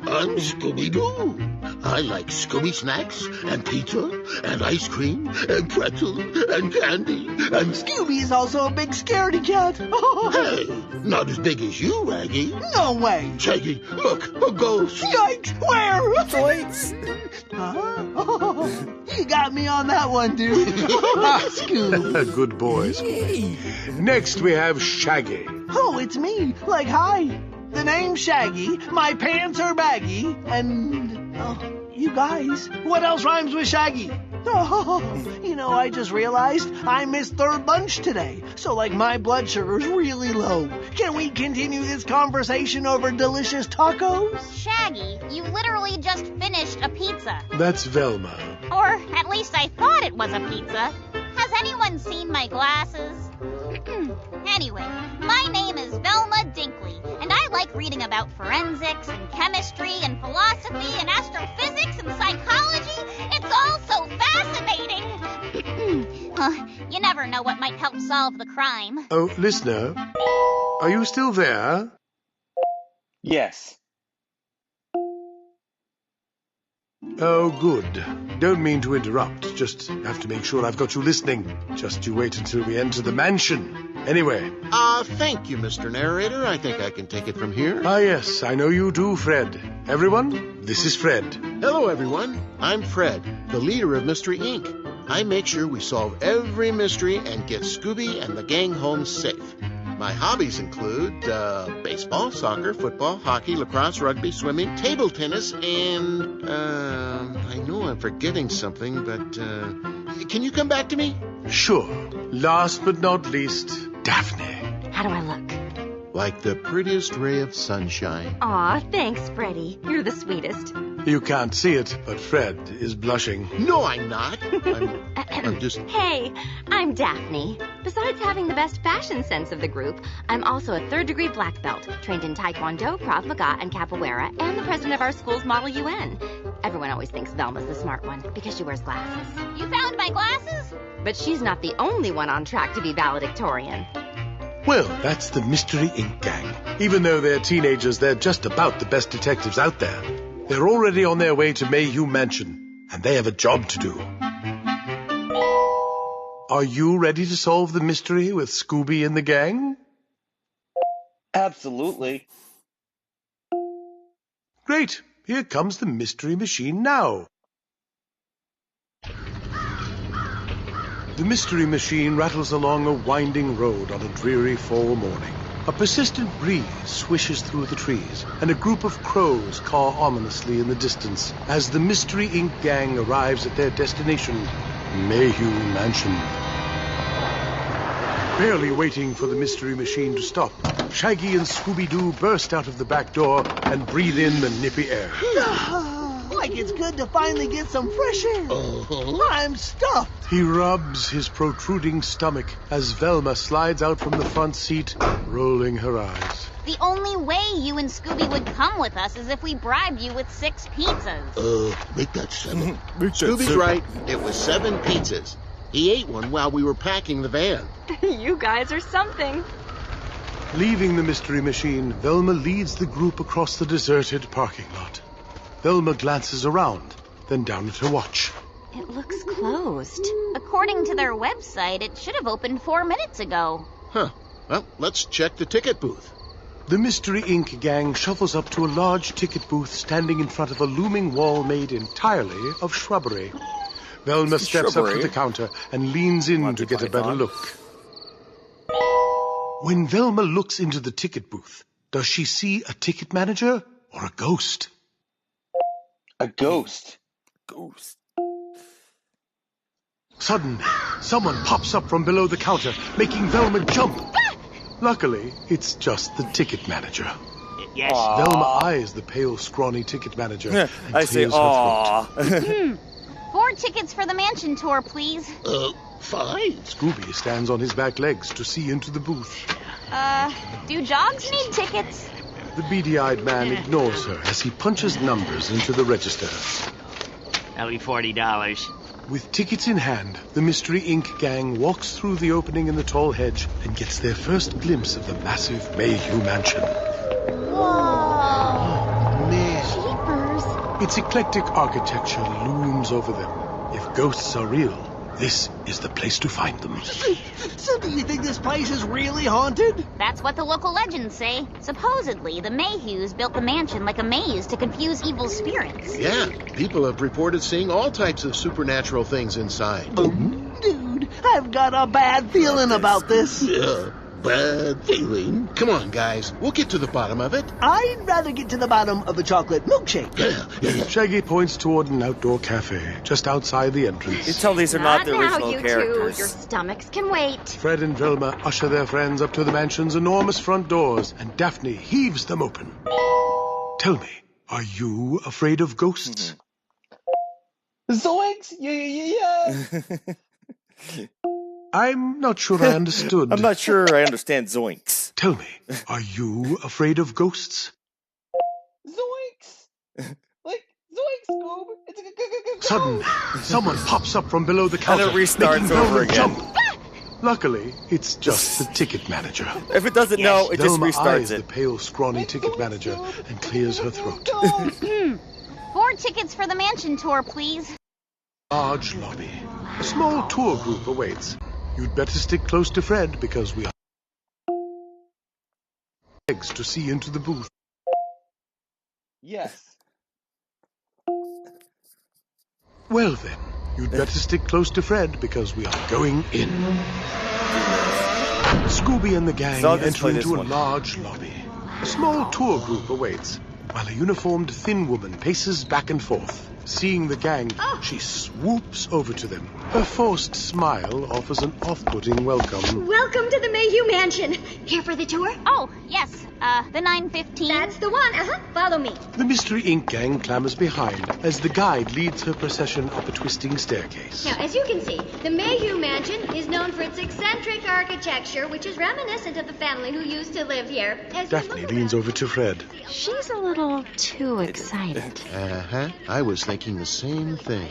I'm Scooby-Doo. I like Scooby snacks and pizza and ice cream and pretzel and candy and... Scooby is also a big scaredy cat. Hey, not as big as you, Raggy. No way. Shaggy, look, a ghost. Yikes, where? Zoinks! You got me on that one, dude. Scoob. Good boy, Scooby. Next we have Shaggy. Oh, it's me. Like, hi. The name's Shaggy, my pants are baggy, and... you guys, what else rhymes with Shaggy? I just realized I missed third lunch today, so my blood sugar's really low. Can we continue this conversation over delicious tacos? Shaggy, you literally just finished a pizza. That's Velma. Or at least I thought it was a pizza. Has anyone seen my glasses? Anyway, my name is Velma Dinkley, and I like reading about forensics and chemistry and philosophy and astrophysics and psychology. It's all so fascinating. You never know what might help solve the crime. Oh, listener, are you still there? Yes. Oh, good. Don't mean to interrupt. Just have to make sure I've got you listening. Just you wait until we enter the mansion. Anyway. Thank you, Mr. Narrator. I think I can take it from here. Ah, yes, I know you do, Fred. Everyone, this is Fred. Hello, everyone. I'm Fred, the leader of Mystery Inc. I make sure we solve every mystery and get Scooby and the gang home safe. My hobbies include baseball, soccer, football, hockey, lacrosse, rugby, swimming, table tennis, and I know I'm forgetting something, but can you come back to me? Sure. Last but not least, Daphne. How do I look? Like the prettiest ray of sunshine. Aw, thanks, Freddie. You're the sweetest. You can't see it, but Fred is blushing. No, I'm not. I'm just... Hey, I'm Daphne. Besides having the best fashion sense of the group, I'm also a third-degree black belt, trained in Taekwondo, Krav Maga, and Capoeira, and the president of our school's Model UN. Everyone always thinks Velma's the smart one because she wears glasses. You found my glasses? But she's not the only one on track to be valedictorian. Well, that's the Mystery Inc. gang. Even though they're teenagers, they're just about the best detectives out there. They're already on their way to Mayhew Mansion, and they have a job to do. Are you ready to solve the mystery with Scooby and the gang? Absolutely. Great. Here comes the mystery machine now. The mystery machine rattles along a winding road on a dreary fall morning. A persistent breeze swishes through the trees, and a group of crows caw ominously in the distance as the Mystery Inc. gang arrives at their destination, Mayhew Mansion. Barely waiting for the mystery machine to stop, Shaggy and Scooby-Doo burst out of the back door and breathe in the nippy air. Like it's good to finally get some fresh air. I'm stuffed. He rubs his protruding stomach as Velma slides out from the front seat, rolling her eyes. The only way you and Scooby would come with us is if we bribed you with 6 pizzas. Make that 7. Scooby's right. It was 7 pizzas. He ate one while we were packing the van. You guys are something. Leaving the mystery machine, Velma leads the group across the deserted parking lot. Velma glances around, then down at her watch. It looks closed. According to their website, it should have opened 4 minutes ago. Huh. Well, let's check the ticket booth. The Mystery Inc. gang shuffles up to a large ticket booth standing in front of a looming wall made entirely of shrubbery. Velma steps up to the counter and leans in to get a better look. When Velma looks into the ticket booth, does she see a ticket manager or a ghost? A ghost. Ghost. Suddenly, someone pops up from below the counter, making Velma jump. Luckily, it's just the ticket manager. Yes. Velma eyes the pale, scrawny ticket manager and I say, clears her aww. 4 tickets for the mansion tour, please. 5. Scooby stands on his back legs to see into the booth. Do dogs need tickets? The beady-eyed man ignores her as he punches numbers into the register. That'll be $40. With tickets in hand, the Mystery Inc. gang walks through the opening in the tall hedge and gets their first glimpse of the massive Mayhew Mansion. Whoa! Man. Jeepers. Its eclectic architecture looms over them. If ghosts are real, this is the place to find them. So do you think this place is really haunted? That's what the local legends say. Supposedly, the Mayhews built the mansion like a maze to confuse evil spirits. Yeah, people have reported seeing all types of supernatural things inside. Dude, I've got a bad feeling about this. Yeah, bad feeling. Come on, guys. We'll get to the bottom of it. I'd rather get to the bottom of the chocolate milkshake. Yeah. Shaggy points toward an outdoor cafe just outside the entrance. You tell these are not the now, original you characters. two. Your stomachs can wait. Fred and Velma usher their friends up to the mansion's enormous front doors, and Daphne heaves them open. Tell me, are you afraid of ghosts? Zoinks! Yeah. I'm not sure I understood. I'm not sure I understand zoinks. Tell me, are you afraid of ghosts? Zoinks! Like, zoinks, Scoob! Suddenly, someone pops up from below the counter, And it restarts making over Velma again. jump. Luckily, it's just the ticket manager. If it doesn't know, it just Velma restarts eyes it. the pale, scrawny ticket manager and clears her throat. 4 tickets for the mansion tour, please. Large lobby. A small tour group awaits. You'd better stick close to Fred because we have legs to see into the booth. Yes. Well then, you'd better stick close to Fred because we are going in. Scooby and the gang So I'll just enter play this into a one. large lobby. A small tour group awaits, while a uniformed thin woman paces back and forth. Seeing the gang, she swoops over to them. Her forced smile offers an off-putting welcome. Welcome to the Mayhew Mansion. Here for the tour? Oh, yes. The 9:15. That's the one. Follow me. The Mystery Inc. gang clambers behind as the guide leads her procession up a twisting staircase. Now, as you can see, the Mayhew Mansion is known for its eccentric architecture, which is reminiscent of the family who used to live here. As you Daphne look leans over to Fred. She's a little too excited. I was thinking the same thing.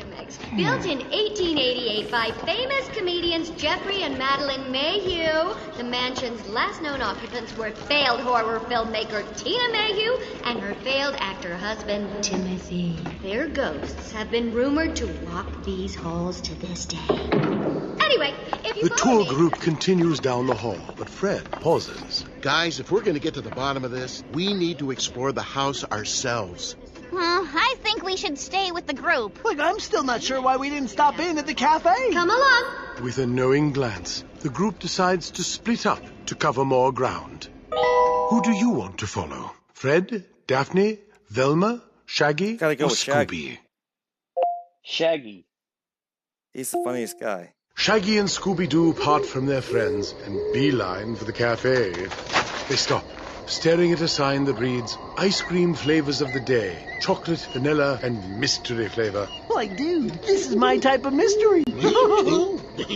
Built in 1888 by famous comedians Jeffrey and Madeline Mayhew, the mansion's last known occupants were failed horror filmmaker Tina Mayhew and her failed actor husband Timothy. Their ghosts have been rumored to walk these halls to this day. Anyway, if you The tour group continues down the hall, but Fred pauses. Guys, if we're going to get to the bottom of this, we need to explore the house ourselves. I think we should stay with the group. Look, I'm still not sure why we didn't stop in at the cafe. Come along. With a knowing glance, the group decides to split up to cover more ground. Who do you want to follow? Fred, Daphne, Velma, Shaggy, Gotta go or with Scooby? Shaggy. He's the funniest guy. Shaggy and Scooby-Doo part from their friends and beeline for the cafe. They stop, staring at a sign that reads, Ice cream flavors of the day, chocolate, vanilla, and mystery flavor. Like, dude, this is my type of mystery.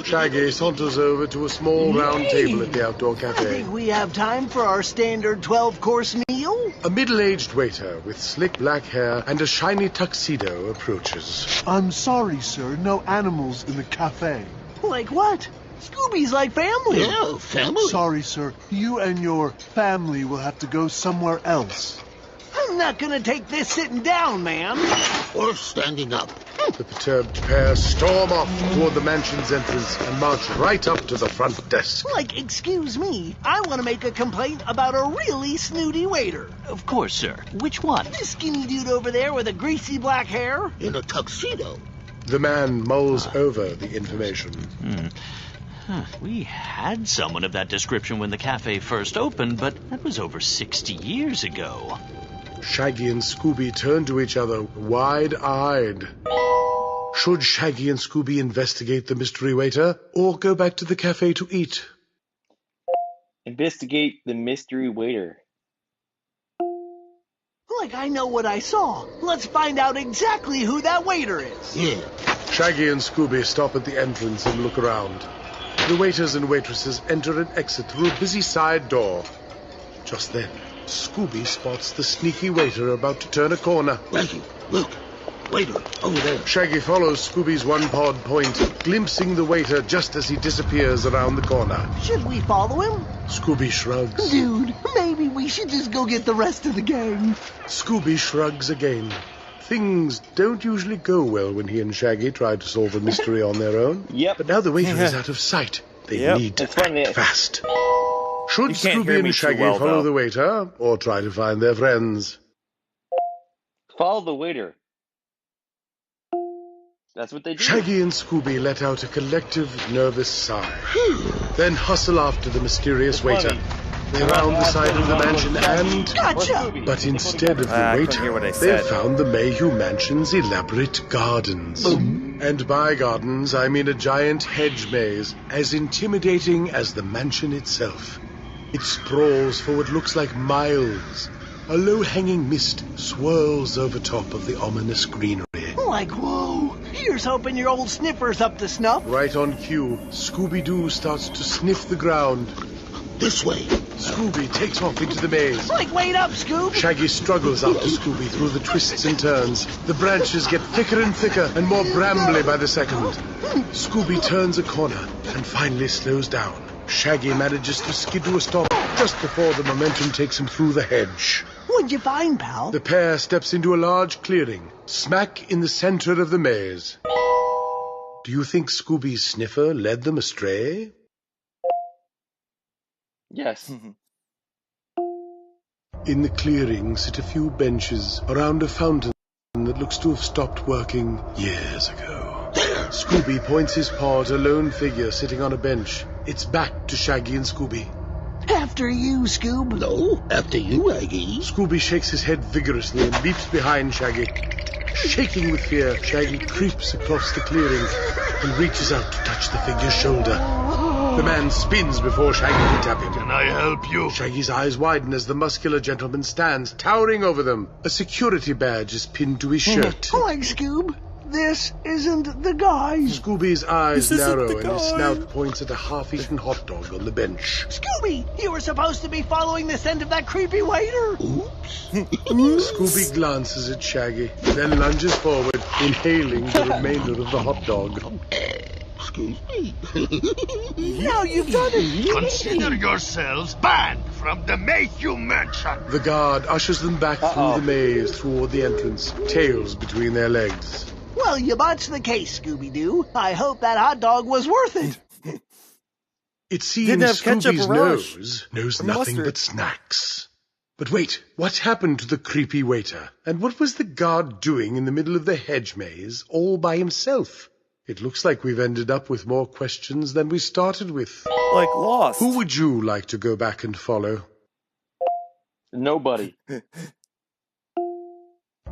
Shaggy saunters over to a small round table at the outdoor I cafe. think we have time for our standard 12-course meal. A middle-aged waiter with slick black hair and a shiny tuxedo approaches. I'm sorry, sir. No animals in the cafe. Like what? Scooby's like family. Yeah, family. Sorry, sir. You and your family will have to go somewhere else. I'm not gonna take this sitting down, man. Or standing up. The perturbed pair storm off toward the mansion's entrance and march right up to the front desk. Like, excuse me, I want to make a complaint about a really snooty waiter. Of course, sir. Which one? This skinny dude over there with the greasy black hair. In a tuxedo. The man mulls over the information. We had someone of that description when the cafe first opened, but that was over 60 years ago. Shaggy and Scooby turn to each other, wide-eyed. Should Shaggy and Scooby investigate the mystery waiter, or go back to the cafe to eat? Investigate the mystery waiter. Like, I know what I saw. Let's find out exactly who that waiter is. Yeah. Shaggy and Scooby stop at the entrance and look around. The waiters and waitresses enter and exit through a busy side door. Just then, Scooby spots the sneaky waiter about to turn a corner. Shaggy, look. Waiter, over there. Shaggy follows Scooby's one-pawed point, glimpsing the waiter just as he disappears around the corner. Should we follow him? Scooby shrugs. Dude, maybe we should just go get the rest of the gang. Scooby shrugs again. Things don't usually go well when he and Shaggy try to solve a mystery on their own. Yep. But now the waiter is out of sight. They need to act fast. Should You can't hear Scooby me and too Shaggy well, follow though. the waiter or try to find their friends? Follow the waiter. That's what they do. Shaggy and Scooby let out a collective, nervous sigh. Then hustle after the mysterious waiter. They round the side of the mansion and... Gotcha! But instead of the I couldn't hear what I waiter, said. they found the Mayhew Mansion's elaborate gardens. And by gardens, I mean a giant hedge maze, as intimidating as the mansion itself. It sprawls for what looks like miles. A low-hanging mist swirls over top of the ominous greenery. Like, whoa, here's hoping your old sniffer's up to snuff. Right on cue, Scooby-Doo starts to sniff the ground. This way. Scooby takes off into the maze. Like, wait up, Scoob. Shaggy struggles after Scooby through the twists and turns. The branches get thicker and thicker and more brambly by the second. Scooby turns a corner and finally slows down. Shaggy manages to skid to a stop just before the momentum takes him through the hedge. What'd you find, pal? The pair steps into a large clearing, smack in the center of the maze. Do you think Scooby's sniffer led them astray? Yes. In the clearing sit a few benches around a fountain that looks to have stopped working years ago. Scooby points his paw at a lone figure sitting on a bench. It's back to Shaggy and Scooby. After you, Scoob. No, after you, Aggie. Scooby shakes his head vigorously and leaps behind Shaggy. Shaking with fear, Shaggy creeps across the clearing and reaches out to touch the figure's shoulder. The man spins before Shaggy can tap him. Can I help you? Shaggy's eyes widen as the muscular gentleman stands, towering over them. A security badge is pinned to his shirt. Like, Scoob, this isn't the guy. Scooby's eyes narrow and his snout points at a half-eaten hot dog on the bench. Scooby, you were supposed to be following the scent of that creepy waiter. Scooby glances at Shaggy, then lunges forward, inhaling the remainder of the hot dog. Excuse me. Now you've done it. Consider yourselves banned from the Mayhew Mansion. The guard ushers them back through the maze toward the entrance, tails between their legs. Well, you botched the case, Scooby-Doo. I hope that hot dog was worth it. It seems Didn't have ketchup Scooby's or relish. nose knows Or nothing mustard. but snacks. But wait, what happened to the creepy waiter? And what was the guard doing in the middle of the hedge maze all by himself? It looks like we've ended up with more questions than we started with. Like Lost. Who would you like to go back and follow? Nobody.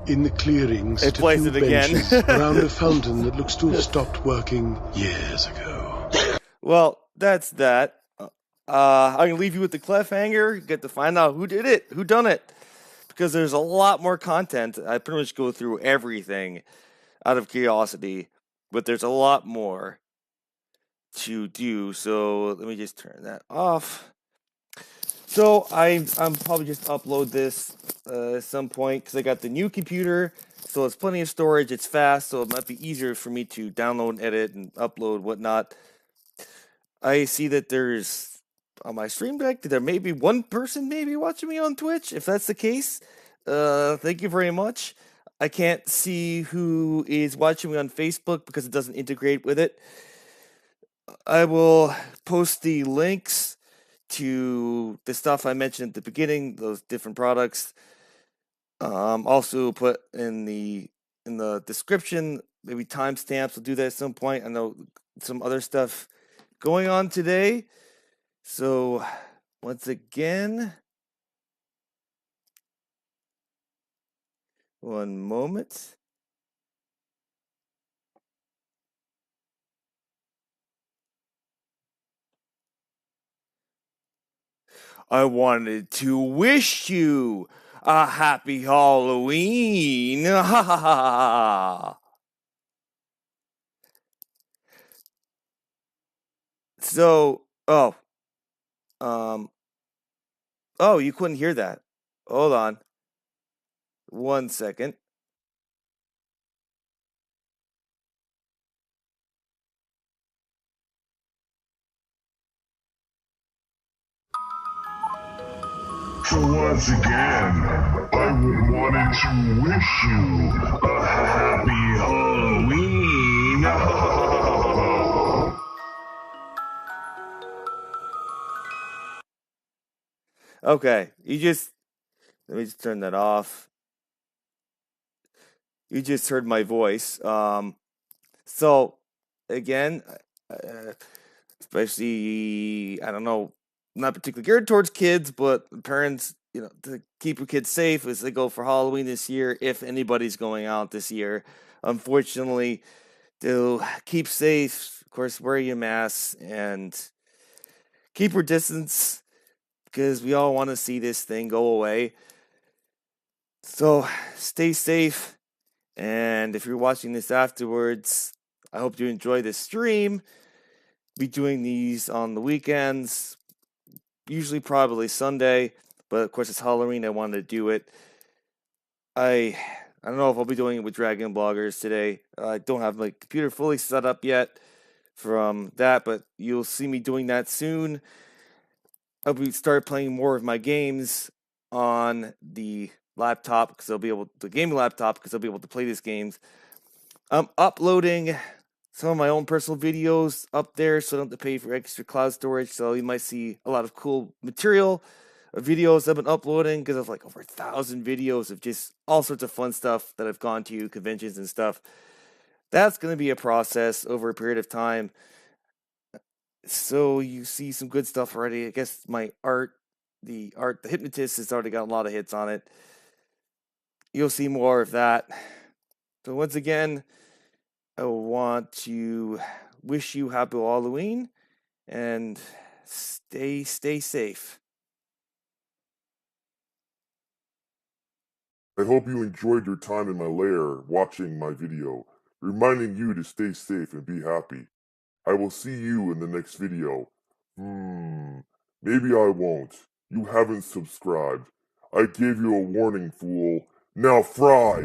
In the clearing sit a plays few it again. benches around a fountain that looks to have stopped working years ago. Well, that's that. I'm gonna leave you with the cliffhanger. You get to find out who did it, who done it, because there's a lot more content. I pretty much go through everything out of curiosity, but there's a lot more to do. So let me just turn that off. So I'm probably just upload this at some point because I got the new computer, so it's plenty of storage. It's fast, so it might be easier for me to download, edit, and upload whatnot. I see that there's on my stream deck there may be one person maybe watching me on Twitch. If that's the case, thank you very much. I can't see who is watching me on Facebook because it doesn't integrate with it. I will post the links to the stuff I mentioned at the beginning, those different products. Also put in the description, maybe timestamps. We'll do that at some point. I know some other stuff going on today. So once again, one moment. I wanted to wish you a happy Halloween. Ha ha ha ha. So, oh, you couldn't hear that. Hold on. 1 second. So once again, I would want wanted to wish you a happy Halloween. Okay, let me just turn that off. You just heard my voice. So, again, especially, I don't know, not particularly geared towards kids, but parents, to keep your kids safe as they go for Halloween this year, if anybody's going out this year. Unfortunately, to keep safe, of course, wear your masks and keep your distance, because we all want to see this thing go away. So, stay safe. And if you're watching this afterwards, I hope you enjoy this stream. Be doing these on the weekends, usually probably Sunday, but of course it's Halloween. I wanted to do it. I don't know if I'll be doing it with Dragon Bloggers today. I don't have my computer fully set up yet from that, but you'll see me doing that soon. I'll start playing more of my games on the laptop because I'll be able to gaming laptop because I'll be able to play these games. I'm uploading some of my own personal videos up there, so I don't have to pay for extra cloud storage. So you might see a lot of cool material, videos I've been uploading because I've like over 1,000 videos of just all sorts of fun stuff that I've gone to, conventions and stuff. That's going to be a process over a period of time. So you see some good stuff already. I guess my the Hypnotist has already got a lot of hits on it. You'll see more of that. So once again, I want to wish you happy Halloween and stay safe. I hope you enjoyed your time in my lair watching my video, reminding you to stay safe and be happy. I will see you in the next video. Maybe I won't. You haven't subscribed. I gave you a warning, fool. Now fry!